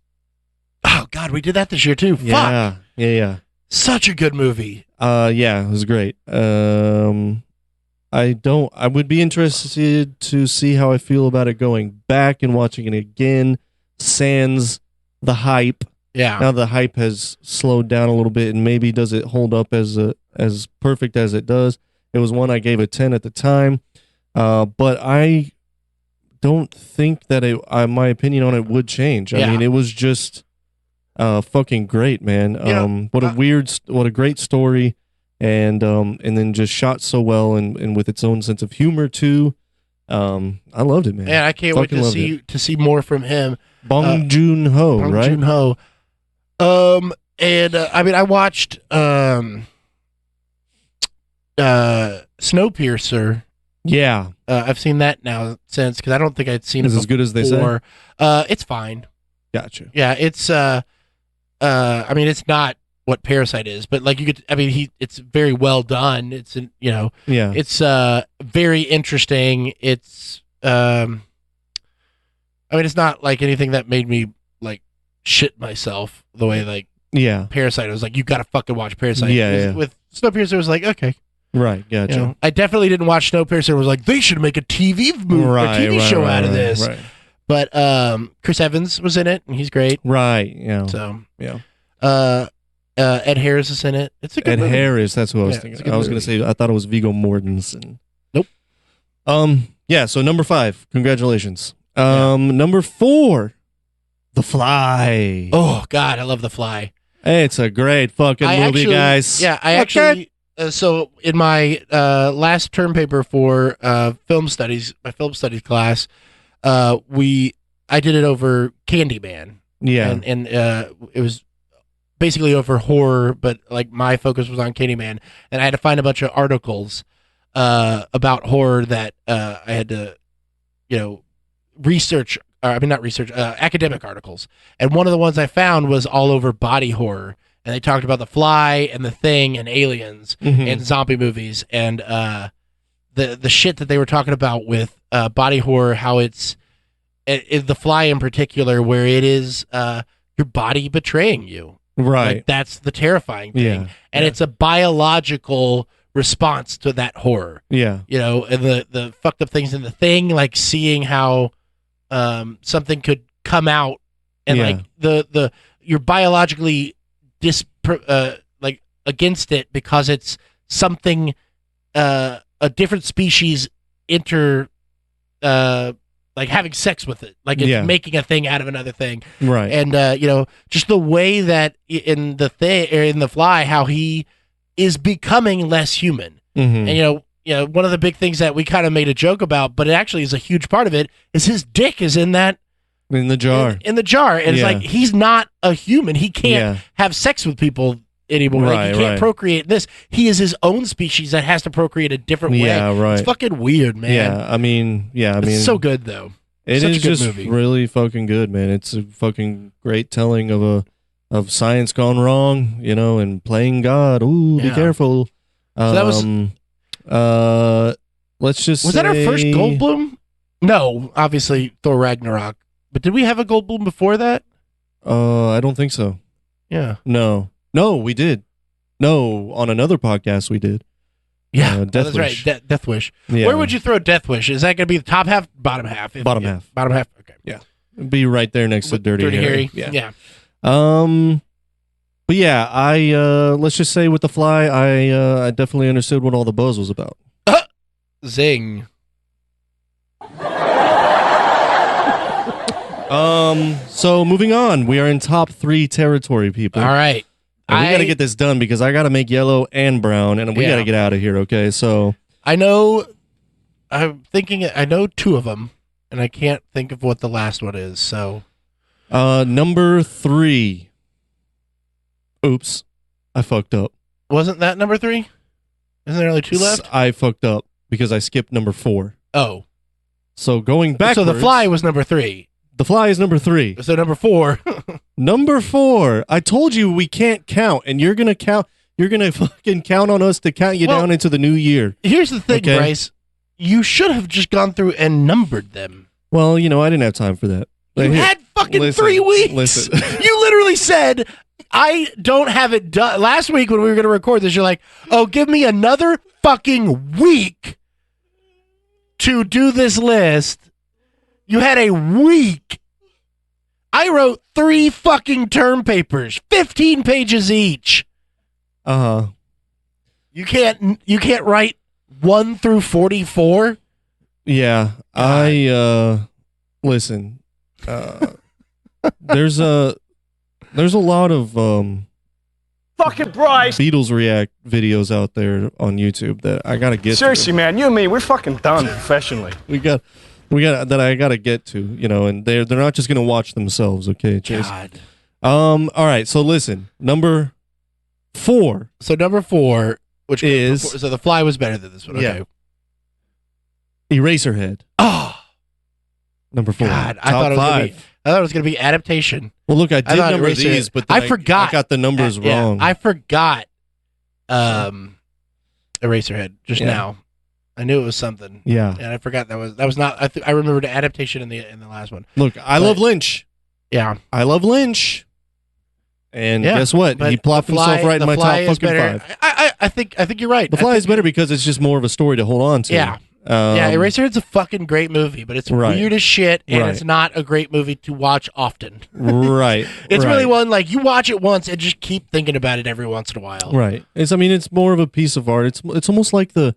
Oh God, we did that this year too. Yeah. Fuck. Yeah. Such a good movie. Yeah, it was great. I would be interested to see how I feel about it going back and watching it again, sans the hype. Yeah. Now the hype has slowed down a little bit, and maybe does it hold up as perfect as it does. It was one I gave a 10 at the time, but I don't think that my opinion on it would change. I mean, it was just fucking great, man. What a great story, and then just shot so well, and with its own sense of humor too. I loved it, man. Yeah, I can't wait to see more from him. Bong Joon-ho, right? Bong Joon-ho. I mean, I watched Snowpiercer. Yeah. I've seen that now since, because I don't think I'd seen it as good as they say. It's fine. Gotcha. Yeah, it's I mean, it's not what Parasite is, but like it's very well done. It's it's very interesting. It's I mean, it's not like anything that made me like shit myself the way like Parasite. I was like, you gotta fucking watch Parasite. With Snowpiercer, it was like, okay. Right, gotcha. I definitely didn't watch Snowpiercer. I was like, they should make a TV show out of this. Right. But Chris Evans was in it, and he's great. Right, yeah. So, yeah. Ed Harris is in it. It's a good movie. Harris, that's what I was thinking. I was going to say, I thought it was Viggo Mortensen. Nope. Yeah, so number 5. Congratulations. Number 4, The Fly. Oh, God, I love The Fly. Hey, it's a great fucking movie, guys. Yeah, I actually... so in my last term paper for film studies, my film studies class, I did it over Candyman. Yeah, and it was basically over horror, but like my focus was on Candyman, and I had to find a bunch of articles about horror that I had to, research. Not research, academic articles, and one of the ones I found was all over body horror. And they talked about The Fly and The Thing and Aliens and zombie movies, and the shit that they were talking about with body horror, how it's The Fly in particular, where it is your body betraying you. Right. Like, that's the terrifying thing. And it's a biological response to that horror. Yeah. And the fucked up things in The Thing, like seeing how something could come out and like you're biologically like against it because it's something a different species like having sex with it, like it's making a thing out of another thing, right? And just the way that in the Fly, how he is becoming less human, and one of the big things that we kind of made a joke about, but it actually is a huge part of it, is his dick is in that In the jar. In the jar. And it's Yeah. like, he's not a human. He can't have sex with people anymore. Like, he can't procreate this. He is his own species that has to procreate a different way. Yeah, right. It's fucking weird, man. Yeah, I mean, it's so good, though. It Such is a good just movie. really fucking good, man. It's a fucking great telling of science gone wrong, you know, and playing God. Ooh, be careful. So that was... let's just Was that our first Goldblum? No, obviously Thor Ragnarok. But did we have a Goldblum before that? I don't think so. Yeah. No, we did. No, on another podcast we did. Yeah, Death that's Wish. right. Death Wish. Yeah. Where would you throw Death Wish? Is that going to be the top half, bottom half? Bottom half. Bottom half. Okay. Yeah. It'd be right there next to Dirty Harry. Yeah. But yeah, let's just say with The Fly, I definitely understood what all the buzz was about. Zing. So moving on, we are in top 3 territory, people. All right. And we got to get this done because I got to make yellow and brown, and we got to get out of here. Okay, so I know 2 of them, and I can't think of what the last one is. So, number 3. Oops, I fucked up. Wasn't that number 3? Isn't there only 2 left? I fucked up because I skipped number 4. Oh, so going backwards. So The Fly was number 3. The Fly is number 3. So number 4. Number 4. I told you we can't count, and you're gonna count. You're gonna fucking count on us to count you down into the new year. Here's the thing, Bryce. You should have just gone through and numbered them. Well, you know, I didn't have time for that. You had fucking 3 weeks. Listen. You literally said, I don't have it done. Last week when we were going to record this, you're like, oh, give me another fucking week to do this list. You had a week. I wrote 3 fucking term papers, 15 pages each. Uh-huh. You can't write 1 through 44? Yeah. Listen. There's a lot of Fucking Bryce. Beatles react videos out there on YouTube that I gotta get Seriously, to. man, you and me, we're fucking done professionally. We got that I gotta get to, you know, and they're not just gonna watch themselves, okay, Chase? God. All right, so listen, number 4. So number 4, which is so The Fly was better than this one. Okay. Yeah. Eraserhead. Oh, number 4. God, I thought it was going to be adaptation. Well, look, I did number Eraserhead. these, but then I forgot. I got the numbers wrong. I forgot. Eraserhead just now. I knew it was something. Yeah, and I forgot that was not. I remembered the adaptation in the last one. Look, I love Lynch. Yeah, I love Lynch. And guess what? He plopped himself right in my top fucking 5. I think you're right. The Fly is better because it's just more of a story to hold on to. Yeah. Eraserhead's a fucking great movie, but it's weird as shit, and it's not a great movie to watch often. Right. It's really one like you watch it once and just keep thinking about it every once in a while. Right. It's more of a piece of art. It's almost like the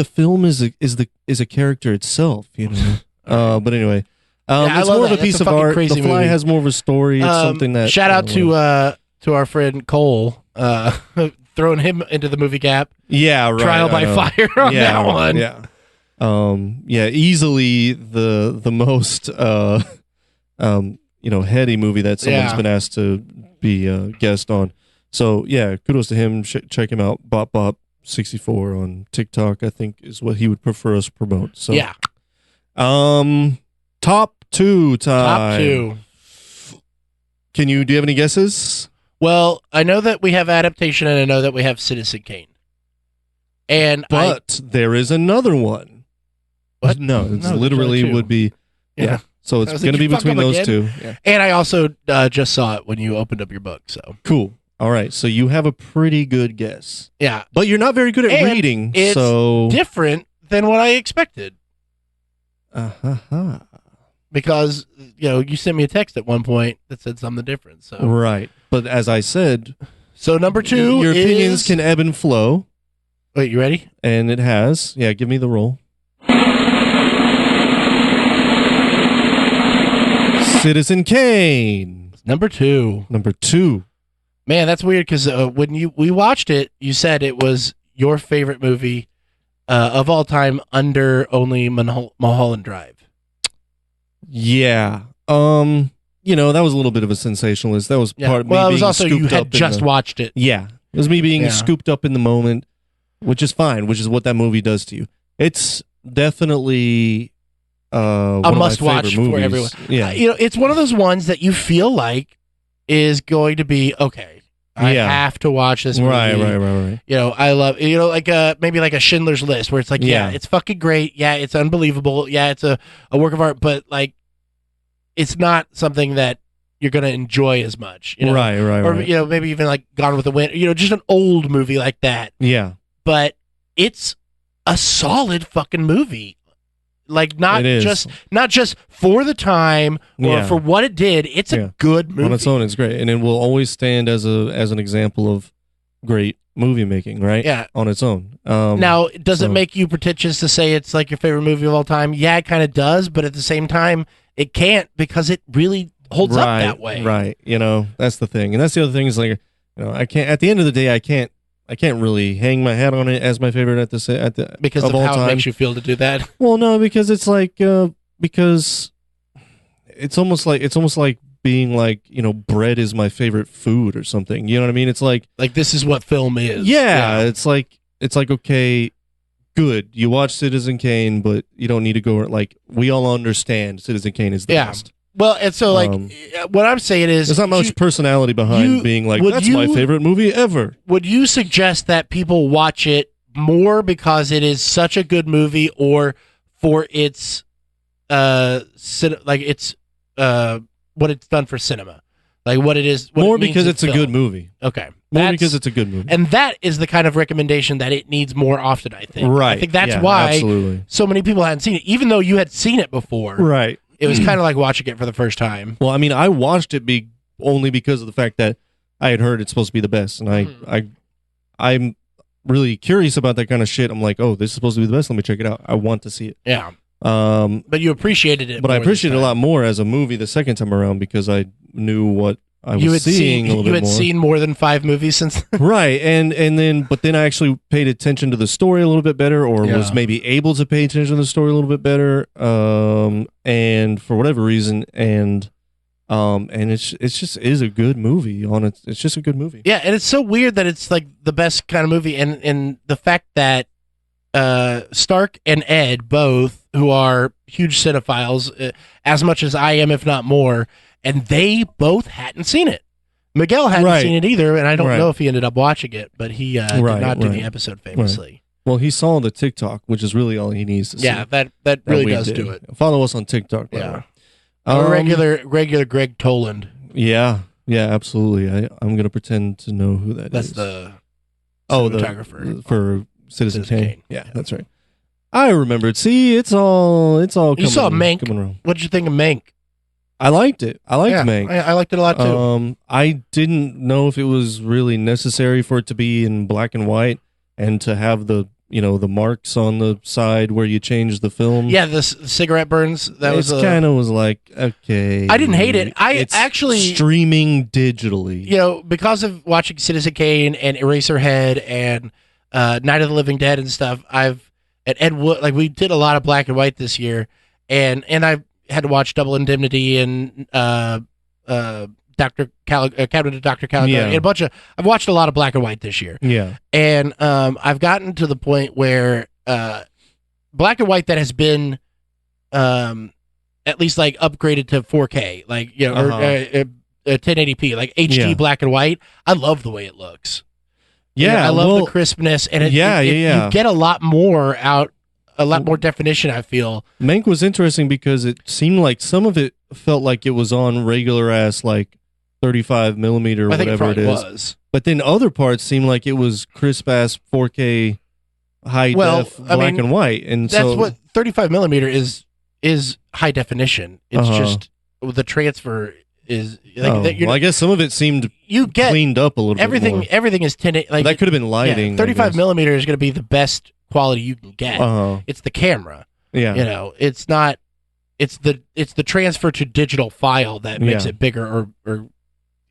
film is a character itself, you know. But anyway, it's more of a piece of art. The Fly movie. has more of a story. It's something that shout out to our friend Cole, throwing him into the movie gap. Yeah, right. Trial by fire on that one. Yeah. Easily the most heady movie that someone's been asked to be a guest on. So yeah, kudos to him. Check him out. Bop64 on TikTok, I think, is what he would prefer us to promote. So yeah. Top 2 time. Top 2. Do you have any guesses? Well, I know that we have adaptation, and I know that we have Citizen Kane. But there is another one. What? No, literally would be. Yeah. So it's going to be between those 2. Yeah. And I also just saw it when you opened up your book. So cool. All right. So you have a pretty good guess. Yeah. But you're not very good at reading. It's different than what I expected. Because, you sent me a text at one point that said something different. So right. But as I said. So number 2 your opinions can ebb and flow. Wait, you ready? And it has. Yeah, give me the roll. Citizen Kane. Number 2. Number 2. Man, that's weird because when we watched it, you said it was your favorite movie of all time under only Mulholland Drive. Yeah. That was a little bit of a sensationalist. That was Yeah. part of me Well, it being was also you scooped had up in just the- watched it. Yeah. It was me being Yeah. scooped up in the moment, which is fine, which is what that movie does to you. It's definitely one of my must-watch favorite for movies. everyone. Yeah. It's one of those ones that you feel like is going to be okay. I Yeah. have to watch this movie. Right. I love like maybe like a Schindler's List where it's like, Yeah. it's fucking great. Yeah, it's unbelievable. Yeah, it's a work of art, but like, it's not something that you're gonna enjoy as much. Right. Or maybe even like Gone with the Wind. Just an old movie like that. Yeah. But it's a solid fucking movie. Like not It is. just for the time or Yeah. for what it did. It's Yeah. a good movie. On its own, it's great, and it will always stand as an example of great movie making. Right? Yeah. On its own. Now, does it so- make you pretentious to say it's like your favorite movie of all time? Yeah, it kind of does, but at the same time, it can't because it really holds up that way. Right. That's the thing, and that's the other thing is like, I can't. At the end of the day, I can't really hang my hat on it as my favorite at the Because of all how time. it makes you feel to do that. Well, no, because it's like because it's almost like being like bread is my favorite food or something. You know what I mean? It's like Like this is what film is. yeah. It's like okay, good. You watch Citizen Kane, but you don't need to go like we all understand Citizen Kane is the Yeah. best. Well, and so like what I'm saying is, There's not much personality behind being like would that's my you- favorite movie ever. would you suggest that people watch it more because it is such a good movie, or for its what it's done for cinema, like what it is? What More it means because in it's a film? good movie. Okay, More That's- because it's a good movie. and that is the kind of recommendation that it needs more often. I think. Right. I think that's Yeah, why absolutely. so many people hadn't seen it, even though you had seen it before. Right. It was kind of like watching it for the first time. Well, I mean, I watched it only because of the fact that I had heard it's supposed to be the best, and I'm really curious about that kind of shit. I'm like, oh, this is supposed to be the best. Let me check it out. I want to see it. Yeah, But but you appreciated it. I more this appreciate it a time. lot more as a movie the second time around because I knew what I was You had seeing seen a little you bit had more. seen more than 5 movies since. Right, and then I actually paid attention to the story a little bit better, or was Yeah. maybe able to pay attention to the story a little bit better, and for whatever reason, and it's just is a good movie on it. It's just a good movie. Yeah, and it's so weird that it's like the best kind of movie, and the fact that Stark and Ed both, who are huge cinephiles, as much as I am, if not more, and they both hadn't seen it. Miguel hadn't Right. seen it either, and I don't Right. know if he ended up watching it, but he did Right, not do right. the episode famously. Well, he saw the TikTok, which is really all he needs to see. Yeah, that that really we does did. do it. Follow us on TikTok. By the Yeah. way. A regular Greg Toland. Yeah, absolutely. I'm gonna pretend to know who that That's is. the the cinematographer. for Citizen Citizen Kane. Kane. Yeah, that's right. I remembered. See, it's all coming, You saw Mank. coming around. What did you think of Mank? I liked it. I liked Yeah, Mank. I liked it a lot too. I didn't know if it was really necessary for it to be in black and white and to have the the marks on the side where you change the film. Yeah, the cigarette burns. That was kind of was like okay. I didn't hate it. It's actually streaming digitally. because of watching Citizen Kane and Eraserhead and Night of the Living Dead and stuff, and Ed Wood, like we did a lot of black and white this year, and I had to watch Double Indemnity and Cabinet of Dr. Caligari, Yeah. and a bunch of. I've watched a lot of black and white this year, Yeah. and I've gotten to the point where black and white that has been at least like upgraded to 4K, like or 1080p, like HD Yeah. black and white. I love the way it looks. Yeah, I love well, the crispness, and yeah. you get a lot more out, a lot more definition. I feel. Mank was interesting because it seemed like some of it felt like it was on regular ass like 35 millimeter or I think it whatever it probably is. was. But then other parts seemed like it was crisp ass 4K high def I black mean, and white. And That's so what 35 millimeter is high definition. It's just the transfer is like that. well, I guess some of it seemed You get cleaned up a little everything. bit more. Everything is 10. Like That could have been lighting. I 35 guess. millimeter is going to be the best quality you can get. Uh-huh. It's the camera. Yeah. It's not. It's the transfer to digital file that makes Yeah. it bigger, or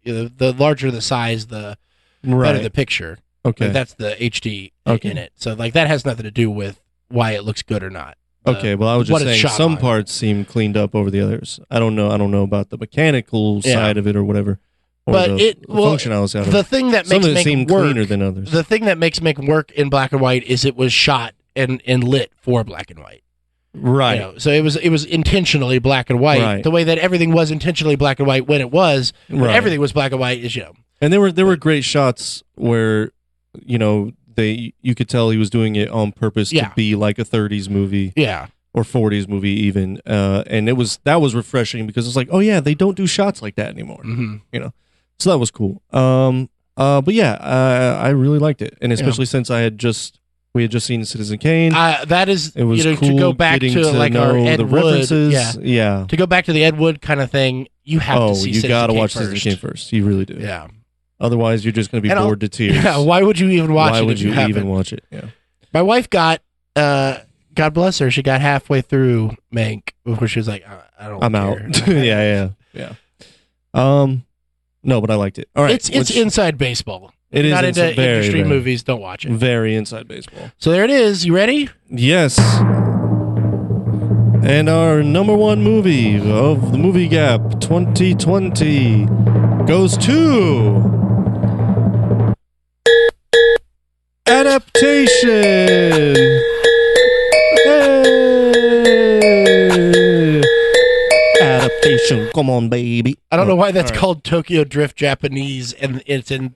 the larger the size, the better Right. the picture. Okay. Like, that's the HD Okay. in it. So like that has nothing to do with why it looks good or not. Okay, well, I was what just it's saying shot some on. parts seem cleaned up over the others. I don't know about the mechanical Yeah. side of it or whatever, or But the it well, functionality side of the it. thing that Some makes of it Mank seemed work, cleaner than others. the thing that makes Mank work in black and white is it was shot and lit for black and white. Right. You know, so it was intentionally black and white. Right. The way that everything was intentionally black and white when it was, when Right. everything was black and white is And there were great shots where, you could tell he was doing it on purpose Yeah. to be like a 30s movie yeah. or 40s movie even. And that was refreshing because it's like, oh yeah, they don't do shots like that anymore. Mm-hmm. So that was cool. But yeah, I really liked it, and especially since we had just seen Citizen Kane. That is, It was cool to go back getting to like our know Ed the Wood, references. Yeah. to go back to the Ed Wood kind of thing, you have to see you Citizen gotta Kane watch first. Citizen Kane first. You really do. Yeah. Otherwise, you're just gonna be And bored to tears. Yeah. Why would you even watch it? Why would if you haven't? even watch it? Yeah. My wife got, God bless her, she got halfway through Mank before she was like, I don't I'm care. out. yeah. No, but I liked it. All right. It's inside baseball. It If is you're not into inside- very, industry very- movies, don't watch it. very inside baseball. So there it is. You ready? Yes. And our number one movie of the Movie Gap 2020 goes to Adaptation. Hey. Adaptation. Come on, baby. I don't know why that's all right. called Tokyo Drift Japanese, and it's in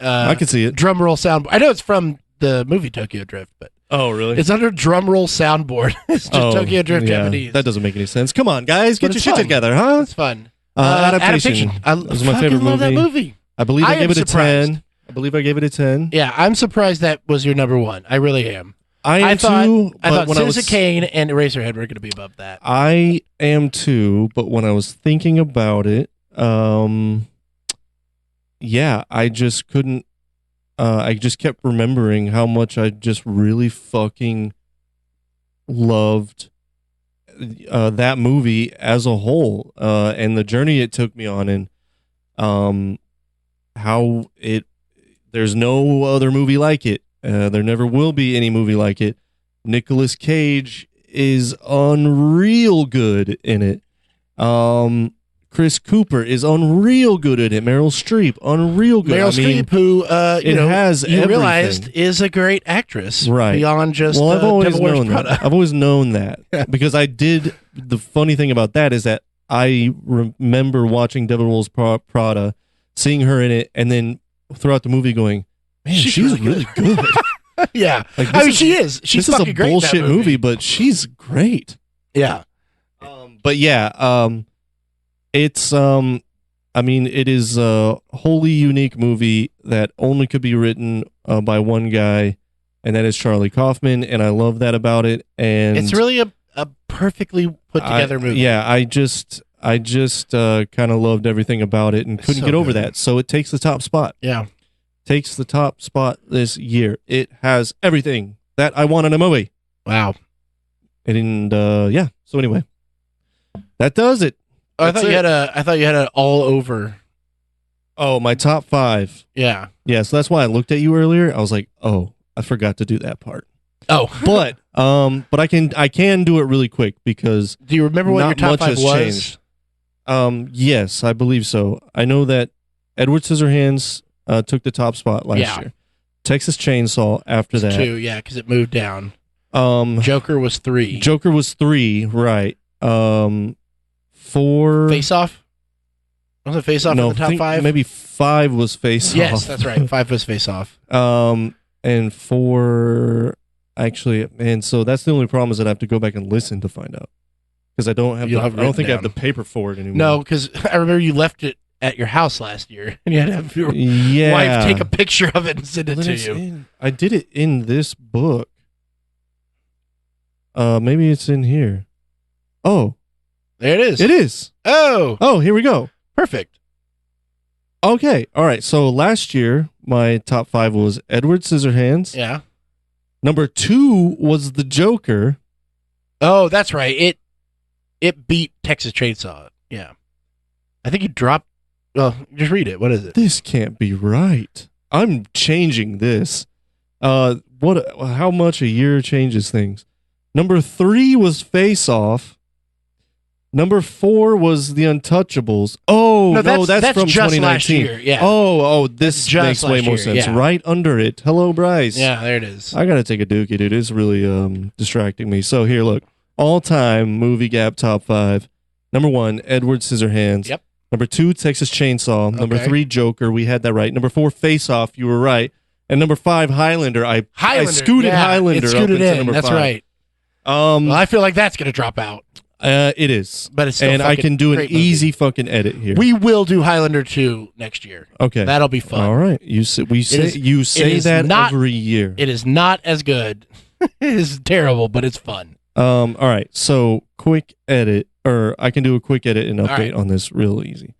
I can see it. drum roll sound. I know it's from the movie Tokyo Drift, but Oh, really? it's under drum roll soundboard. It's just Tokyo Drift yeah. Japanese. That doesn't make any sense. Come on, guys. Get But your it's shit fun. together, huh? It's fun. Adaptation. I was my fucking favorite love that movie. movie. I believe I I gave am it a surprised. 10. I believe I gave it a 10. Yeah, I'm surprised that was your number one. I really am. I am too, I but thought when Citizen Kane and Eraserhead were going to be above that. I am too, but when I was thinking about it, yeah, I just couldn't. I just kept remembering how much I just really fucking loved that movie as a whole, and the journey it took me on, and how it. There's no other movie like it. There never will be any movie like it. Nicolas Cage is unreal good in it. Chris Cooper is unreal good at it. Meryl Streep, unreal good. Meryl Streep, who has you everything. realized is a great actress, Right. Beyond just I've always Devil Wears known Prada. that. I've always known that because I did. The funny thing about that is that I remember watching Devil Wears Prada, seeing her in it, and then throughout the movie going, "Man, she's really good." Yeah, Like, I mean, is- she is. She's this is a fucking great in that bullshit movie, but she's great. Yeah, But yeah, it's I mean, it is a wholly unique movie that only could be written by one guy, and that is Charlie Kaufman, and I love that about it. And it's really a perfectly put together movie. Yeah, I just kind of loved everything about it and couldn't so get over good. that. So it takes the top spot. Yeah. Takes the top spot this year. It has everything that I want in a movie. Wow. And yeah. So anyway, that does it. I That's thought you it. had an all over. Oh, my top 5. Yeah. Yeah, so that's why I looked at you earlier. I was like, oh, I forgot to do that part. Oh, But I can do it really quick because do you remember what your not top much 5 has was? changed. Yes, I believe so. I know that Edward Scissorhands took the top spot last Yeah. year. Texas Chainsaw after that. 2, yeah, because it moved down. Um, Joker was 3. Joker was 3, right? 4. Face Off. Was it Face Off no, in the top think 5? Maybe 5 was Face Off. Yes, that's right. 5 was Face Off. And 4 actually, and so that's the only problem is that I have to go back and listen to find out because I don't have. You The, don't have it I don't think I written have the paper for it anymore. No, because I remember you left it at your house last year, and you had to have your Yeah. wife take a picture of it and send it Well, to it's you. I did it in this book. Maybe it's in here. Oh, There it is. it is. Oh, Oh, here we go. perfect. Okay. All right. So last year, my top 5 was Edward Scissorhands. Yeah. Number 2 was The Joker. Oh, that's right. It beat Texas Chainsaw. Yeah. I think you dropped. Well, just read it. What is it? This can't be right. I'm changing this. How much a year changes things. Number 3 was Face Off. Number 4 was The Untouchables. Oh, no, that's from just 2019. last year. Yeah. This makes way more sense. Yeah. Right under it. Hello, Bryce. Yeah, there it is. I gotta take a dookie, dude. It's really distracting me. So here, look. All-time Movie Gap top 5. Number 1, Edward Scissorhands. Yep. Number 2, Texas Chainsaw. Number 3, Joker. We had that right. Number 4, Face Off. You were right. And number 5, Highlander. I scooted Highlander up into number 5. That's right. Well, I feel like that's going to drop out. It is. But it's still and I can do an easy movie. Fucking edit here. We will do Highlander 2 next year. Okay. That'll be fun. All right. You say that every year. It is not as good. It is terrible, but it's fun. All right. So quick edit, or I can do a quick edit and update right. on this real easy.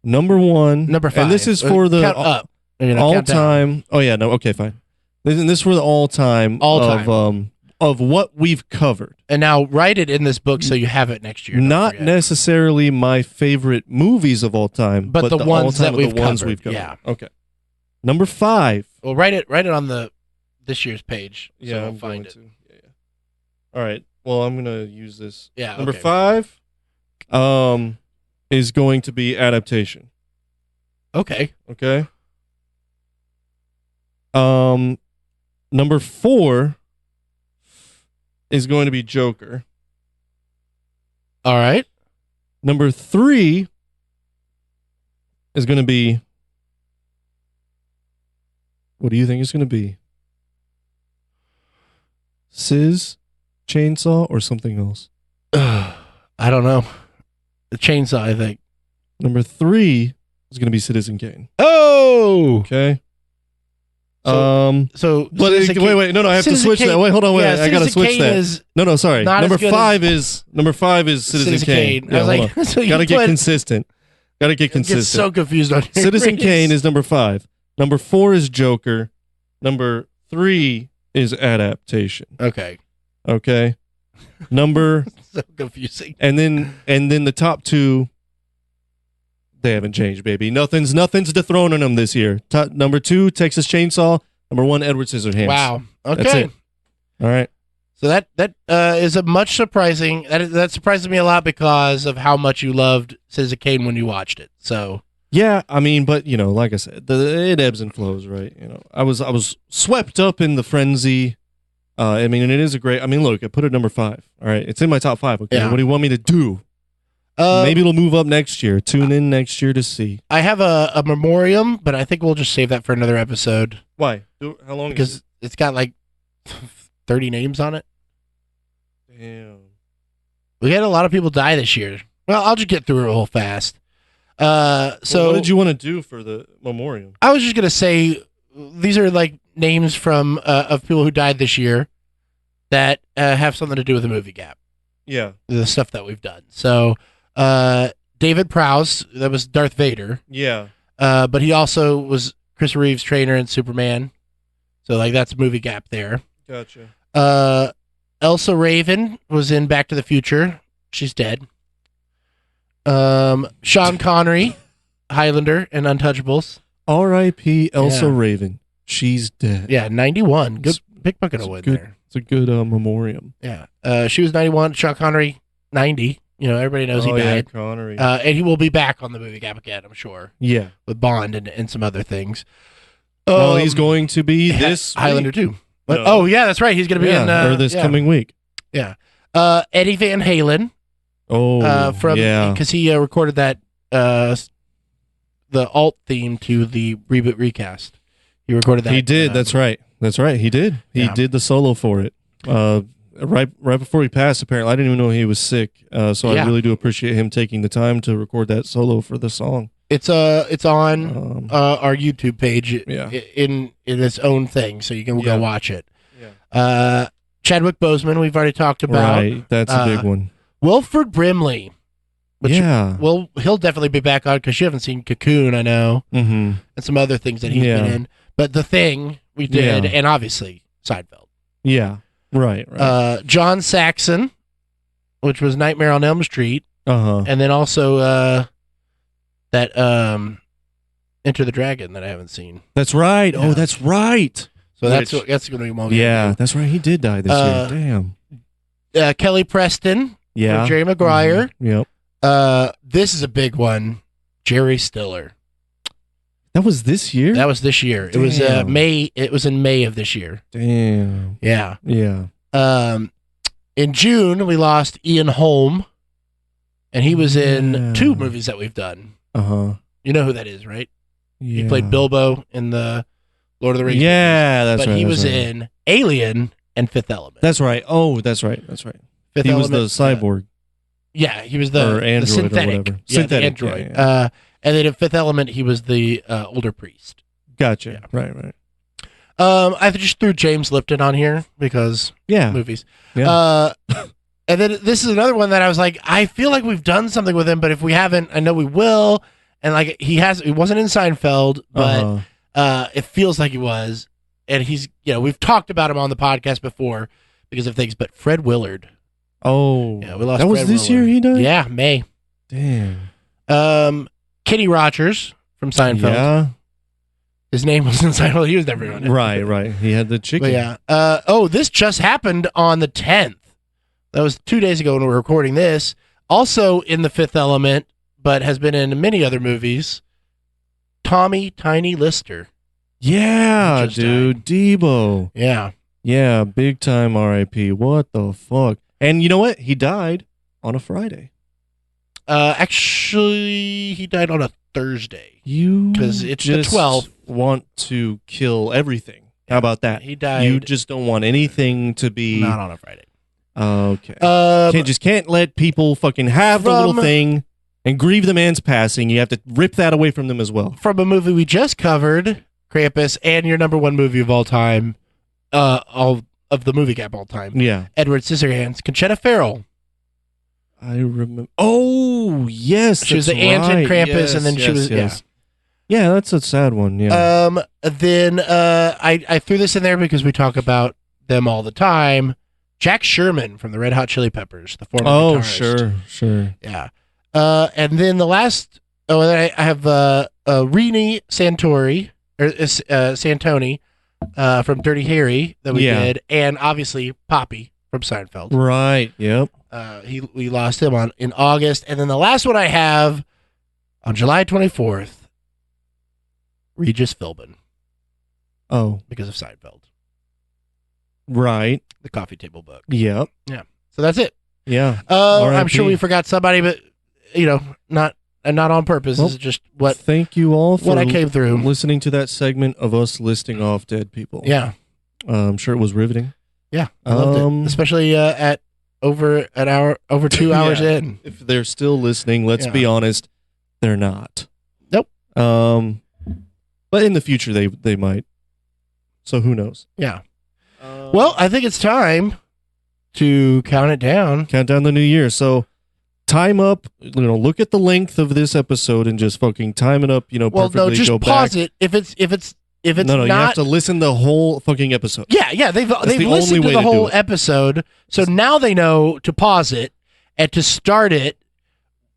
Number 1. Number 5. And this is for the count up. all time. Oh yeah, no, okay, fine. This is for the all time of what we've covered. And now write it in this book so you have it next year. Not necessarily my favorite movies of all time, but the ones that we've covered. Yeah. Okay. Number 5. Well, write it on this year's page. So Yeah, we'll I'm find going it. to. Yeah. All right. Well, I'm gonna use this. Yeah. Number okay. 5, is going to be Adaptation. Okay. Okay. Number 4 is going to be Joker. All right. Number 3 is going to be. What do you think it's going to be? Chainsaw, or something else? I don't know. The Chainsaw, I think. Number 3 is going to be Citizen Kane. Oh. Okay. So but wait, no, I have to switch that. Wait, hold on, yeah, I gotta switch that. No, sorry. Number 5 is Citizen Kane. Yeah, I was like, so gotta get consistent. Gotta get consistent. Get so confused on your Citizen ratings. Kane is number 5. Number 4 is Joker. Number 3 is Adaptation. Okay. Number so confusing. And then the top 2, they haven't changed, baby. Nothing's dethroning them this year. Number 2, Texas Chainsaw. Number 1, Edward Scissorhands. Wow. Okay. That's it. All right. So that is a much surprising. That surprises me a lot because of how much you loved Citizen Kane when you watched it. So yeah, I mean, but like I said, it ebbs and flows, right? I was swept up in the frenzy. I mean, and it is a great. I mean, look, I put it at number 5. All right, it's in my top 5. Okay, yeah. What do you want me to do? Maybe it'll move up next year. Tune in next year to see. I have a memoriam, but I think we'll just save that for another episode. Why? How long? Because it's got like 30 names on it. Damn. We had a lot of people die this year. Well, I'll just get through it real fast. So what did you want to do for the memoriam? I was just gonna say these are like names from of people who died this year that have something to do with the movie gap. Yeah, the stuff that we've done. So David Prowse, that was Darth Vader. Yeah, but he also was Chris Reeves' trainer in Superman. So like that's movie gap there. Gotcha. Elsa Raven was in Back to the Future. She's dead. Sean Connery, Highlander and Untouchables. R.I.P. Elsa Raven. She's dead. Yeah, 91. Good pickpocket award there. It's a good memoriam. Yeah. She was 91. Sean Connery, 90. Everybody knows he died. Yeah, Connery. And he will be back on the movie gap again, I'm sure. Yeah. With Bond and some other things. Well, he's going to be this Highlander too. But, No. Oh, yeah, that's right. He's going to be in... or this coming week. Yeah. Eddie Van Halen. Oh, Because he recorded that, the alt theme to the reboot recast. He recorded that. He did. That's right. He did. He did the solo for it. Right before he passed, apparently. I didn't even know he was sick. So I really do appreciate him taking the time to record that solo for the song. It's on our YouTube page in its own thing, so you can go watch it. Yeah. Chadwick Boseman, we've already talked about. Right, that's a big one. Wilford Brimley. Well, he'll definitely be back on because you haven't seen Cocoon, I know, and some other things that he's been in. But The Thing we did, and obviously Seinfeld. Yeah, right. John Saxon, which was Nightmare on Elm Street, and then also that Enter the Dragon that I haven't seen. That's right. Yeah. Oh, that's right. So that's going to be one. Yeah, that's right. He did die this year. Damn. Kelly Preston, Yeah. Jerry Maguire. Yep. This is a big one. Jerry Stiller. That was this year? That was this year. It was May. It was in May of this year. Damn. Yeah. Yeah. In June, we lost Ian Holm, and he was in 2 movies that we've done. Uh-huh. You know who that is, right? Yeah. He played Bilbo in the Lord of the Rings. Yeah, movies, that's but right. he was right. in Alien and Fifth Element. That's right. Oh, that's right. Fifth He Element, was the cyborg. Yeah, he was the, Or android the synthetic. or whatever. Yeah, Synthetic, the android. yeah. And then in Fifth Element, he was the older priest. Gotcha. Yeah. Right. I just threw James Lipton on here because Yeah. movies. Yeah. And then this is another one that I was like, I feel like we've done something with him, but if we haven't, I know we will. And like he wasn't in Seinfeld, but it feels like he was. And he's, we've talked about him on the podcast before because of things. But Fred Willard. Oh. Yeah, we lost. That was Fred this Willard. year he died? Yeah, May. Damn. Kenny Rogers from Seinfeld. Yeah. His name was in Seinfeld. He was never on it. Right. He had the chicken. But yeah. This just happened on the 10th. That was 2 days ago when we were recording this. Also in The Fifth Element, but has been in many other movies. Tommy Tiny Lister. Yeah, Just dude. Debo. Yeah. Yeah, big time RIP. What the fuck? And you know what? He died on a Friday. Actually, he died on a Thursday. Because it's just the 12th. want to kill everything. How about that? He died. You just don't want anything to be Not on a Friday. Okay. Can't let people fucking have the little thing and grieve the man's passing. You have to rip that away from them as well. From a movie we just covered, Krampus, and your number 1 movie of all time, all of the movie gap all time. Yeah. Edward Scissorhands, Conchetta Ferrell. I remember. Oh, yes. She was the that's aunt in right. Krampus, Yes, and then she was Yeah, that's a sad one. Yeah. Then I threw this in there because we talk about them all the time. Jack Sherman from the Red Hot Chili Peppers, the former guitarist. Sure. Yeah. And then the last, I have Rini Santori, or Santoni from Dirty Harry that we did, and obviously Poppy from Seinfeld. Right, yep. We lost him in August. And then the last one I have on July 24th, Regis Philbin. Oh. Because of Seinfeld. Right. The coffee table book. Yep. Yeah. So that's it. Yeah. I'm sure we forgot somebody, but not on purpose. Well, this is just what. Thank you all for what I came through. listening to that segment of us listing off dead people. Yeah. I'm sure it was riveting. Yeah. I loved it. Especially at over 2 hours in. If they're still listening, let's be honest, they're not. Nope. But in the future they might. So who knows? Yeah. Well, I think it's time to count it down. Count down the new year. So time up, look at the length of this episode and just fucking time it up, Well, perfectly. no, just go pause back. it. If it's No, not, you have to listen the whole fucking episode. Yeah, they've the listened only to way the to do whole it. episode, so now they know to pause it and to start it.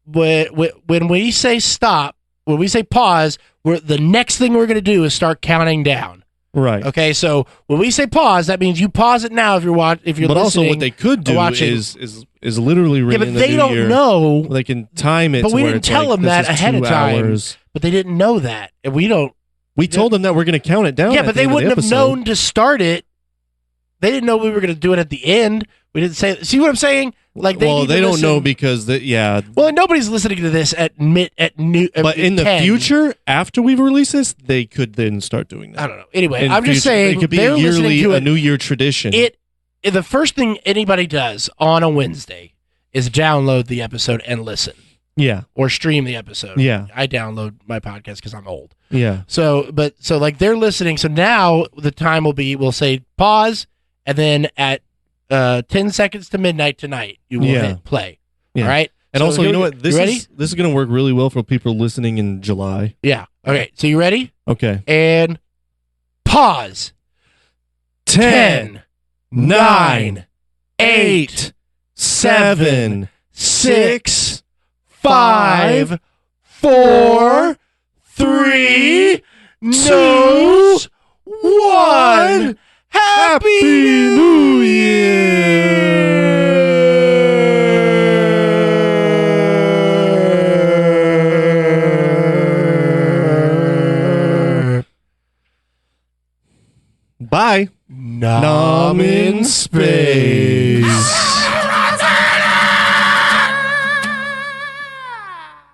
When we say stop, when we say pause, the next thing we're going to do is start counting down. Right. Okay, so when we say pause, that means you pause it now if you're listening. But also, what they could do is literally ring but in the they new don't year. know. They can time it. But to we where didn't it's tell like, them this that is ahead 2 of time. hours. But they didn't know that, and we don't. We told them that we're going to count it down. Yeah, at but the they end of the wouldn't have episode. known to start it. They didn't know we were going to do it at the end. We didn't say. See what I'm saying? Like they need to don't listen. know because Well, nobody's listening to this at noon. But in the 10. future, after we've released this, they could then start doing that. I don't know. Anyway, In I'm just future, saying it could be they're a listening yearly, to a it. New Year tradition. The first thing anybody does on a Wednesday is download the episode and listen. Yeah. Or stream the episode. Yeah. I download my podcast because I'm old. Yeah. So like they're listening. So now the time will be, we'll say pause, and then at 10 seconds to midnight tonight, you will hit play. Yeah. All right. And So also, you know what? This ready? is going to work really well for people listening in July. Yeah. Okay. So you ready? Okay. And pause. 10, 9, 8, 7, 6, 5, 4, 3, 2, 1. Happy New Year! Bye. Nom in space.